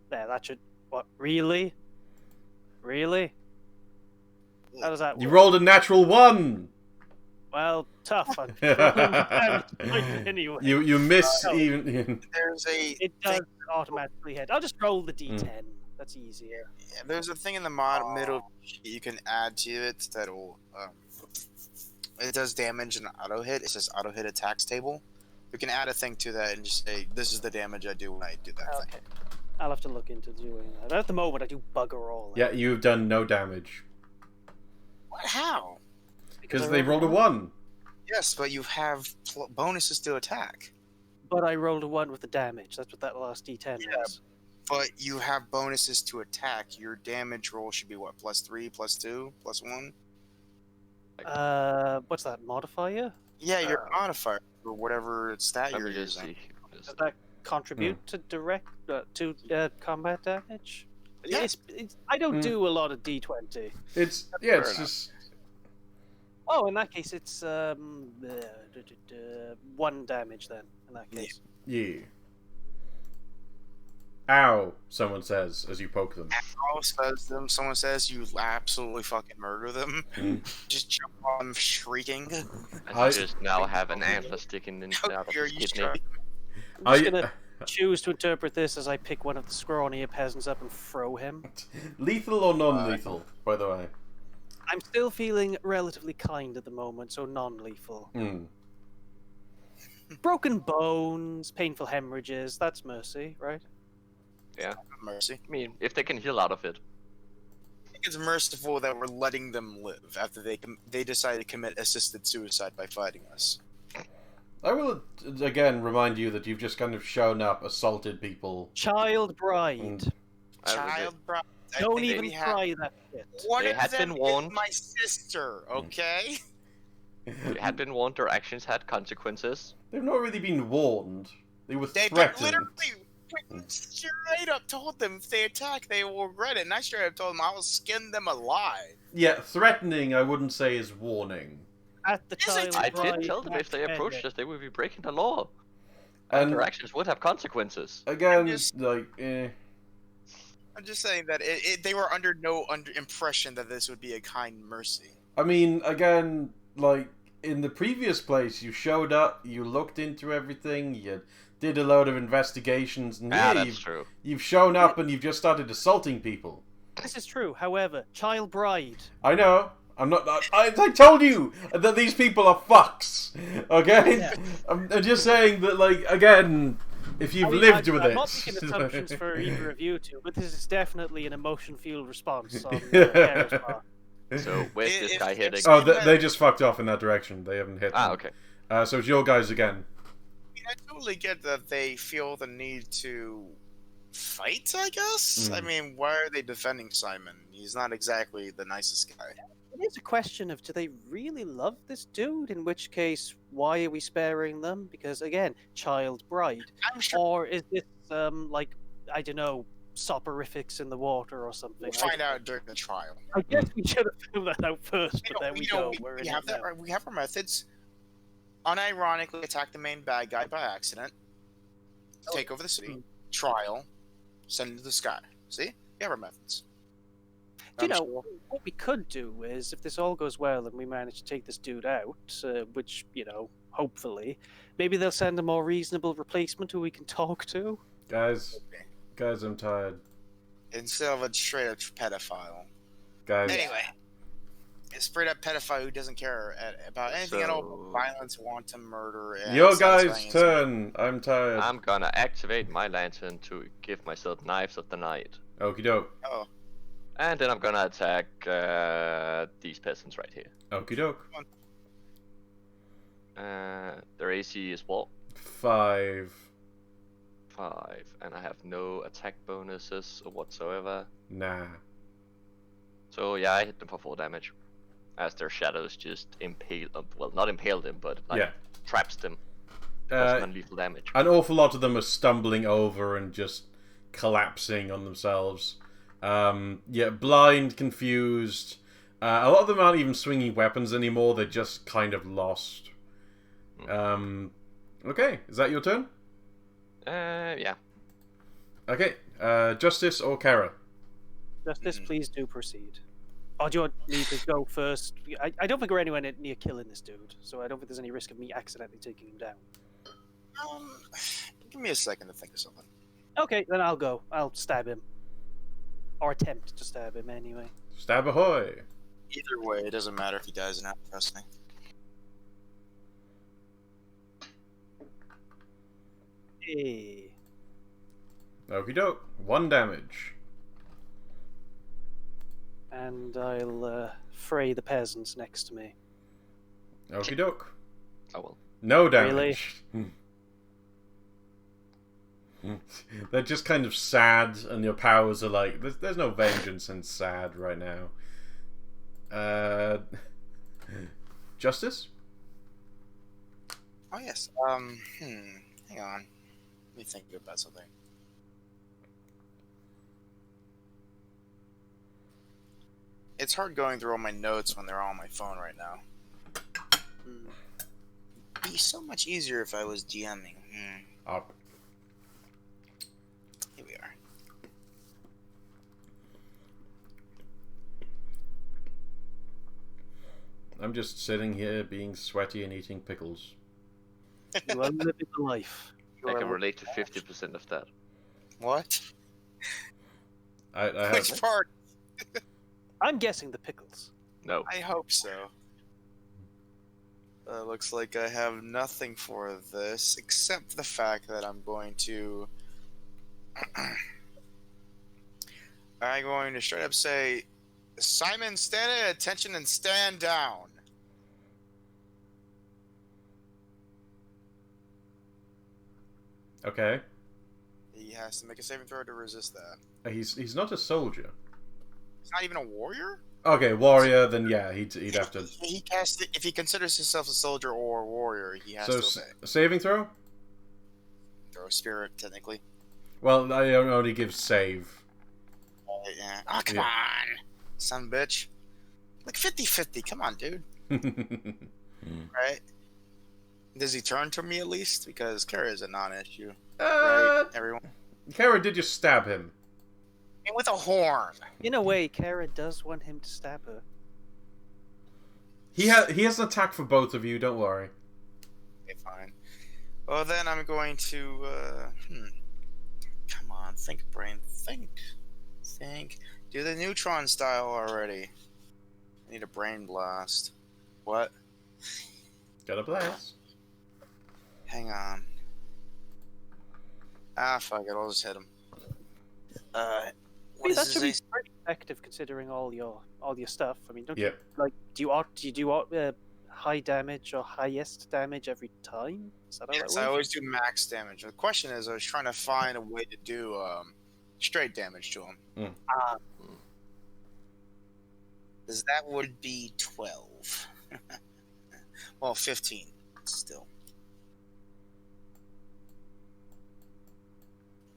Speaker 4: There, that should. What? Really? Really? How does that work?
Speaker 1: You rolled a natural 1.
Speaker 4: Well, tough. I'm rolling damage anyway.
Speaker 1: You miss even.
Speaker 2: There's a
Speaker 4: It does automatically hit. I'll just roll the D10. That's easier.
Speaker 2: Yeah, there's a thing in the middle you can add to it that'll it does damage and auto hit. It says auto hit attacks table. You can add a thing to that and just say this is the damage I do when I do that thing.
Speaker 4: I'll have to look into doing that. At the moment, I do bugger all.
Speaker 1: Yeah, you've done no damage.
Speaker 2: What? How?
Speaker 1: Because they rolled a 1.
Speaker 2: Yes, but you have bonuses to attack.
Speaker 4: But I rolled a 1 with the damage. That's what that last D10 was.
Speaker 2: But you have bonuses to attack. Your damage roll should be what? +3, +2, +1?
Speaker 4: What's that, modifier?
Speaker 2: Yeah, your modifier for whatever stat you're using.
Speaker 4: Does that contribute to direct combat damage?
Speaker 2: Yeah.
Speaker 4: I don't do a lot of D20.
Speaker 1: It's just.
Speaker 4: Oh, in that case, it's 1 damage then. In that case.
Speaker 1: Yeah. Ow! Someone says as you poke them.
Speaker 2: Ow! Says them. Someone says you absolutely fucking murder them. Just jump on them shrieking.
Speaker 3: I just now have an antler sticking in out of his kidney.
Speaker 4: I'm just gonna choose to interpret this as I pick one of the scrawnier peasants up and throw him.
Speaker 1: Lethal or non-lethal, by the way?
Speaker 4: I'm still feeling relatively kind at the moment, so non-lethal. Broken bones, painful hemorrhages, that's mercy, right?
Speaker 3: Yeah.
Speaker 2: Mercy.
Speaker 3: I mean, if they can heal out of it.
Speaker 2: I think it's merciful that we're letting them live after they decide to commit assisted suicide by fighting us.
Speaker 1: I will again remind you that you've just kind of shown up, assaulted people.
Speaker 4: Child bride.
Speaker 2: Child bride.
Speaker 4: Don't even try that shit.
Speaker 2: One of them is my sister, okay?
Speaker 3: They had been warned, their actions had consequences.
Speaker 1: They've not really been warned. They were
Speaker 2: They
Speaker 1: threatened.
Speaker 2: literally straight up told them if they attack, they will regret it. And I straight up told them I will skin them alive.
Speaker 1: Yeah, threatening I wouldn't say is warning.
Speaker 4: At the child
Speaker 3: I
Speaker 4: bride,
Speaker 3: did tell them if they approached us, they would be breaking the law.
Speaker 1: And
Speaker 3: their actions would have consequences.
Speaker 1: Again,
Speaker 2: I'm just saying that they were under no impression that this would be a kind mercy.
Speaker 1: I mean, again, like, in the previous place, you showed up, you looked into everything, you did a load of investigations, and
Speaker 3: that's true.
Speaker 1: You've shown up and you've just started assaulting people.
Speaker 4: This is true, however, child bride.
Speaker 1: I know. I'm not. I told you that these people are fucks. Okay?
Speaker 4: Yeah.
Speaker 1: I'm just saying that, like, again, if you've lived with it.
Speaker 4: I'm not making assumptions for either of you two, but this is definitely an emotion-fueled response on Kara's part.
Speaker 3: So, where's this guy hitting?
Speaker 1: Oh, they just fucked off in that direction. They haven't hit.
Speaker 3: Ah, okay.
Speaker 1: So it's your guys again.
Speaker 2: I totally get that they feel the need to fight, I guess? I mean, why are they defending Simon? He's not exactly the nicest guy.
Speaker 4: It is a question of, do they really love this dude? In which case, why are we sparing them? Because, again, child bride.
Speaker 2: I'm sure.
Speaker 4: Or is this, like, I don't know, soporifics in the water or something?
Speaker 2: We'll find out during the trial.
Speaker 4: I guess we should have found that out first, but there we go.
Speaker 2: We have that. We have our methods. Unironically attack the main bad guy by accident. Take over the city. Trial. Send it to the sky. See? We have our methods.
Speaker 4: Do you know, what we could do is, if this all goes well and we manage to take this dude out, which, you know, hopefully, maybe they'll send a more reasonable replacement who we can talk to.
Speaker 1: Guys, I'm tired.
Speaker 2: Instead of a straight up pedophile.
Speaker 1: Guys.
Speaker 2: Anyway. A straight up pedophile who doesn't care about anything at all but violence, wanton murder, and
Speaker 1: your guys' turn. I'm tired.
Speaker 3: I'm gonna activate my lantern to give myself knives of the night.
Speaker 1: Okie doke.
Speaker 2: Oh.
Speaker 3: And then I'm gonna attack these peasants right here.
Speaker 1: Okie doke.
Speaker 3: Their AC is what?
Speaker 1: 5.
Speaker 3: 5, and I have no attack bonuses whatsoever.
Speaker 1: Nah.
Speaker 3: So yeah, I hit them for 4 damage. As their shadows just impale, well, not impale them, but like traps them. Non-lethal damage.
Speaker 1: An awful lot of them are stumbling over and just collapsing on themselves. Blind, confused. A lot of them aren't even swinging weapons anymore. They're just kind of lost. Okay, is that your turn?
Speaker 3: Yeah.
Speaker 1: Okay, Justice or Kara?
Speaker 4: Justice, please do proceed. Or do you want me to go first? I don't think we're anywhere near killing this dude, so I don't think there's any risk of me accidentally taking him down.
Speaker 2: Give me a second to think of something.
Speaker 4: Okay, then I'll go. I'll stab him. Or attempt to stab him, anyway.
Speaker 1: Stab ahoy!
Speaker 2: Either way, it doesn't matter if he dies or not, trust me.
Speaker 4: Hey.
Speaker 1: Okie doke. 1 damage.
Speaker 4: And I'll fray the peasants next to me.
Speaker 1: Okie doke.
Speaker 3: Oh well.
Speaker 1: No damage. They're just kind of sad, and your powers are like, there's no vengeance in sad right now. Justice?
Speaker 2: Oh yes. Hang on. Let me think about something. It's hard going through all my notes when they're all on my phone right now. It'd be so much easier if I was DMing.
Speaker 1: Up.
Speaker 2: Here we are.
Speaker 1: I'm just sitting here being sweaty and eating pickles.
Speaker 4: You are living the life.
Speaker 3: I can relate to 50% of that.
Speaker 2: What?
Speaker 1: I have...
Speaker 2: Which part?
Speaker 4: I'm guessing the pickles.
Speaker 3: No.
Speaker 2: I hope so. Looks like I have nothing for this except the fact that I'm going to straight up say, Simon, stand at attention and stand down.
Speaker 1: Okay.
Speaker 2: He has to make a saving throw to resist that.
Speaker 1: He's not a soldier.
Speaker 2: He's not even a warrior?
Speaker 1: Okay, warrior, then yeah, he'd have to...
Speaker 2: He has to, if he considers himself a soldier or a warrior, he has to obey.
Speaker 1: Saving throw?
Speaker 2: Throw a spirit, technically.
Speaker 1: Well, I only give save.
Speaker 2: Yeah. Oh, come on! Son of a bitch. Like 50-50, come on, dude. Right? Does he turn to me at least? Because Kara is a non-issue. Right, everyone?
Speaker 1: Kara did just stab him.
Speaker 2: And with a horn.
Speaker 4: In a way, Kara does want him to stab her.
Speaker 1: He has an attack for both of you, don't worry.
Speaker 2: Okay, fine. Well, then I'm going to, Come on, think, brain. Think. Do the neutron style already. I need a brain blast. What?
Speaker 1: Got a blast.
Speaker 2: Hang on. Ah, fuck it, I'll just hit him. What
Speaker 4: That
Speaker 2: is
Speaker 4: should be
Speaker 2: his
Speaker 4: pretty effective considering all your stuff. I mean, don't
Speaker 1: Yep.
Speaker 4: you do high damage or highest damage every time? Is that how
Speaker 2: Yes,
Speaker 4: that
Speaker 2: I
Speaker 4: works?
Speaker 2: always do max damage. The question is, I was trying to find a way to do straight damage to him. Because that would be 12. Well, 15 still.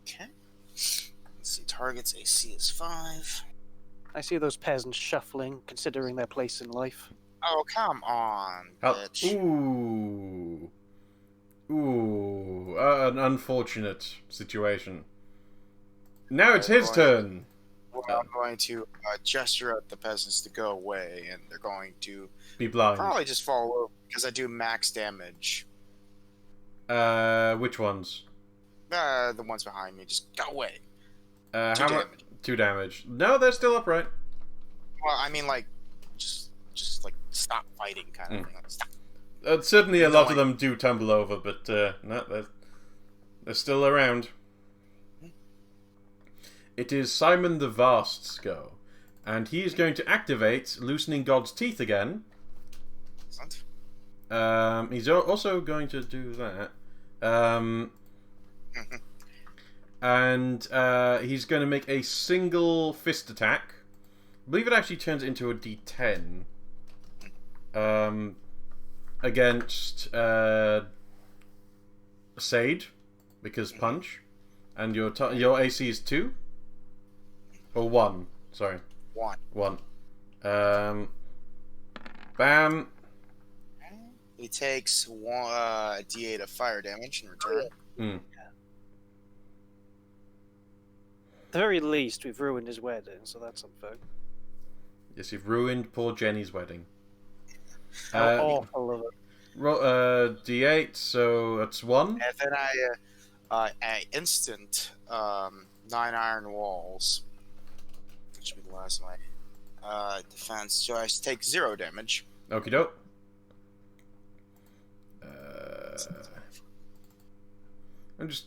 Speaker 2: Okay. Let's see, target's AC is 5.
Speaker 4: I see those peasants shuffling, considering their place in life.
Speaker 2: Oh, come on, bitch.
Speaker 1: Ooh, an unfortunate situation. Now it's his turn.
Speaker 2: Well, I'm going to gesture at the peasants to go away, and they're going to
Speaker 1: Be blind.
Speaker 2: probably just fall over because I do max damage.
Speaker 1: Which ones?
Speaker 2: The ones behind me, just go away.
Speaker 1: How
Speaker 2: 2
Speaker 1: much?
Speaker 2: damage.
Speaker 1: 2 damage. No, they're still upright.
Speaker 2: Well, I mean, like, just like stop fighting, kind of thing. Like, stop.
Speaker 1: Certainly, a lot of them do tumble over, but no, they're still around. It is Simon the Vast's go. And he is going to activate Loosening God's Teeth again.
Speaker 2: Excellent.
Speaker 1: He's also going to do that. And he's going to make a single fist attack. I believe it actually turns into a D10. Against Sade, because punch. And your AC is 2? Or 1, sorry. 1. Bam.
Speaker 2: He takes a D8 of fire damage in return.
Speaker 1: Mm.
Speaker 4: At the very least, we've ruined his wedding, so that's something.
Speaker 1: Yes, you've ruined poor Jenny's wedding.
Speaker 4: How awful of it.
Speaker 1: Roll D8, so that's 1.
Speaker 2: And then I instant 9 iron walls. Which should be the last of my defense. So I take 0 damage.
Speaker 1: Okie doke. I'm just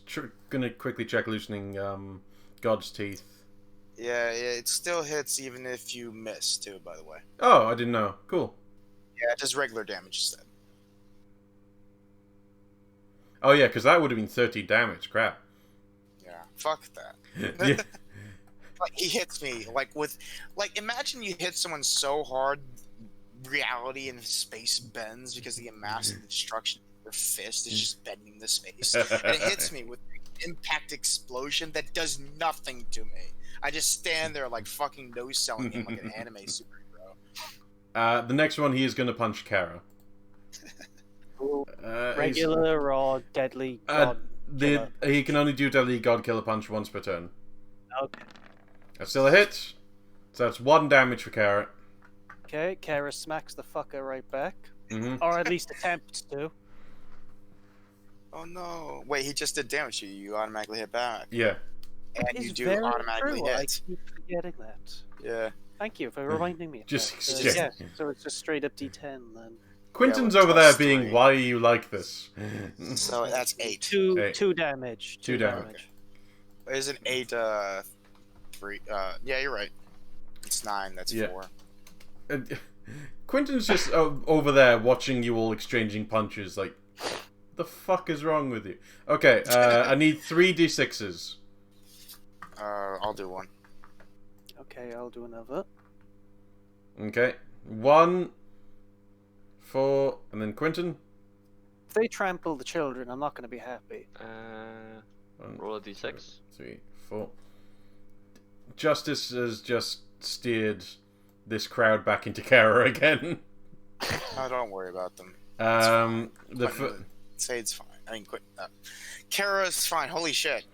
Speaker 1: gonna quickly check Loosening God's Teeth.
Speaker 2: Yeah, it still hits even if you miss too, by the way.
Speaker 1: Oh, I didn't know. Cool.
Speaker 2: Yeah, just regular damage instead.
Speaker 1: Oh yeah, because that would have been 30 damage. Crap.
Speaker 2: Yeah, fuck that.
Speaker 1: Yeah.
Speaker 2: Like, he hits me imagine you hit someone so hard, reality and space bends because of the massive destruction of your fist is just bending the space, and it hits me with an impact explosion that does nothing to me. I just stand there like fucking no-selling him like an anime superhero.
Speaker 1: The next one, he is going to punch Kara.
Speaker 4: Regular or deadly god killer?
Speaker 1: He can only do deadly god killer punch once per turn.
Speaker 4: Okay.
Speaker 1: That's still a hit. So that's 1 damage for Kara.
Speaker 4: Okay, Kara smacks the fucker right back.
Speaker 1: Mm-hmm.
Speaker 4: Or at least attempts to.
Speaker 2: Oh no. Wait, he just did damage to you. You automatically hit back.
Speaker 1: Yeah.
Speaker 2: And
Speaker 4: That
Speaker 2: you
Speaker 4: is
Speaker 2: do
Speaker 4: very
Speaker 2: automatically
Speaker 4: true. I
Speaker 2: hit.
Speaker 4: keep forgetting that.
Speaker 2: Yeah.
Speaker 4: Thank you for reminding me of
Speaker 1: Just
Speaker 4: that. So,
Speaker 1: exchange.
Speaker 4: yeah, so it's just straight up D10 then.
Speaker 1: Quinton's
Speaker 2: Yeah,
Speaker 1: over there
Speaker 2: +3.
Speaker 1: being, why are you like this?
Speaker 2: So that's 8.
Speaker 4: 2 damage.
Speaker 1: 2 damage.
Speaker 2: Is it 8, 3? Yeah, you're right. It's 9, that's
Speaker 1: Yeah.
Speaker 2: 4.
Speaker 1: Quinton's just over there watching you all exchanging punches, like, the fuck is wrong with you? Okay, I need 3 D6s.
Speaker 2: I'll do 1.
Speaker 4: Okay, I'll do another.
Speaker 1: Okay. 1, 4, and then Quinton.
Speaker 4: If they trample the children, I'm not going to be happy.
Speaker 1: 1,
Speaker 3: Roll a d6.
Speaker 1: 3, 4. Justice has just steered this crowd back into Kara again.
Speaker 2: Oh, don't worry about them. Sade's fine. I mean, Kara's fine. Holy shit.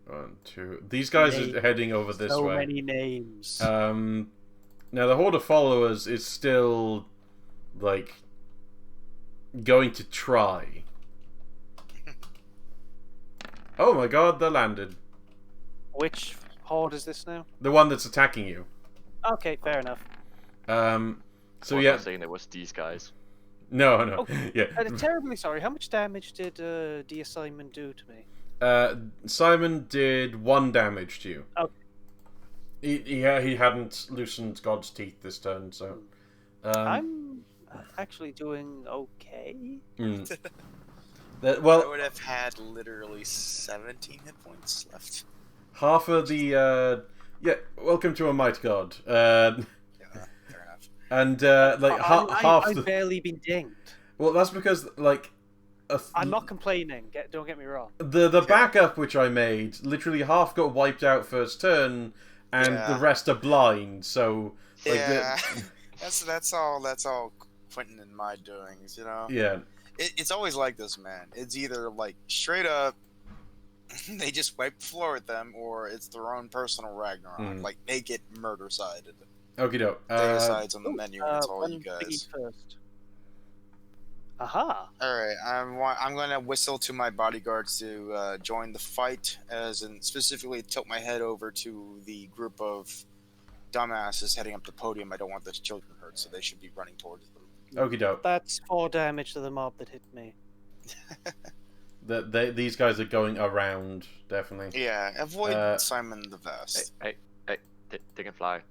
Speaker 1: 1, 2. These guys are heading over this
Speaker 4: So
Speaker 1: way.
Speaker 4: many names.
Speaker 1: Now the horde of followers is still like going to try. Oh my god, they landed.
Speaker 4: Which horde is this now?
Speaker 1: The one that's attacking you.
Speaker 4: Okay, fair enough.
Speaker 1: So
Speaker 3: I'm
Speaker 1: yeah.
Speaker 3: not saying it was these guys.
Speaker 1: No.
Speaker 4: Oh,
Speaker 1: Yeah.
Speaker 4: terribly sorry. How much damage did the assignment do to me?
Speaker 1: Simon did 1 damage to you.
Speaker 4: Okay.
Speaker 1: He hadn't loosened God's teeth this turn, so.
Speaker 4: I'm actually doing okay.
Speaker 1: Well,
Speaker 2: I would have had literally 17 hit points left.
Speaker 1: half of the yeah. Welcome to a might god.
Speaker 2: Yeah, fair enough.
Speaker 1: And like half
Speaker 4: I've
Speaker 1: the.
Speaker 4: barely been dinged.
Speaker 1: Well, that's because like.
Speaker 4: I'm not complaining. Don't get me wrong.
Speaker 1: The backup which I made, literally half got wiped out first turn, and the rest are blind. So like
Speaker 2: Yeah, that's all Quentin and my doings, you know.
Speaker 1: yeah.
Speaker 2: It's always like this, man. It's either like straight up they just wipe the floor with them, or it's their own personal Ragnarok. Like they get murder sided.
Speaker 1: Okie doke.
Speaker 2: They decides on the menu. It's all you guys.
Speaker 4: First. Aha!
Speaker 2: All right, I'm gonna whistle to my bodyguards to join the fight, as in specifically tilt my head over to the group of dumbasses heading up the podium. I don't want the children hurt, so they should be running towards them.
Speaker 1: Okie doke.
Speaker 4: That's 4 damage to the mob that hit me.
Speaker 1: These guys are going around, definitely.
Speaker 2: Yeah, avoid Simon the Vest.
Speaker 3: Hey, they can fly.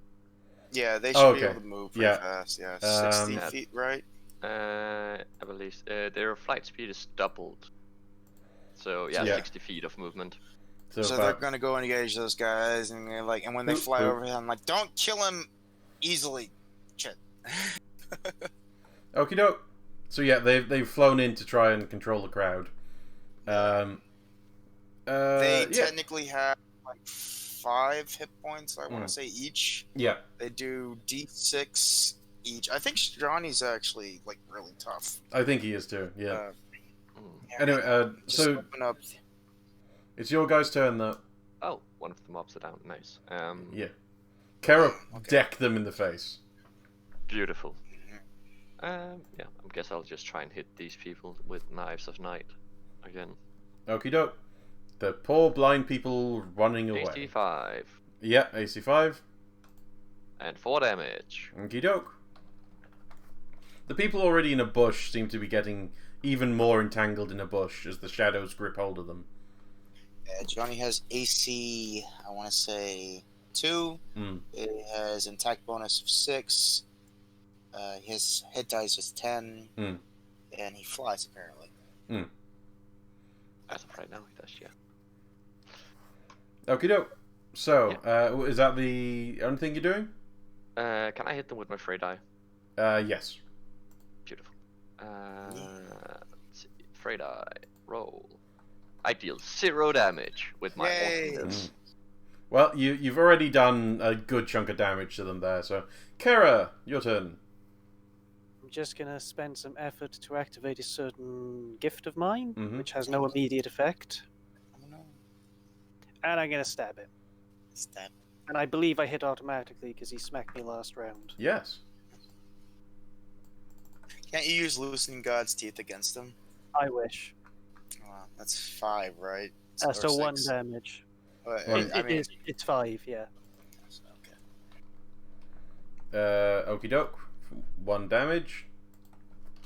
Speaker 2: Yeah, they should be
Speaker 1: okay.
Speaker 2: able to move pretty
Speaker 1: Yeah.
Speaker 2: fast. Yeah,
Speaker 1: Um,
Speaker 2: 60
Speaker 3: Yeah.
Speaker 2: feet, right?
Speaker 3: I believe their flight speed is doubled. So yeah,
Speaker 1: Yeah.
Speaker 3: 60 feet of movement.
Speaker 1: So
Speaker 2: So they're
Speaker 1: about
Speaker 2: gonna go engage those guys, and they're like, and when they
Speaker 1: Boop,
Speaker 2: fly
Speaker 1: boop.
Speaker 2: over him, I'm like, don't kill him easily. Shit.
Speaker 1: okie doke. So yeah, they've flown in to try and control the crowd.
Speaker 2: They
Speaker 1: Yeah.
Speaker 2: technically have like 5 hit points, I want to say, each.
Speaker 1: Yeah.
Speaker 2: They do D6 each. I think Johnny's actually like really tough.
Speaker 1: I think he is too. Yeah.
Speaker 3: Mm.
Speaker 1: Anyway,
Speaker 2: Just
Speaker 1: so
Speaker 2: open up.
Speaker 1: it's your guys' turn though.
Speaker 3: Oh, one of the mobs are down. Nice.
Speaker 1: Yeah. Kara
Speaker 2: Okay.
Speaker 1: deck them in the face.
Speaker 3: Beautiful. Yeah, I guess I'll just try and hit these people with Knives of Night again.
Speaker 1: Okie doke. The poor blind people running away.
Speaker 3: AC 5
Speaker 1: Yeah, AC 5.
Speaker 3: and 4 damage.
Speaker 1: Okie doke. The people already in a bush seem to be getting even more entangled in a bush as the shadows grip hold of them.
Speaker 2: Johnny has AC, I want to say 2. It has attack bonus of 6. His hit dice is 10. And he flies apparently.
Speaker 3: As of right now, he does, yeah.
Speaker 1: Okie doke. So, is that the only thing you're doing?
Speaker 3: Can I hit them with my Frey die?
Speaker 1: Yes.
Speaker 3: Beautiful. Let's see. Frey die. Roll. I deal 0 damage with my
Speaker 2: Yay.
Speaker 3: awesomeness.
Speaker 1: Well, you've already done a good chunk of damage to them there, so... Kara, your turn.
Speaker 4: I'm just gonna spend some effort to activate a certain gift of mine,
Speaker 1: Mhm.
Speaker 4: which has no immediate effect,
Speaker 2: Oh no.
Speaker 4: and I'm gonna stab him.
Speaker 2: Stab.
Speaker 4: And I believe I hit automatically because he smacked me last round.
Speaker 1: Yes.
Speaker 2: Can't you use loosening God's teeth against him?
Speaker 4: I wish.
Speaker 2: That's 5, right?
Speaker 4: So
Speaker 2: Or
Speaker 4: 1
Speaker 2: 6.
Speaker 4: damage.
Speaker 1: Right.
Speaker 4: It's 5, yeah.
Speaker 2: Okay.
Speaker 1: Okie doke. 1 damage.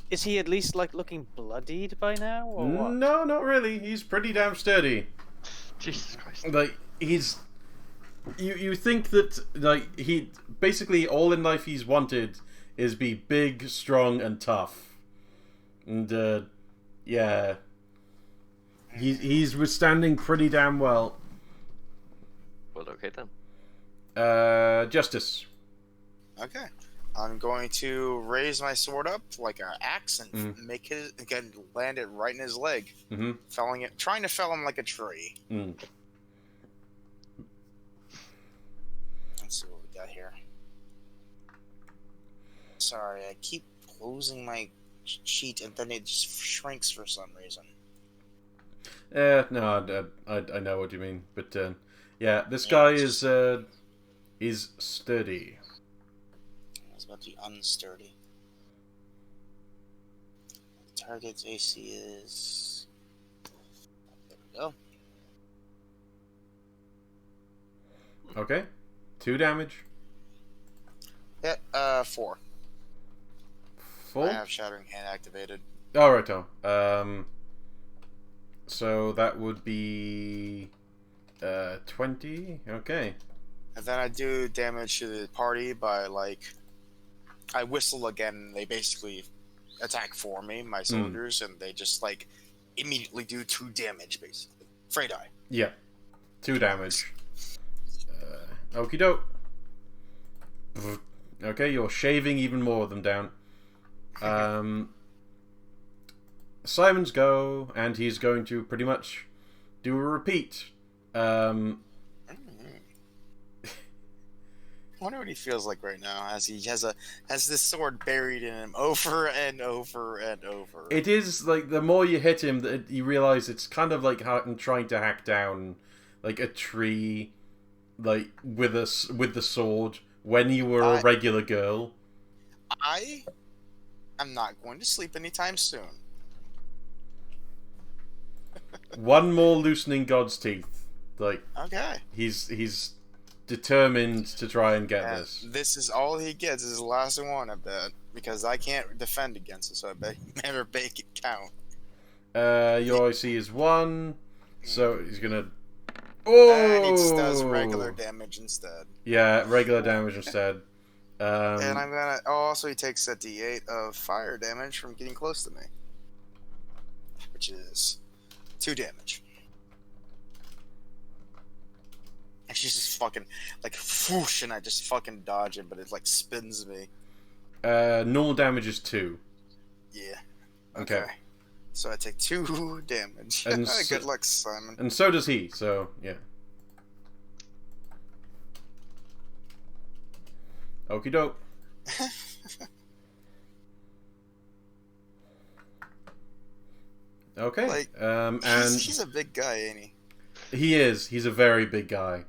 Speaker 4: Is he at least like looking bloodied by now, or what?
Speaker 1: No, not really. He's pretty damn sturdy.
Speaker 3: Jesus Christ.
Speaker 1: Like, he's... You think that, like, he... Basically, all in life he's wanted is be big, strong, and tough. And, yeah... He's withstanding pretty damn well.
Speaker 3: Well, okay then.
Speaker 1: Justice.
Speaker 2: Okay. I'm going to raise my sword up like an axe and make it again, land it right in his leg, trying to fell him like a tree. Let's see what we got here. Sorry, I keep closing my sheet and then it just shrinks for some reason.
Speaker 1: No, I know what you mean, but yeah, this guy is sturdy.
Speaker 2: I was about to be unsturdy. Target's AC is. There we go.
Speaker 1: Okay, 2 damage.
Speaker 2: Yeah, 4.
Speaker 1: 4.
Speaker 2: I have Shattering Hand activated.
Speaker 1: Oh, righto. So that would be 20. Okay.
Speaker 2: And then I do damage to the party by, like, I whistle again, and they basically attack for me, my soldiers, and they just, like, immediately do 2 damage, basically. Frey die.
Speaker 1: Yeah. 2 damage. Okie doke. Okay, you're shaving even more of them down. Simon's go, and he's going to pretty much do a repeat.
Speaker 2: I wonder what he feels like right now as he has this sword buried in him over and over and over.
Speaker 1: It is like the more you hit him, that you realize it's kind of like trying to hack down like a tree, like with the sword when you were a regular girl.
Speaker 2: I am not going to sleep anytime soon.
Speaker 1: One more loosening God's teeth. Like,
Speaker 2: okay,
Speaker 1: he's determined to try and get this.
Speaker 2: This is all he gets. Is the last one, I bet, because I can't defend against it. So I bet he never make it count.
Speaker 1: Your IC is 1, so he's gonna. Oh!
Speaker 2: And he just does regular damage instead.
Speaker 1: Yeah, regular damage instead.
Speaker 2: And I'm gonna. Oh, also he takes a D8 of fire damage from getting close to me, which is 2 damage. And she's just fucking like whoosh, and I just fucking dodge it, but it like spins me.
Speaker 1: Normal damage is 2.
Speaker 2: Yeah.
Speaker 1: Okay.
Speaker 2: So I take 2 damage.
Speaker 1: And
Speaker 2: Good luck, Simon.
Speaker 1: And so does he. So yeah. Okie doke. Okay.
Speaker 2: Like,
Speaker 1: and
Speaker 2: he's a big guy, ain't he?
Speaker 1: he is. He's a very big guy.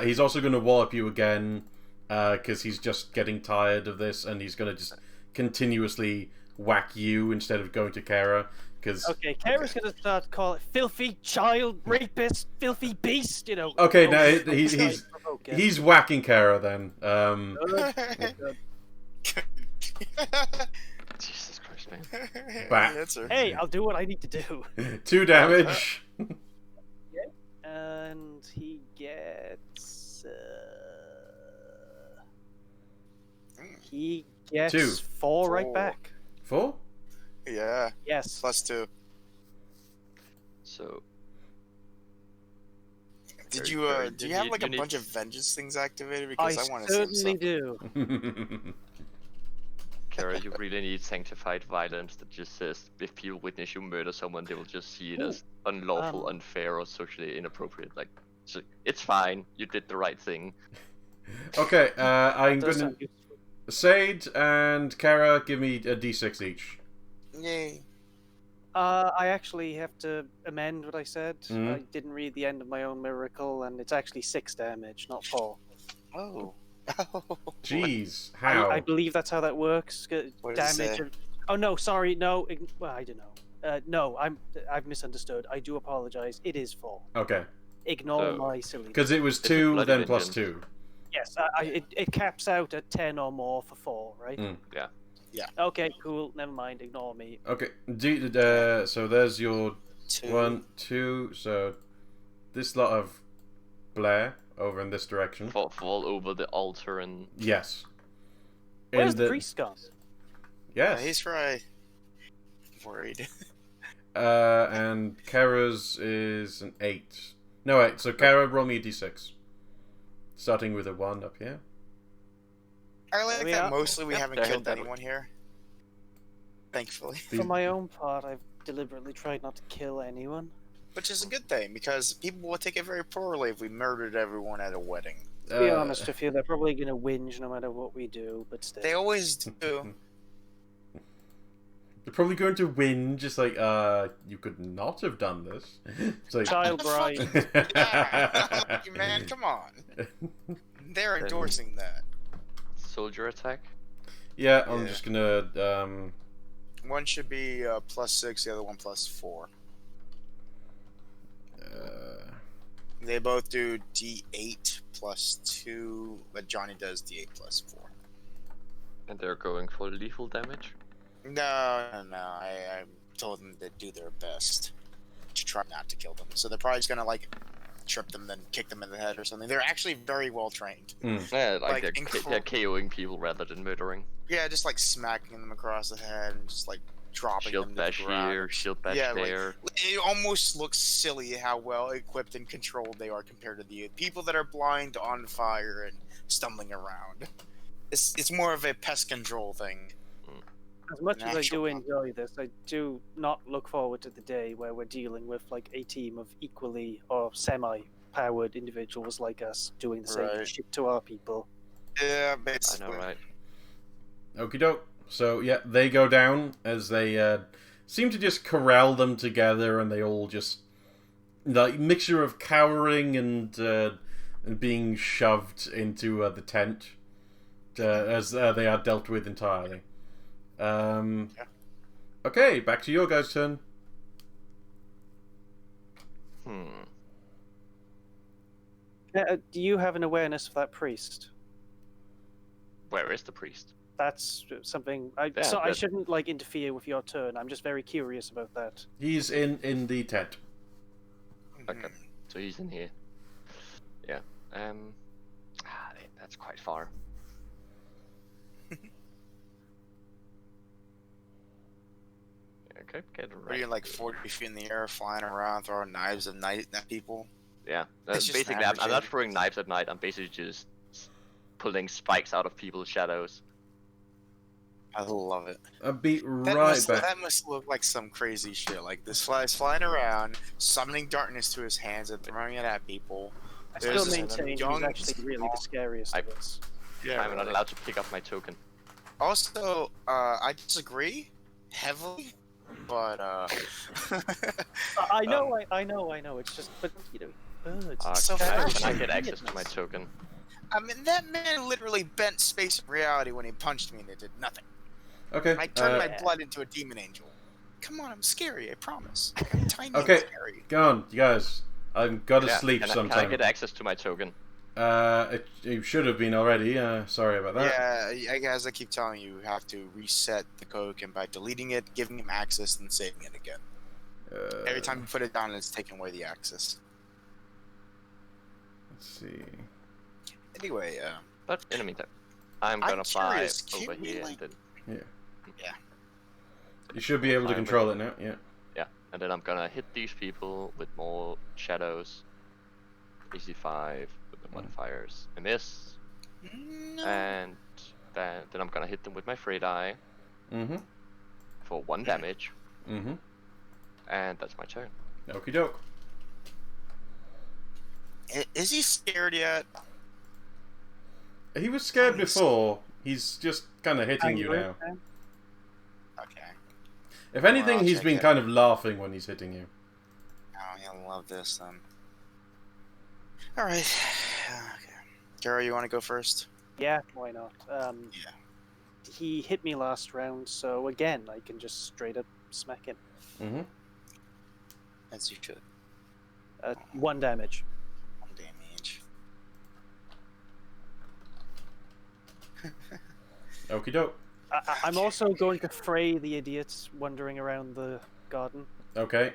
Speaker 1: He's also going to wallop you again because he's just getting tired of this, and he's going to just continuously whack you instead of going to Kara.
Speaker 4: Okay, Kara's going to start calling filthy child rapist, filthy beast. You know.
Speaker 1: Okay, now he's whacking Kara then.
Speaker 3: Jesus Christ, man.
Speaker 1: Bat.
Speaker 4: Hey, I'll do what I need to do.
Speaker 1: 2 damage.
Speaker 4: And he gets. He gets
Speaker 1: 2.
Speaker 4: 4 right back.
Speaker 1: 4?
Speaker 2: Yeah.
Speaker 4: Yes.
Speaker 2: +2.
Speaker 3: So.
Speaker 2: Did you do you have like a bunch of vengeance things activated? Because I want to
Speaker 4: certainly do.
Speaker 3: Kara, you really need sanctified violence that just says if people witness you murder someone, they will just see it as unlawful, unfair, or socially inappropriate. Like, so it's fine. You did the right thing.
Speaker 1: Okay, I'm gonna. Sade and Kara, give me a d6 each.
Speaker 2: Yay.
Speaker 4: I actually have to amend what I said.
Speaker 1: Mhm.
Speaker 4: I didn't read the end of my own miracle, and it's actually 6 damage, not 4.
Speaker 2: Oh.
Speaker 1: Jeez, how?
Speaker 4: I believe that's how that works.
Speaker 2: What does it
Speaker 4: Damage.
Speaker 2: say?
Speaker 4: Oh no, sorry, no. Well, I don't know. No, I've misunderstood. I do apologize. It is 4.
Speaker 1: Okay.
Speaker 4: Ignore
Speaker 3: So-
Speaker 4: my silly.
Speaker 1: Because it was
Speaker 3: It's a
Speaker 1: 2,
Speaker 3: bloody
Speaker 1: then plus
Speaker 3: vengeance.
Speaker 1: 2.
Speaker 4: Yes, it caps out at 10 or more for 4, right?
Speaker 1: Mm.
Speaker 3: Yeah.
Speaker 2: Yeah.
Speaker 4: Okay, cool. Never mind. Ignore me.
Speaker 1: Okay, so there's your
Speaker 2: 2.
Speaker 1: 1, 2, so this lot of Blair over in this direction.
Speaker 3: Fall over the altar and
Speaker 1: Yes.
Speaker 4: Where's the priest gone?
Speaker 1: Yes.
Speaker 2: He's probably worried.
Speaker 1: And Kara's is an 8. No, wait, so Kara, roll me a d6. Starting with a 1 up here.
Speaker 2: I like
Speaker 4: There we
Speaker 2: that
Speaker 4: are.
Speaker 2: mostly we
Speaker 3: Yep,
Speaker 2: haven't
Speaker 3: go
Speaker 2: killed
Speaker 3: ahead,
Speaker 2: anyone here. Thankfully.
Speaker 4: For my own part, I've deliberately tried not to kill anyone.
Speaker 2: Which is a good thing, because people will take it very poorly if we murdered everyone at a wedding.
Speaker 4: To be honest with you, they're probably going to whinge no matter what we do, but still.
Speaker 2: They always do.
Speaker 1: You're probably going to win, just like, you could not have done this. It's like...
Speaker 4: Child bride.
Speaker 2: Yeah. Man, come on. They're endorsing that.
Speaker 3: soldier attack.
Speaker 1: Yeah, I'm
Speaker 2: Yeah.
Speaker 1: just gonna,
Speaker 2: One should be +6, the other one +4. They both do D8 +2, but Johnny does D8 +4.
Speaker 3: And they're going for lethal damage.
Speaker 2: No. I told them to do their best to try not to kill them. So they're probably just gonna like trip them, then kick them in the head or something. They're actually very well trained.
Speaker 3: Yeah,
Speaker 2: Like,
Speaker 3: they're KOing people rather than murdering.
Speaker 2: Yeah, just like smacking them across the head and just like dropping
Speaker 3: Shield
Speaker 2: them
Speaker 3: bash
Speaker 2: to the ground.
Speaker 3: here, shield bash
Speaker 2: Yeah,
Speaker 3: there.
Speaker 2: It almost looks silly how well equipped and controlled they are compared to the people that are blind, on fire, and stumbling around. It's more of a pest control thing.
Speaker 4: As much as I
Speaker 2: Actual
Speaker 4: do enjoy this, I do not look forward to the day where we're dealing with like a team of equally or semi-powered individuals like us doing the same
Speaker 2: Right.
Speaker 4: shit to our people.
Speaker 2: Yeah,
Speaker 3: I
Speaker 2: basically.
Speaker 3: know, right?
Speaker 1: okie doke. So, yeah, they go down as they, seem to just corral them together, and they all just, like, mixture of cowering and being shoved into the tent, as they are dealt with entirely. Okay, back to your guys' turn.
Speaker 4: Do you have an awareness of that priest?
Speaker 3: Where is the priest?
Speaker 4: That's something. I
Speaker 3: but-
Speaker 4: shouldn't like interfere with your turn. I'm just very curious about that.
Speaker 1: He's in the tent.
Speaker 3: Okay, so he's in here. Yeah. That's quite far. Okay, get it
Speaker 2: Where
Speaker 3: right.
Speaker 2: you're like 40 feet in the air, flying around, throwing knives at night at people.
Speaker 3: Yeah,
Speaker 2: It's just
Speaker 3: basically, I'm not
Speaker 2: average.
Speaker 3: throwing knives at night. I'm basically just pulling spikes out of people's shadows.
Speaker 2: I love it.
Speaker 1: I'd be
Speaker 2: That
Speaker 1: right back.
Speaker 2: that must look like some crazy shit. Like this fly's flying around, summoning darkness to his hands and throwing it at people.
Speaker 4: I
Speaker 2: There's
Speaker 4: still
Speaker 2: this
Speaker 4: maintain he's
Speaker 2: young,
Speaker 4: actually really the scariest of us.
Speaker 2: Yeah,
Speaker 3: I'm not allowed to pick up my token.
Speaker 2: Also, I disagree heavily, but
Speaker 4: I know. It's just, but you know, birds.
Speaker 2: So
Speaker 3: Can I
Speaker 2: fashion.
Speaker 3: get access to my token?
Speaker 2: I mean, that man literally bent space and reality when he punched me and it did nothing.
Speaker 1: Okay.
Speaker 2: I turned my blood into a demon angel. Come on, I'm scary, I promise. I'm tiny
Speaker 1: Okay.
Speaker 2: and scary.
Speaker 1: Go on, you guys. I've got to sleep
Speaker 3: Can I
Speaker 1: sometime.
Speaker 3: get access to my token?
Speaker 1: It should have been already. Sorry about that.
Speaker 2: Yeah, as I keep telling you, you have to reset the token by deleting it, giving him access, and saving it again. Every time you put it down, it's taking away the access.
Speaker 1: Let's see.
Speaker 2: Anyway,
Speaker 3: But in the meantime, I'm
Speaker 2: I'm
Speaker 3: gonna fly
Speaker 2: curious, can
Speaker 3: over
Speaker 2: we,
Speaker 3: here
Speaker 2: like-
Speaker 3: and then
Speaker 1: You should be able to
Speaker 3: Fine with
Speaker 1: control it now. Yeah.
Speaker 3: and then I'm gonna hit these people with more shadows. Easy 5 with the modifiers. I miss,
Speaker 2: no.
Speaker 3: and then I'm gonna hit them with my Frayed Eye
Speaker 1: Mm-hmm.
Speaker 3: for 1 damage,
Speaker 1: Mm-hmm.
Speaker 3: and that's my turn.
Speaker 1: Okie doke.
Speaker 2: Is he scared yet?
Speaker 1: He was scared before. He's just kind of hitting you now.
Speaker 2: Okay.
Speaker 1: If anything,
Speaker 2: I'll
Speaker 1: he's
Speaker 2: check
Speaker 1: been
Speaker 2: it.
Speaker 1: kind of laughing when he's hitting you.
Speaker 2: Oh, he'll love this then. Alright. Okay. Garo, you want to go first?
Speaker 4: Yeah, why not?
Speaker 2: Yeah.
Speaker 4: He hit me last round, so again, I can just straight up smack him.
Speaker 1: Mm-hmm.
Speaker 2: As you should.
Speaker 4: 1 damage.
Speaker 2: 1 damage.
Speaker 1: Okie doke.
Speaker 4: I'm also going to fray the idiots wandering around the garden,
Speaker 1: Okay.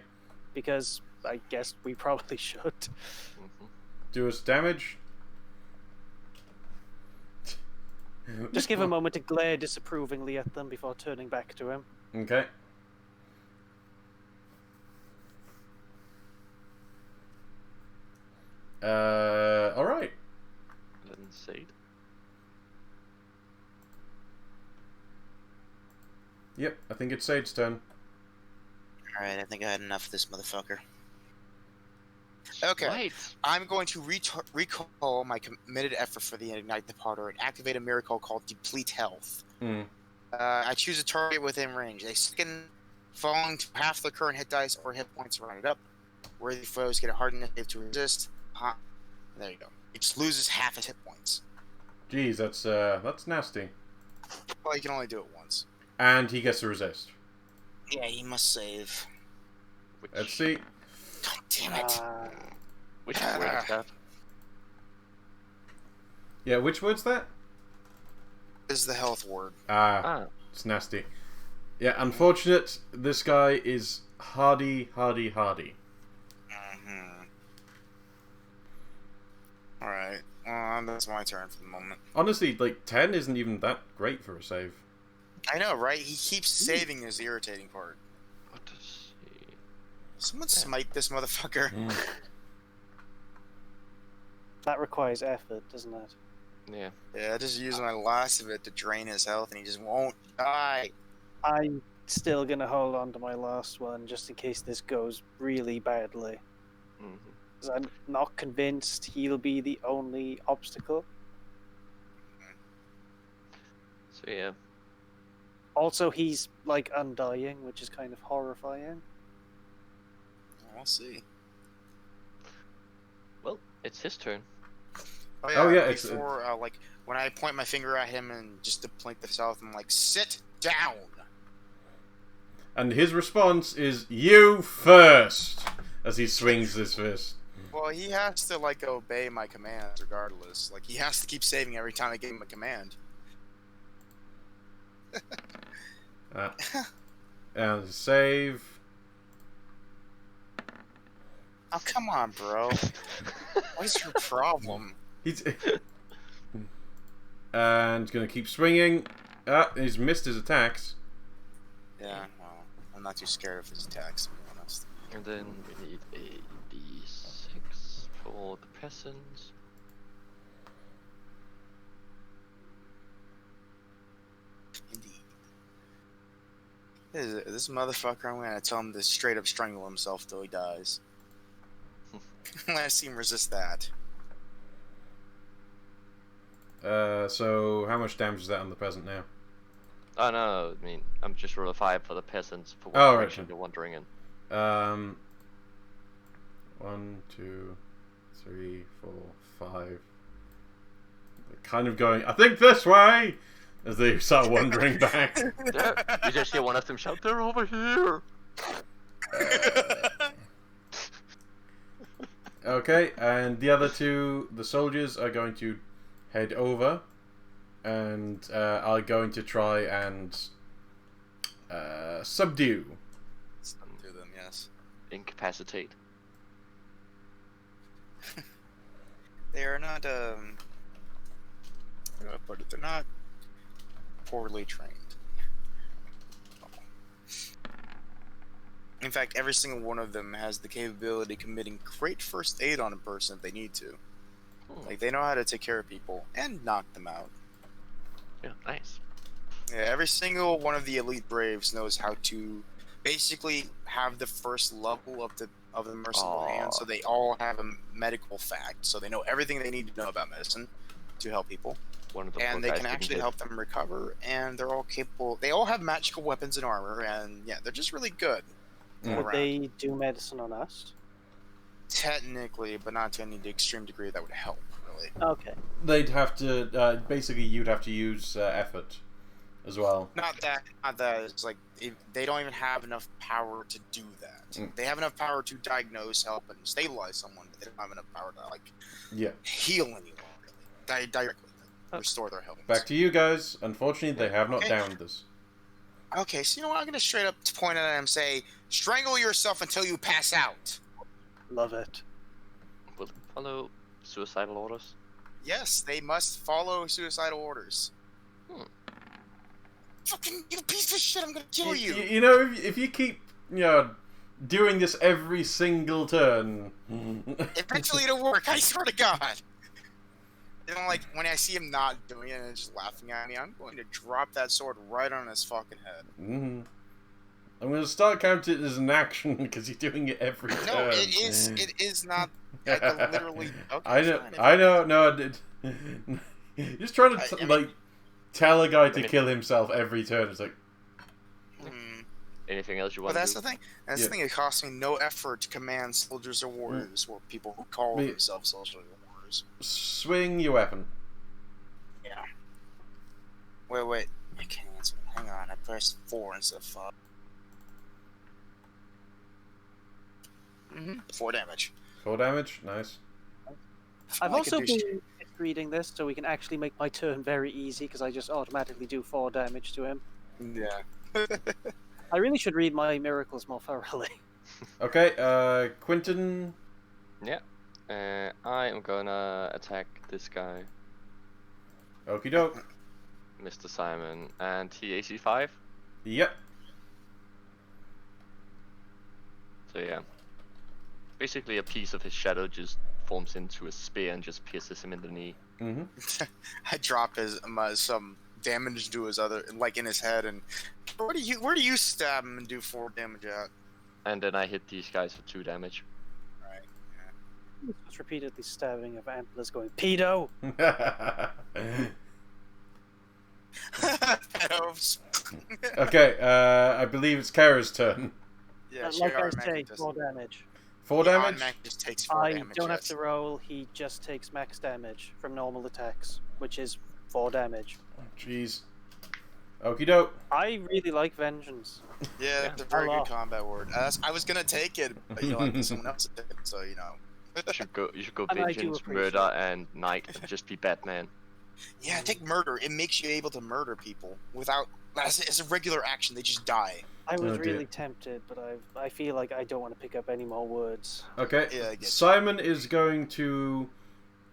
Speaker 4: because I guess we probably should.
Speaker 3: Mhm.
Speaker 1: Do us damage.
Speaker 4: Just give a moment to glare disapprovingly at them before turning back to him.
Speaker 1: Okay. Alright.
Speaker 3: Then Sade.
Speaker 1: Yep, I think it's Sade's turn.
Speaker 2: Alright, I think I had enough of this motherfucker. Okay.
Speaker 3: Right.
Speaker 2: I'm going to recall my committed effort for the Ignite the Potter and activate a miracle called Deplete Health.
Speaker 1: Hmm.
Speaker 2: I choose a target within range. A second falling to half the current hit dice or hit points rounded up. Worthy foes get a hardness save to resist. There you go. He just loses half his hit points.
Speaker 1: Jeez, that's nasty.
Speaker 2: Well, you can only do it once.
Speaker 1: And he gets to resist.
Speaker 2: Yeah, he must save.
Speaker 1: Let's see.
Speaker 2: God damn it.
Speaker 3: Which word is that?
Speaker 1: Yeah, which word's that?
Speaker 2: This is the health word.
Speaker 3: Ah,
Speaker 1: It's nasty. Yeah, unfortunate. This guy is hardy.
Speaker 2: Mm-hmm. Alright. That's my turn for the moment.
Speaker 1: Honestly, like 10 isn't even that great for a save.
Speaker 2: I know, right? He keeps saving his irritating part.
Speaker 3: what does he...
Speaker 2: Someone smite this motherfucker.
Speaker 4: That requires effort, doesn't it?
Speaker 3: Yeah.
Speaker 2: Yeah, I just used my last of it to drain his health and he just won't die.
Speaker 4: I'm still gonna hold on to my last one just in case this goes really badly.
Speaker 3: Mhm.
Speaker 4: 'Cause I'm not convinced he'll be the only obstacle.
Speaker 3: So yeah.
Speaker 4: Also, he's like undying, which is kind of horrifying.
Speaker 2: We'll see.
Speaker 3: Well, it's his turn.
Speaker 1: Oh, yeah, it's-
Speaker 2: before, like, when I point my finger at him and just to point the south, I'm like, sit down!
Speaker 1: And his response is, "You first!" as he swings his fist.
Speaker 2: Well, he has to, like, obey my commands regardless. Like, he has to keep saving every time I give him a command.
Speaker 1: And save.
Speaker 2: Oh, come on, bro. What is your problem?
Speaker 1: He's and gonna keep swinging. He's missed his attacks.
Speaker 2: Yeah, well, I'm not too scared of his attacks, to be honest.
Speaker 3: And then we need a D6 for the peasants.
Speaker 2: Indeed. This motherfucker, I'm gonna tell him to straight up strangle himself till he dies. I'm gonna see him resist that.
Speaker 1: So how much damage is that on the peasant now?
Speaker 3: Oh no, I mean, I'm just roll a 5 for the peasants for what
Speaker 1: Oh,
Speaker 3: direction
Speaker 1: right.
Speaker 3: you're wandering in.
Speaker 1: 1, 2, 3, 4, 5. They're kind of going, I think this way! As they start wandering back.
Speaker 3: There, you just hear one of them shout, "They're over here!"
Speaker 1: Okay, and the other two, the soldiers, are going to head over and are going to try and subdue.
Speaker 2: Subdue them, yes.
Speaker 3: Incapacitate.
Speaker 2: They are not, how do I put it? They're not poorly trained. In fact, every single one of them has the capability of committing great first aid on a person if they need to. Like, they know how to take care of people and knock them out.
Speaker 3: Yeah, nice.
Speaker 2: Yeah, every single one of the elite braves knows how to basically have the first level of the merciful hand, so they all have a medical fact, so they know everything they need to know about medicine to help people.
Speaker 3: One of the
Speaker 2: And
Speaker 3: poor
Speaker 2: they
Speaker 3: guys
Speaker 2: can
Speaker 3: didn't
Speaker 2: actually
Speaker 3: get-
Speaker 2: help them recover, and they're all capable. They all have magical weapons and armor, and yeah, they're just really good. all
Speaker 4: Would
Speaker 2: around.
Speaker 4: they do medicine on us?
Speaker 2: Technically, but not to any extreme degree that would help, really.
Speaker 4: Okay.
Speaker 1: They'd have to, basically you'd have to use effort as well.
Speaker 2: Not that. It's like they don't even have enough power to do that. They have enough power to diagnose, help, and stabilize someone, but they don't have enough power to heal anyone, really. Directly restore their health.
Speaker 1: Back to you guys. Unfortunately, they have not downed this.
Speaker 2: Okay, so you know what? I'm gonna straight up point at him and say, strangle yourself until you pass out.
Speaker 4: Love it.
Speaker 3: Will follow suicidal orders.
Speaker 2: Yes, they must follow suicidal orders. Fucking you piece of shit! I'm gonna kill you.
Speaker 1: You know, if you keep, doing this every single turn.
Speaker 2: Eventually it'll work. I swear to God. You know, like when I see him not doing it and just laughing at me, I'm going to drop that sword right on his fucking head.
Speaker 1: I'm going to start counting it as an action because you're doing it every turn.
Speaker 2: No, it is. It is not. I can literally. Okay,
Speaker 1: I know.
Speaker 2: fine.
Speaker 1: I know. No, I did. Just trying to
Speaker 2: I mean,
Speaker 1: tell a guy to kill himself every turn. It's like.
Speaker 3: Anything else you
Speaker 2: Well,
Speaker 3: want
Speaker 2: that's
Speaker 3: to
Speaker 2: the
Speaker 3: do?
Speaker 2: thing. That's the thing. It costs me no effort to command soldiers or warriors, or people who call themselves soldiers or warriors.
Speaker 1: Swing your weapon.
Speaker 2: Yeah. Wait. I can't answer. Hang on. I pressed 4 instead of 5. 4 damage.
Speaker 1: 4 damage. Nice.
Speaker 4: I've
Speaker 2: I could
Speaker 4: also
Speaker 2: do
Speaker 4: been reading this, so we can actually make my turn very easy because I just automatically do 4 damage to him.
Speaker 2: Yeah.
Speaker 4: I really should read my miracles more thoroughly.
Speaker 1: Okay. Quentin.
Speaker 3: Yeah. I am gonna attack this guy,
Speaker 1: Okie doke.
Speaker 3: Mr. Simon, and he AC 5.
Speaker 1: Yep.
Speaker 3: So yeah. Basically a piece of his shadow just forms into a spear and just pierces him in the knee.
Speaker 2: I drop some damage to his other, like in his head, and where do you stab him and do 4 damage at?
Speaker 3: And then I hit these guys for 2 damage.
Speaker 2: Right.
Speaker 4: Just repeatedly stabbing of antlers going, Pedo!
Speaker 2: Pedos.
Speaker 1: Okay. I believe it's Kara's turn.
Speaker 2: Yeah,
Speaker 4: Like I
Speaker 2: automatically
Speaker 4: say,
Speaker 2: does
Speaker 4: 4
Speaker 2: it.
Speaker 4: damage.
Speaker 1: 4
Speaker 2: He
Speaker 1: damage.
Speaker 2: automatically just takes 4
Speaker 4: I
Speaker 2: damage.
Speaker 4: don't have
Speaker 2: yes.
Speaker 4: to roll, he just takes max damage from normal attacks, which is 4 damage.
Speaker 1: Jeez. Okie doke.
Speaker 4: I really like Vengeance.
Speaker 2: Yeah,
Speaker 3: Yeah.
Speaker 2: it's a very
Speaker 4: Hello.
Speaker 2: good combat word. I was gonna take it, but someone else did it, so you know.
Speaker 3: You should go
Speaker 4: And I do
Speaker 3: vengeance,
Speaker 4: appreciate
Speaker 3: murder, and knight, and just be Batman.
Speaker 2: Yeah, take murder. It makes you able to murder people without as a regular action. They just die.
Speaker 4: I was
Speaker 1: Oh, dear.
Speaker 4: really tempted, but I feel like I don't want to pick up any more words.
Speaker 1: Okay.
Speaker 2: Yeah, I get you.
Speaker 1: Simon is going to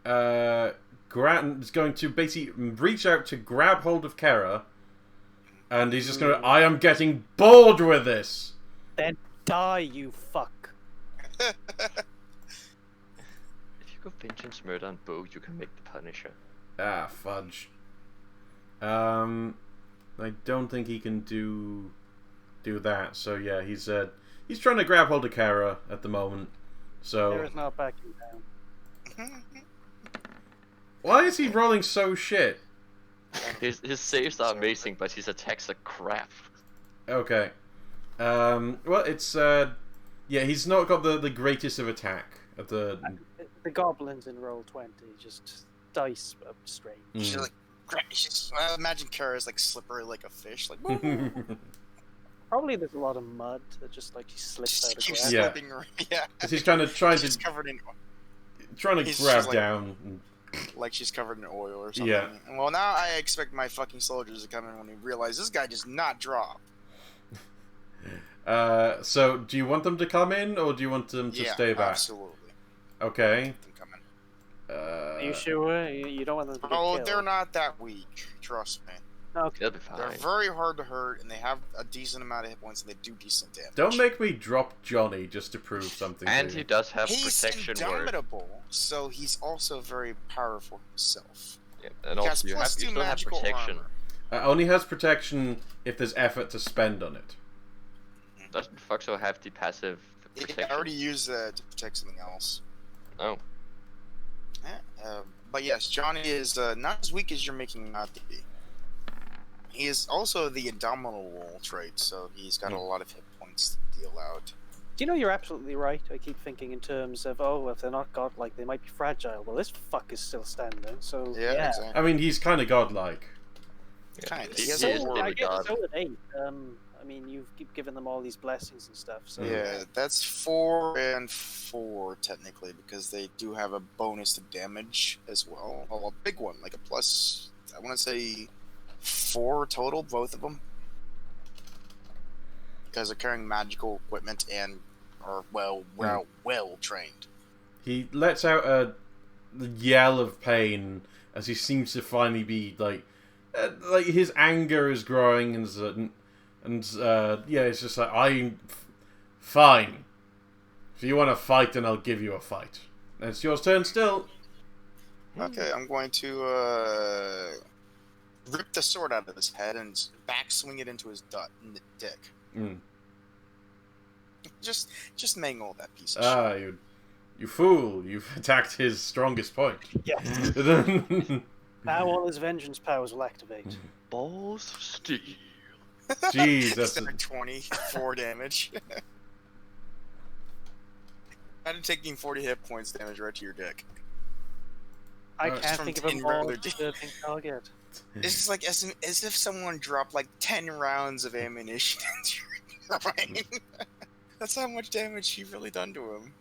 Speaker 1: is going to basically reach out to grab hold of Kara, and he's just going to. I am getting bored with this.
Speaker 4: Then die, you fuck.
Speaker 3: If you go vengeance, murder, and bow, you can make the Punisher.
Speaker 1: Ah, fudge. I don't think he can do that. So yeah, he's trying to grab hold of Kara at the moment. So
Speaker 4: Kara's not backing down.
Speaker 1: why is he rolling so shit?
Speaker 3: His saves are amazing, but his attacks are crap.
Speaker 1: Okay. Well, it's yeah, he's not got the greatest of attack at the.
Speaker 4: The goblins in roll 20 just dice strange.
Speaker 2: She's like, I imagine Kara's like slippery like a fish, like. Woo!
Speaker 4: Probably there's a lot of mud that just like she slips
Speaker 2: Just
Speaker 4: out of
Speaker 2: keeps
Speaker 4: grab.
Speaker 2: slipping. Yeah.
Speaker 1: He's kind of trying
Speaker 2: She's
Speaker 1: to
Speaker 2: covered in,
Speaker 1: grab
Speaker 2: like-
Speaker 1: down. And,
Speaker 2: like she's covered in oil or something.
Speaker 1: Yeah.
Speaker 2: Well, now I expect my fucking soldiers to come in when they realize this guy does not drop.
Speaker 1: So do you want them to come in or do you want them to stay back?
Speaker 2: Absolutely.
Speaker 1: Okay.
Speaker 2: Them come in.
Speaker 4: Are you sure? You don't want them to get
Speaker 2: Oh,
Speaker 4: killed?
Speaker 2: they're not that weak. Trust me.
Speaker 4: Okay.
Speaker 3: They'll be
Speaker 2: They're
Speaker 3: fine.
Speaker 2: very hard to hurt, and they have a decent amount of hit points, and they do decent damage.
Speaker 1: Don't make me drop Johnny just to prove something.
Speaker 3: And
Speaker 1: to
Speaker 3: he
Speaker 1: you.
Speaker 3: does have
Speaker 2: He's
Speaker 3: protection word.
Speaker 2: indomitable, so he's also very powerful himself.
Speaker 3: Yeah, and
Speaker 2: He has
Speaker 3: also you
Speaker 2: plus 2
Speaker 3: still have
Speaker 2: magical
Speaker 3: protection.
Speaker 2: armor.
Speaker 1: Only has protection if there's effort to spend on it.
Speaker 3: Doesn't Foxo have the passive protection?
Speaker 2: I already used that to protect something else.
Speaker 3: Oh.
Speaker 2: But yes, Johnny is not as weak as you're making him out to be. He is also the indomitable trait, so he's got a lot of hit points to deal out.
Speaker 4: Do you know you're absolutely right? I keep thinking in terms of, oh, if they're not godlike, they might be fragile. Well, this fuck is still standing, so
Speaker 2: Yeah, exactly.
Speaker 1: I mean, he's kind of godlike.
Speaker 2: Kind of.
Speaker 3: He
Speaker 2: He has
Speaker 3: is
Speaker 2: a
Speaker 3: the
Speaker 2: ward.
Speaker 4: I guess
Speaker 3: god.
Speaker 4: so at 8. I mean, you've given them all these blessings and stuff, so
Speaker 2: Yeah, that's 4 and 4 technically, because they do have a bonus to damage as well. Oh, a big one, like a plus. I want to say 4 total, both of them, because they're carrying magical equipment and are well trained.
Speaker 1: He lets out a yell of pain as he seems to finally be like his anger is growing and yeah, it's just like I'm fine. If you want to fight, then I'll give you a fight. And it's your turn still.
Speaker 2: Okay, I'm going to rip the sword out of his head and backswing it into his dick.
Speaker 1: Mm.
Speaker 2: Just mangle that piece of shit.
Speaker 1: You fool! You've attacked his strongest point.
Speaker 4: yeah. Now all his vengeance powers will activate.
Speaker 3: Balls of steel.
Speaker 1: Jeez, that's
Speaker 2: Instead of 24 damage. Imagine taking 40 hit points damage right to your dick.
Speaker 4: I
Speaker 1: Just
Speaker 4: can't
Speaker 2: from
Speaker 4: think of a
Speaker 2: 10
Speaker 4: more
Speaker 2: regular
Speaker 4: disturbing target.
Speaker 2: It's just like as if someone dropped like 10 rounds of ammunition into your brain. That's how much she's really done to him.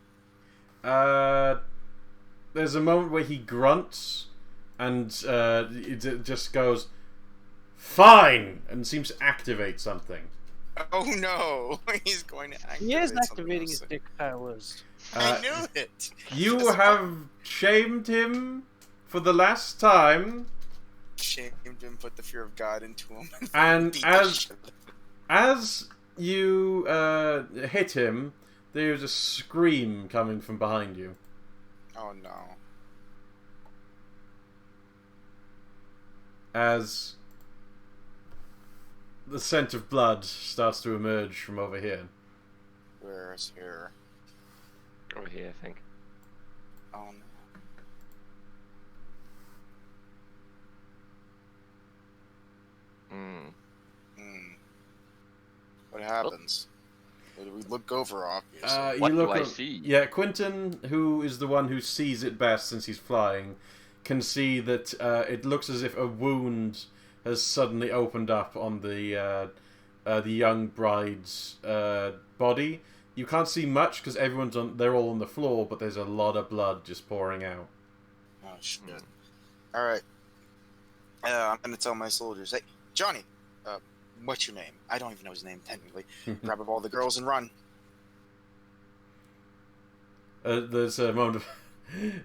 Speaker 1: There's a moment where he grunts and it just goes fine and seems to activate something.
Speaker 2: Oh no, he's going to activate
Speaker 4: He is
Speaker 2: something
Speaker 4: activating
Speaker 2: else.
Speaker 4: his dick powers.
Speaker 2: I knew it.
Speaker 1: You have shamed him for the last time,
Speaker 2: Shamed him, put the fear of God into him.
Speaker 1: and
Speaker 2: Beat the shit out of him.
Speaker 1: as you hit him, there's a scream coming from behind you.
Speaker 2: Oh no.
Speaker 1: As the scent of blood starts to emerge from over here.
Speaker 2: Where's here?
Speaker 3: Over here, I think.
Speaker 2: Oh no. What happens? We look over, obviously.
Speaker 3: What
Speaker 1: you look
Speaker 3: do I
Speaker 1: up-
Speaker 3: see?
Speaker 1: Yeah, Quentin, who is the one who sees it best since he's flying, can see that it looks as if a wound has suddenly opened up on the young bride's body. You can't see much because they're all on the floor, but there's a lot of blood just pouring out.
Speaker 2: Oh shit. Alright. I'm gonna tell my soldiers, hey, Johnny, what's your name? I don't even know his name, technically. Grab up all the girls and run.
Speaker 1: There's a moment of...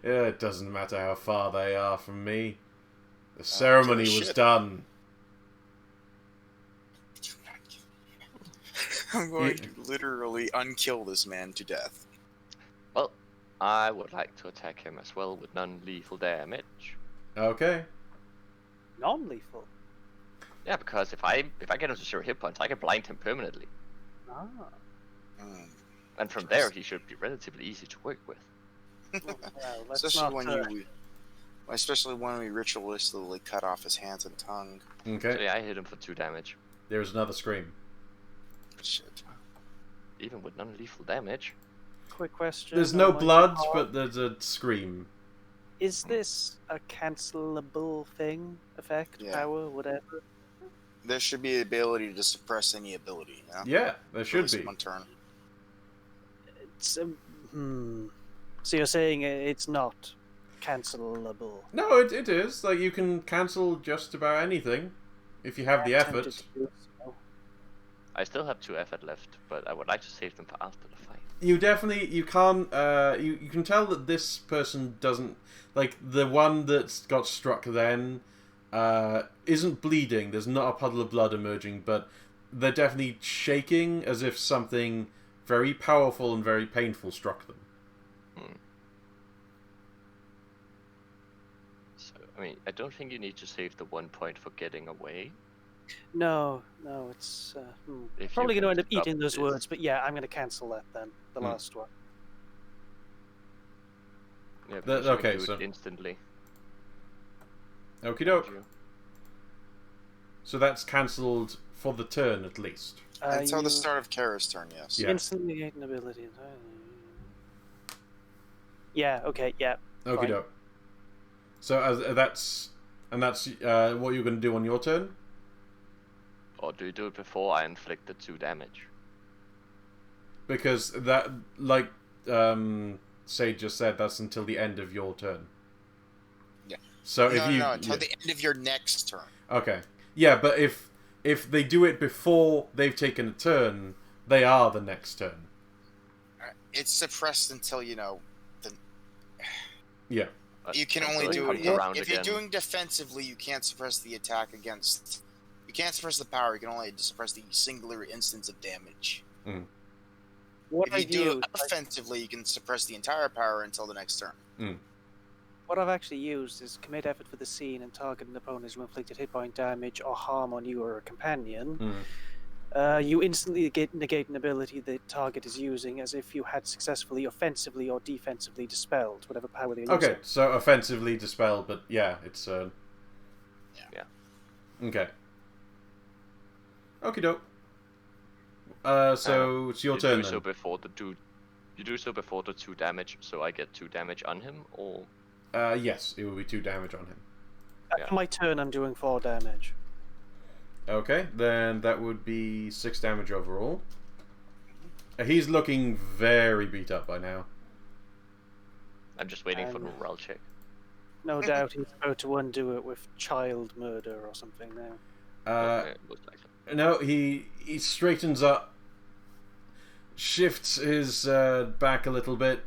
Speaker 1: yeah, it doesn't matter how far they are from me. The ceremony was
Speaker 2: shit.
Speaker 1: done.
Speaker 2: I'm going to literally unkill this man to death.
Speaker 3: Well, I would like to attack him as well with non-lethal damage.
Speaker 1: Okay.
Speaker 4: Non-lethal.
Speaker 3: Yeah, because if I get him to 0 hit points, I can blind him permanently.
Speaker 4: Ah.
Speaker 3: And from there, he should be relatively easy to work with.
Speaker 4: Well, let's
Speaker 2: especially
Speaker 4: not,
Speaker 2: especially when we ritualistically cut off his hands and tongue.
Speaker 1: Okay.
Speaker 3: So yeah, I hit him for 2 damage.
Speaker 1: There's another scream.
Speaker 2: Shit.
Speaker 3: Even with non-lethal damage.
Speaker 4: Quick question.
Speaker 1: There's no
Speaker 4: on my
Speaker 1: blood,
Speaker 4: part.
Speaker 1: but there's a scream.
Speaker 4: Is this a cancelable thing? Effect,
Speaker 2: Yeah.
Speaker 4: power, whatever?
Speaker 2: There should be the ability to suppress any ability. You know?
Speaker 1: Yeah, there
Speaker 2: At
Speaker 1: should
Speaker 2: least
Speaker 1: be.
Speaker 2: one turn.
Speaker 4: It's So you're saying it's not cancelable?
Speaker 1: No, it is. Like, you can cancel just about anything if you have the
Speaker 4: I'm tempted
Speaker 1: effort.
Speaker 4: to do so.
Speaker 3: I still have 2 effort left, but I would like to save them for after the fight.
Speaker 1: You can't, you can tell that this person doesn't, like, the one that got struck then, isn't bleeding, there's not a puddle of blood emerging, but they're definitely shaking as if something very powerful and very painful struck them.
Speaker 3: So, I mean, I don't think you need to save the 1 point for getting away.
Speaker 4: No, it's
Speaker 3: If
Speaker 4: probably
Speaker 3: you
Speaker 4: going to
Speaker 3: can
Speaker 4: end up eating
Speaker 3: stop
Speaker 4: those
Speaker 3: this.
Speaker 4: words, but yeah, I'm going to cancel that then. The last one.
Speaker 3: Yeah, because you
Speaker 1: okay,
Speaker 3: can do
Speaker 1: so-
Speaker 3: it instantly.
Speaker 1: Okie doke.
Speaker 3: You-
Speaker 1: So that's cancelled for the turn at least.
Speaker 2: Until the start of Kara's turn, yes.
Speaker 1: Yeah.
Speaker 4: Instantly negate an ability. Yeah. Okay. Yeah.
Speaker 1: Okie
Speaker 4: Fine.
Speaker 1: doke. So that's what you're going to do on your turn.
Speaker 3: Or do you do it before I inflict the 2 damage?
Speaker 1: Because that, like Sage just said, that's until the end of your turn.
Speaker 2: Yeah.
Speaker 1: So
Speaker 2: No,
Speaker 1: if you
Speaker 2: until the end of your next turn.
Speaker 1: okay, yeah, but if they do it before they've taken a turn, they are the next turn.
Speaker 2: It's suppressed until,
Speaker 1: Yeah.
Speaker 2: you can
Speaker 3: Until
Speaker 2: only
Speaker 3: it
Speaker 2: do
Speaker 3: comes
Speaker 2: it.
Speaker 3: around
Speaker 2: If you're
Speaker 3: again.
Speaker 2: doing defensively, you can't suppress the attack against. You can't suppress the power, you can only suppress the singular instance of damage.
Speaker 4: What
Speaker 2: If you
Speaker 4: I've
Speaker 2: do
Speaker 4: used,
Speaker 2: it offensively, you can suppress the entire power until the next turn.
Speaker 4: what I've actually used is commit effort for the scene and target an opponent who inflicted hit point damage or harm on you or a companion. You instantly negate an ability the target is using as if you had successfully offensively or defensively dispelled whatever power they're
Speaker 1: Okay,
Speaker 4: using.
Speaker 1: so offensively dispel, but yeah, it's
Speaker 3: Yeah.
Speaker 1: Okay. Okie doke. So it's your
Speaker 3: you
Speaker 1: turn
Speaker 3: do
Speaker 1: then.
Speaker 3: so before the 2. You do so before the 2 damage, so I get 2 damage on him, or
Speaker 1: Yes, it will be 2 damage on him.
Speaker 3: Yeah.
Speaker 4: On my turn, I'm doing 4 damage.
Speaker 1: Okay, then that would be 6 damage overall. He's looking very beat up by now.
Speaker 3: I'm just waiting for the morale check.
Speaker 4: No doubt he's about to undo it with child murder or something now.
Speaker 3: Most likely.
Speaker 1: No, he straightens up, shifts his back a little bit,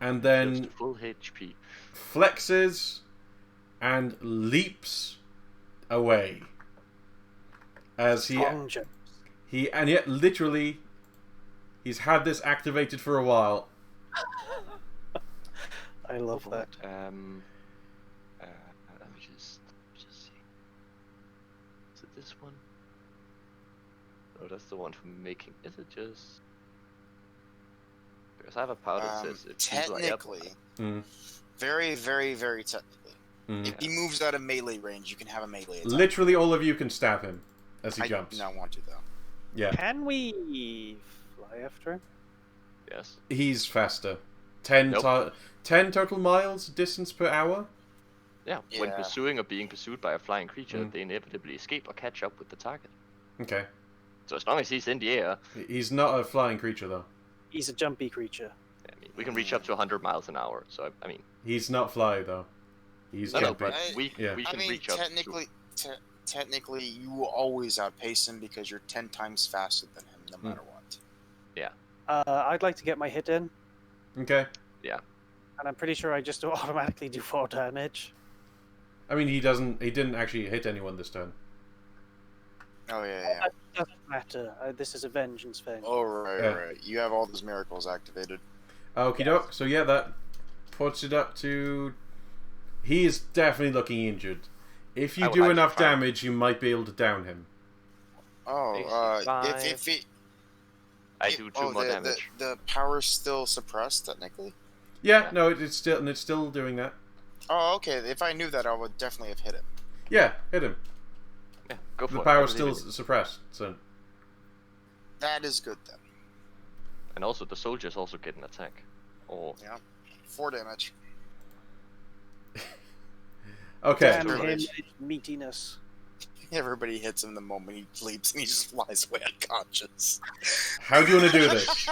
Speaker 1: and then
Speaker 3: Just full HP.
Speaker 1: flexes and leaps away. As
Speaker 4: Strong jump.
Speaker 1: and yet literally, he's had this activated for a while.
Speaker 4: I love that.
Speaker 3: Let me just see. Is it this one? Oh, that's the one for making. Is it just? Because I have a power that says if people are up-
Speaker 2: Technically,
Speaker 1: Mm.
Speaker 2: very, very, very technically,
Speaker 1: Mm.
Speaker 2: if he moves out of melee range, you can have a melee attack.
Speaker 1: Literally, all of you can stab him as he
Speaker 2: I
Speaker 1: jumps.
Speaker 2: do not want to though.
Speaker 1: Yeah,
Speaker 4: Can we fly after him?
Speaker 3: Yes.
Speaker 1: he's faster. 10
Speaker 3: Nope.
Speaker 1: 10 total miles distance per hour.
Speaker 3: Yeah. When
Speaker 2: Yeah.
Speaker 3: pursuing or being pursued by a flying creature,
Speaker 1: Mm.
Speaker 3: they inevitably escape or catch up with the target.
Speaker 1: Okay,
Speaker 3: So as long as he's in the air,
Speaker 1: he's not a flying creature though.
Speaker 4: He's a jumpy creature.
Speaker 3: I mean, we can reach up to 100 miles an hour. So I mean,
Speaker 1: He's not fly though. He's
Speaker 3: no,
Speaker 1: jumpy.
Speaker 3: but
Speaker 2: I-
Speaker 3: we
Speaker 1: Yeah.
Speaker 3: we
Speaker 2: I
Speaker 3: can
Speaker 2: mean,
Speaker 3: reach up.
Speaker 2: technically, you will always outpace him because you're 10 times faster than him, no matter what.
Speaker 4: I'd like to get my hit in,
Speaker 1: Okay.
Speaker 4: and I'm pretty sure I just automatically do 4 damage.
Speaker 1: I mean, he didn't actually hit anyone this turn.
Speaker 2: Oh yeah.
Speaker 4: Doesn't matter. This is a vengeance thing.
Speaker 2: Oh, right,
Speaker 1: Yeah.
Speaker 2: right. You have all those miracles activated.
Speaker 1: Okie doke. So yeah, that puts it up to... He is definitely looking injured. If you
Speaker 3: I would
Speaker 1: do
Speaker 3: like to
Speaker 1: enough
Speaker 3: try.
Speaker 1: damage, you might be able to down him.
Speaker 2: Oh,
Speaker 3: AC
Speaker 2: if it...
Speaker 3: I do 2 more damage.
Speaker 2: The power's still suppressed, technically?
Speaker 1: Yeah,
Speaker 3: Yeah.
Speaker 1: no, it's still doing that.
Speaker 2: Oh, okay. If I knew that, I would definitely have hit him.
Speaker 1: Yeah, hit him.
Speaker 3: Yeah, go for
Speaker 1: The
Speaker 3: it. I
Speaker 1: power's
Speaker 3: believe
Speaker 1: still
Speaker 3: in you.
Speaker 1: suppressed, so...
Speaker 2: That is good, then.
Speaker 3: And also, the soldiers also get an attack. Or
Speaker 2: 4 damage.
Speaker 1: Okay.
Speaker 4: Damn him,
Speaker 2: Damage.
Speaker 4: his meatiness.
Speaker 2: Everybody hits him the moment he leaps, and he just flies away unconscious.
Speaker 1: How do you want to do this?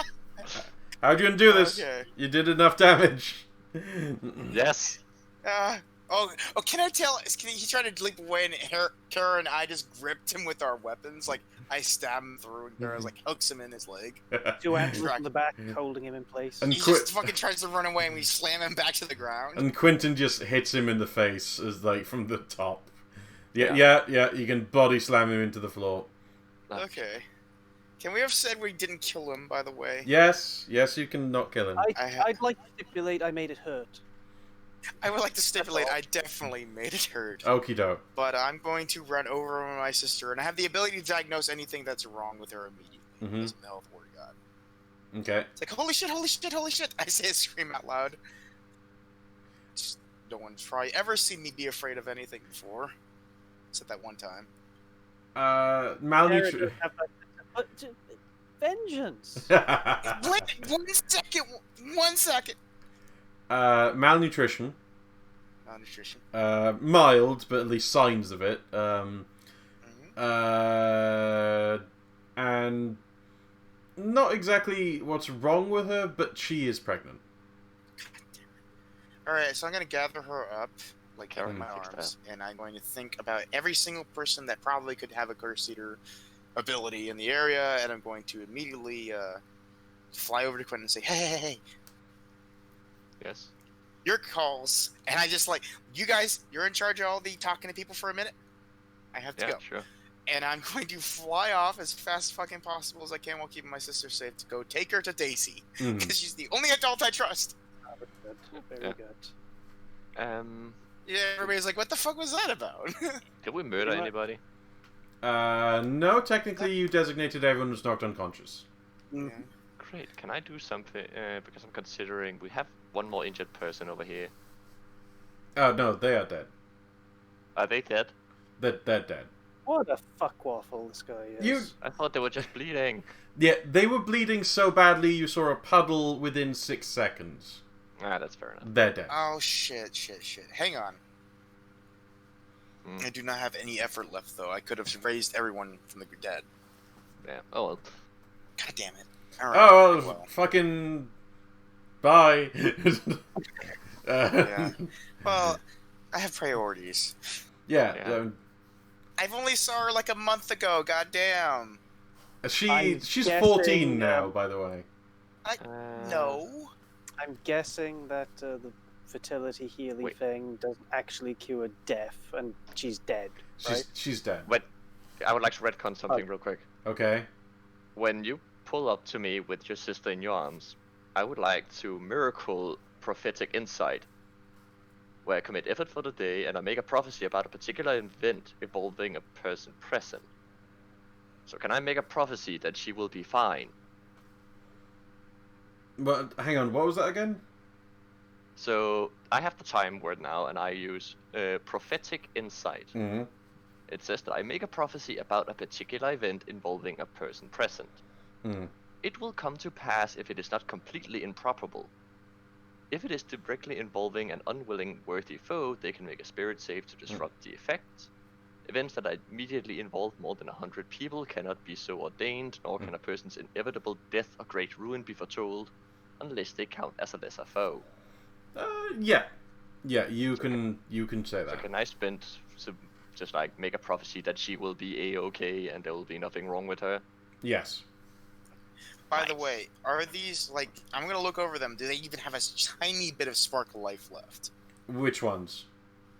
Speaker 1: How do you want to do this?
Speaker 2: Okay.
Speaker 1: You did enough damage.
Speaker 3: yes.
Speaker 2: Can I tell? He tried to leap away, and Kara and I just gripped him with our weapons. Like, I stab him through, and Kara's like hooks him in his leg.
Speaker 4: 2 animals in the back holding him in place.
Speaker 1: And
Speaker 2: He just fucking tries to run away, and we slam him back to the ground.
Speaker 1: And Quentin just hits him in the face as like from the top. Yeah, you can body slam him into the floor.
Speaker 2: Okay. Can we have said we didn't kill him, by the way?
Speaker 1: Yes, you can not kill him.
Speaker 4: I'd like to stipulate I made it hurt.
Speaker 2: I would like to stipulate I definitely made it hurt.
Speaker 1: Okie doke.
Speaker 2: But I'm going to run over my sister, and I have the ability to diagnose anything that's wrong with her immediately.
Speaker 1: Mhm.
Speaker 2: As a health ward god.
Speaker 1: Okay.
Speaker 2: It's like, holy shit, holy shit, holy shit! I say it, scream out loud. Just, no one's probably ever seen me be afraid of anything before. Except that one time.
Speaker 1: Malnutrition.
Speaker 4: Vengeance.
Speaker 2: Wait, 1 second! 1 second!
Speaker 1: Malnutrition.
Speaker 2: Malnutrition.
Speaker 1: Mild, but at least signs of it. And not exactly what's wrong with her, but she is pregnant.
Speaker 2: Alright, so I'm gonna gather her up, like in my
Speaker 3: fix
Speaker 2: arms, and I'm going to think about every single person that probably could have a Curse Eater ability in the area, and I'm going to immediately fly over to Quentin and say, hey,
Speaker 3: Yes.
Speaker 2: your calls. And I just like, you guys, you're in charge of all the talking to people for a minute. I have to
Speaker 3: Yeah,
Speaker 2: go.
Speaker 3: sure.
Speaker 2: And I'm going to fly off as fast fucking possible as I can while keeping my sister safe to go take her to Daisy.
Speaker 1: Mhm.
Speaker 2: Because she's the only adult I trust.
Speaker 4: Very
Speaker 3: Yeah.
Speaker 4: good.
Speaker 2: Yeah, everybody's like, what the fuck was that about?
Speaker 3: Did we murder
Speaker 4: You know-
Speaker 3: anybody?
Speaker 1: No, technically you designated everyone was knocked unconscious.
Speaker 2: Yeah.
Speaker 3: Great. Can I do something? Because I'm considering we have one more injured person over here.
Speaker 1: Oh, no, they are dead.
Speaker 3: Are they dead?
Speaker 1: They're dead.
Speaker 4: What a fuckwaffle this guy is.
Speaker 3: I thought they were just bleeding.
Speaker 1: Yeah, they were bleeding so badly you saw a puddle within 6 seconds.
Speaker 3: Ah, that's fair enough.
Speaker 1: They're dead.
Speaker 2: Oh, shit. Hang on.
Speaker 3: Mm.
Speaker 2: I do not have any effort left, though. I could have raised everyone from the dead.
Speaker 3: Yeah. Oh well.
Speaker 2: God damn it. Alright.
Speaker 1: Oh,
Speaker 2: well.
Speaker 1: fucking... Bye.
Speaker 2: Yeah. Well, I have priorities.
Speaker 1: Yeah,
Speaker 3: Yeah.
Speaker 2: I've only saw her like a month ago, goddamn.
Speaker 1: she's
Speaker 4: guessing,
Speaker 1: 14 now, by the way.
Speaker 2: No.
Speaker 4: I'm guessing that the fertility healing
Speaker 3: Wait.
Speaker 4: thing doesn't actually cure death, and she's dead, right?
Speaker 1: She's dead.
Speaker 3: Wait. I would like to retcon something real quick.
Speaker 1: Okay.
Speaker 3: When you pull up to me with your sister in your arms, I would like to miracle prophetic insight, where I commit effort for the day and I make a prophecy about a particular event involving a person present. So can I make a prophecy that she will be fine?
Speaker 1: But hang on, what was that again?
Speaker 3: So I have the time word now, and I use prophetic insight.
Speaker 1: Mm-hmm.
Speaker 3: It says that I make a prophecy about a particular event involving a person present.
Speaker 1: Mm.
Speaker 3: It will come to pass if it is not completely improbable. If it is directly involving an unwilling worthy foe, they can make a spirit save to disrupt the effects. Events that immediately involve more than 100 people cannot be so ordained, nor can a person's inevitable death or great ruin be foretold, unless they count as a lesser foe.
Speaker 1: Yeah, you can say
Speaker 3: So
Speaker 1: that.
Speaker 3: can I spend just like make a prophecy that she will be a-okay and there will be nothing wrong with her?
Speaker 1: Yes.
Speaker 2: By the
Speaker 3: Nice.
Speaker 2: way, are these, like, I'm gonna look over them. Do they even have a tiny bit of spark of life left?
Speaker 1: Which ones?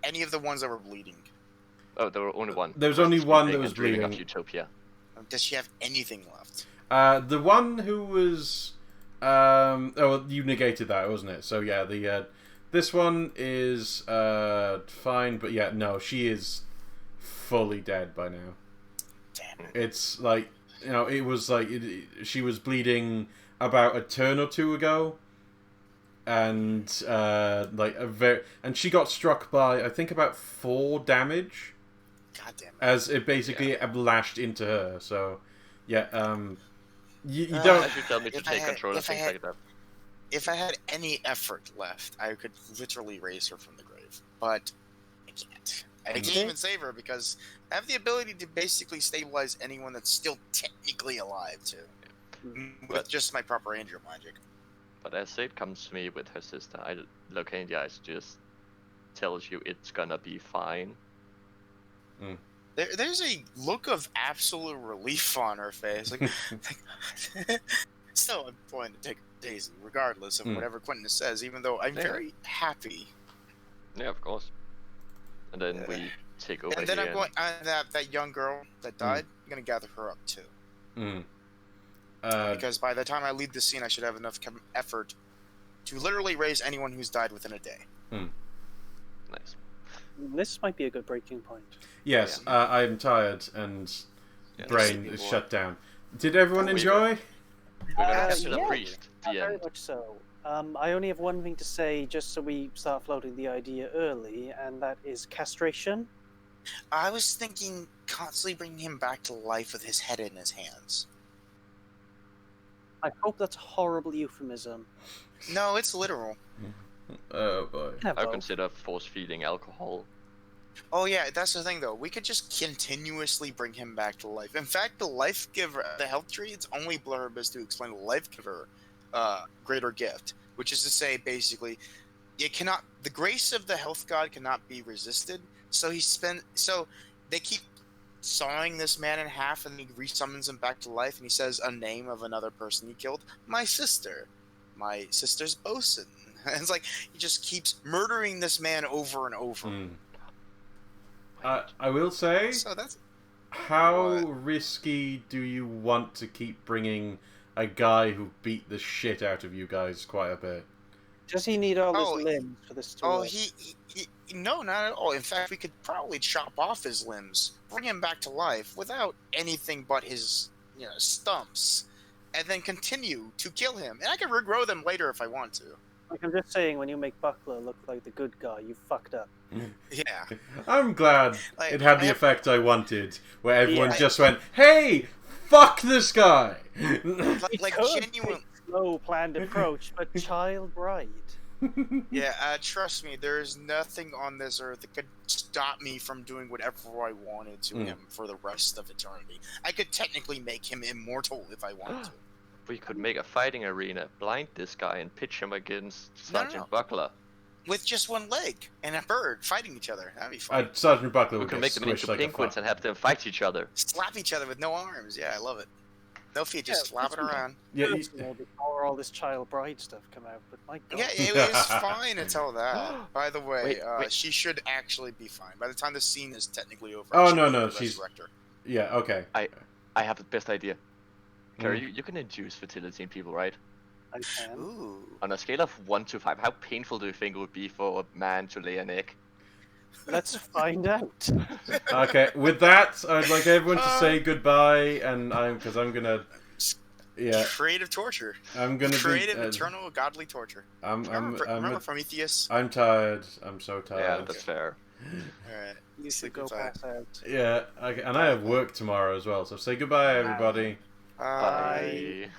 Speaker 2: Any of the ones that were bleeding?
Speaker 3: Oh, there were only one.
Speaker 1: There was only one that
Speaker 3: Sleeping
Speaker 1: was
Speaker 3: and dreaming
Speaker 1: bleeding.
Speaker 3: of Utopia.
Speaker 2: Does she have anything left?
Speaker 1: The one who was... oh, you negated that, wasn't it? So yeah, this one is fine, but yeah, no, she is fully dead by now.
Speaker 2: Damn it.
Speaker 1: It's like, it was like she was bleeding about a turn or two ago, and and she got struck by, I think, about 4 damage.
Speaker 2: God damn it.
Speaker 1: As it basically lashed into her. So yeah, you don't.
Speaker 3: As you tell me to take control of things like that.
Speaker 2: If I had any effort left, I could literally raise her from the grave. But I can't. I can't even save her because I have the ability to basically stabilize anyone that's still technically alive, too. With just my proper angel magic.
Speaker 3: But as Sade comes to me with her sister, I look her in the eyes, just tells you it's gonna be fine.
Speaker 2: There's a look of absolute relief on her face. Like, still, I'm going to take Daisy, regardless of whatever Quentin says, even though I'm very happy.
Speaker 3: Yeah, of course. And then we take over.
Speaker 2: And then I'm going. That young girl that died, I'm going to gather her up too. Because by the time I leave the scene, I should have enough effort to literally raise anyone who's died within a day.
Speaker 3: Nice.
Speaker 4: This might be a good breaking point.
Speaker 1: Yes, I'm tired and brain is shut down. Did everyone enjoy?
Speaker 3: We're gonna capture the priest. The
Speaker 4: very
Speaker 3: end.
Speaker 4: much so. I only have one thing to say, just so we start floating the idea early, and that is castration.
Speaker 2: I was thinking constantly bringing him back to life with his head in his hands.
Speaker 4: I hope that's a horrible euphemism.
Speaker 2: No, it's literal.
Speaker 1: Oh boy.
Speaker 3: I consider force feeding alcohol.
Speaker 2: Oh yeah, that's the thing though. We could just continuously bring him back to life. In fact, the life giver, the health tree, its only blurb is to explain the life giver, greater gift, which is to say, basically, the grace of the health god cannot be resisted. So they keep sawing this man in half, and he resummons him back to life, and he says a name of another person he killed, my sister's bosun. And it's like he just keeps murdering this man over and over.
Speaker 1: I will say,
Speaker 2: So that's
Speaker 1: how risky do you want to keep bringing a guy who beat the shit out of you guys quite a bit?
Speaker 4: Does he need all his limbs for this to work?
Speaker 2: No, not at all. In fact, we could probably chop off his limbs, bring him back to life without anything but his, stumps, and then continue to kill him. And I can regrow them later if I want to.
Speaker 4: Like, I'm just saying, when you make Buckler look like the good guy, you fucked up.
Speaker 2: Yeah.
Speaker 1: I'm glad it had the effect I wanted, where everyone just went, "Hey, fuck this guy!"
Speaker 2: like genuine
Speaker 4: slow planned approach, but child bride.
Speaker 2: Yeah, trust me, there is nothing on this earth that could stop me from doing whatever I wanted to him for the rest of eternity. I could technically make him immortal if I wanted to.
Speaker 3: We could make a fighting arena, blind this guy, and pitch him against Sergeant Buckler.
Speaker 2: With just one leg and a bird fighting each other. That'd be fun.
Speaker 1: Sergeant Buckler
Speaker 3: We
Speaker 1: would
Speaker 3: can
Speaker 1: get
Speaker 3: make them into
Speaker 1: squished like a
Speaker 3: penguins
Speaker 1: fuck.
Speaker 3: and have them fight each other.
Speaker 2: Slap each other with no arms. Yeah, I love it. No feet, just slap it around.
Speaker 1: Yeah,
Speaker 4: Before all this child bride stuff come out, but my God.
Speaker 2: Yeah, it was fine until that. By the way,
Speaker 3: Wait.
Speaker 2: she should actually be fine. By the time the scene is technically over,
Speaker 1: Oh,
Speaker 2: she
Speaker 1: no,
Speaker 2: will
Speaker 1: no,
Speaker 2: be the
Speaker 1: she's-
Speaker 2: resurrector.
Speaker 1: yeah, okay.
Speaker 3: I have the best idea. Carrie, you can induce fertility in people, right?
Speaker 4: I can.
Speaker 2: Ooh.
Speaker 3: On a scale of 1 to 5, how painful do you think it would be for a man to lay an egg?
Speaker 4: Let's find out.
Speaker 1: Okay, with that, I'd like everyone to say goodbye, and because I'm gonna,
Speaker 2: Creative torture.
Speaker 1: I'm gonna
Speaker 2: Creative,
Speaker 1: be,
Speaker 2: eternal, godly torture. Remember Prometheus?
Speaker 1: I'm tired. I'm so
Speaker 3: Yeah,
Speaker 1: tired.
Speaker 3: that's fair.
Speaker 2: Alright.
Speaker 4: You should
Speaker 2: Sleep
Speaker 4: go
Speaker 2: inside.
Speaker 4: pass out.
Speaker 1: Yeah, okay, and I have work tomorrow as well. So say goodbye, everybody.
Speaker 2: Bye.
Speaker 3: Bye.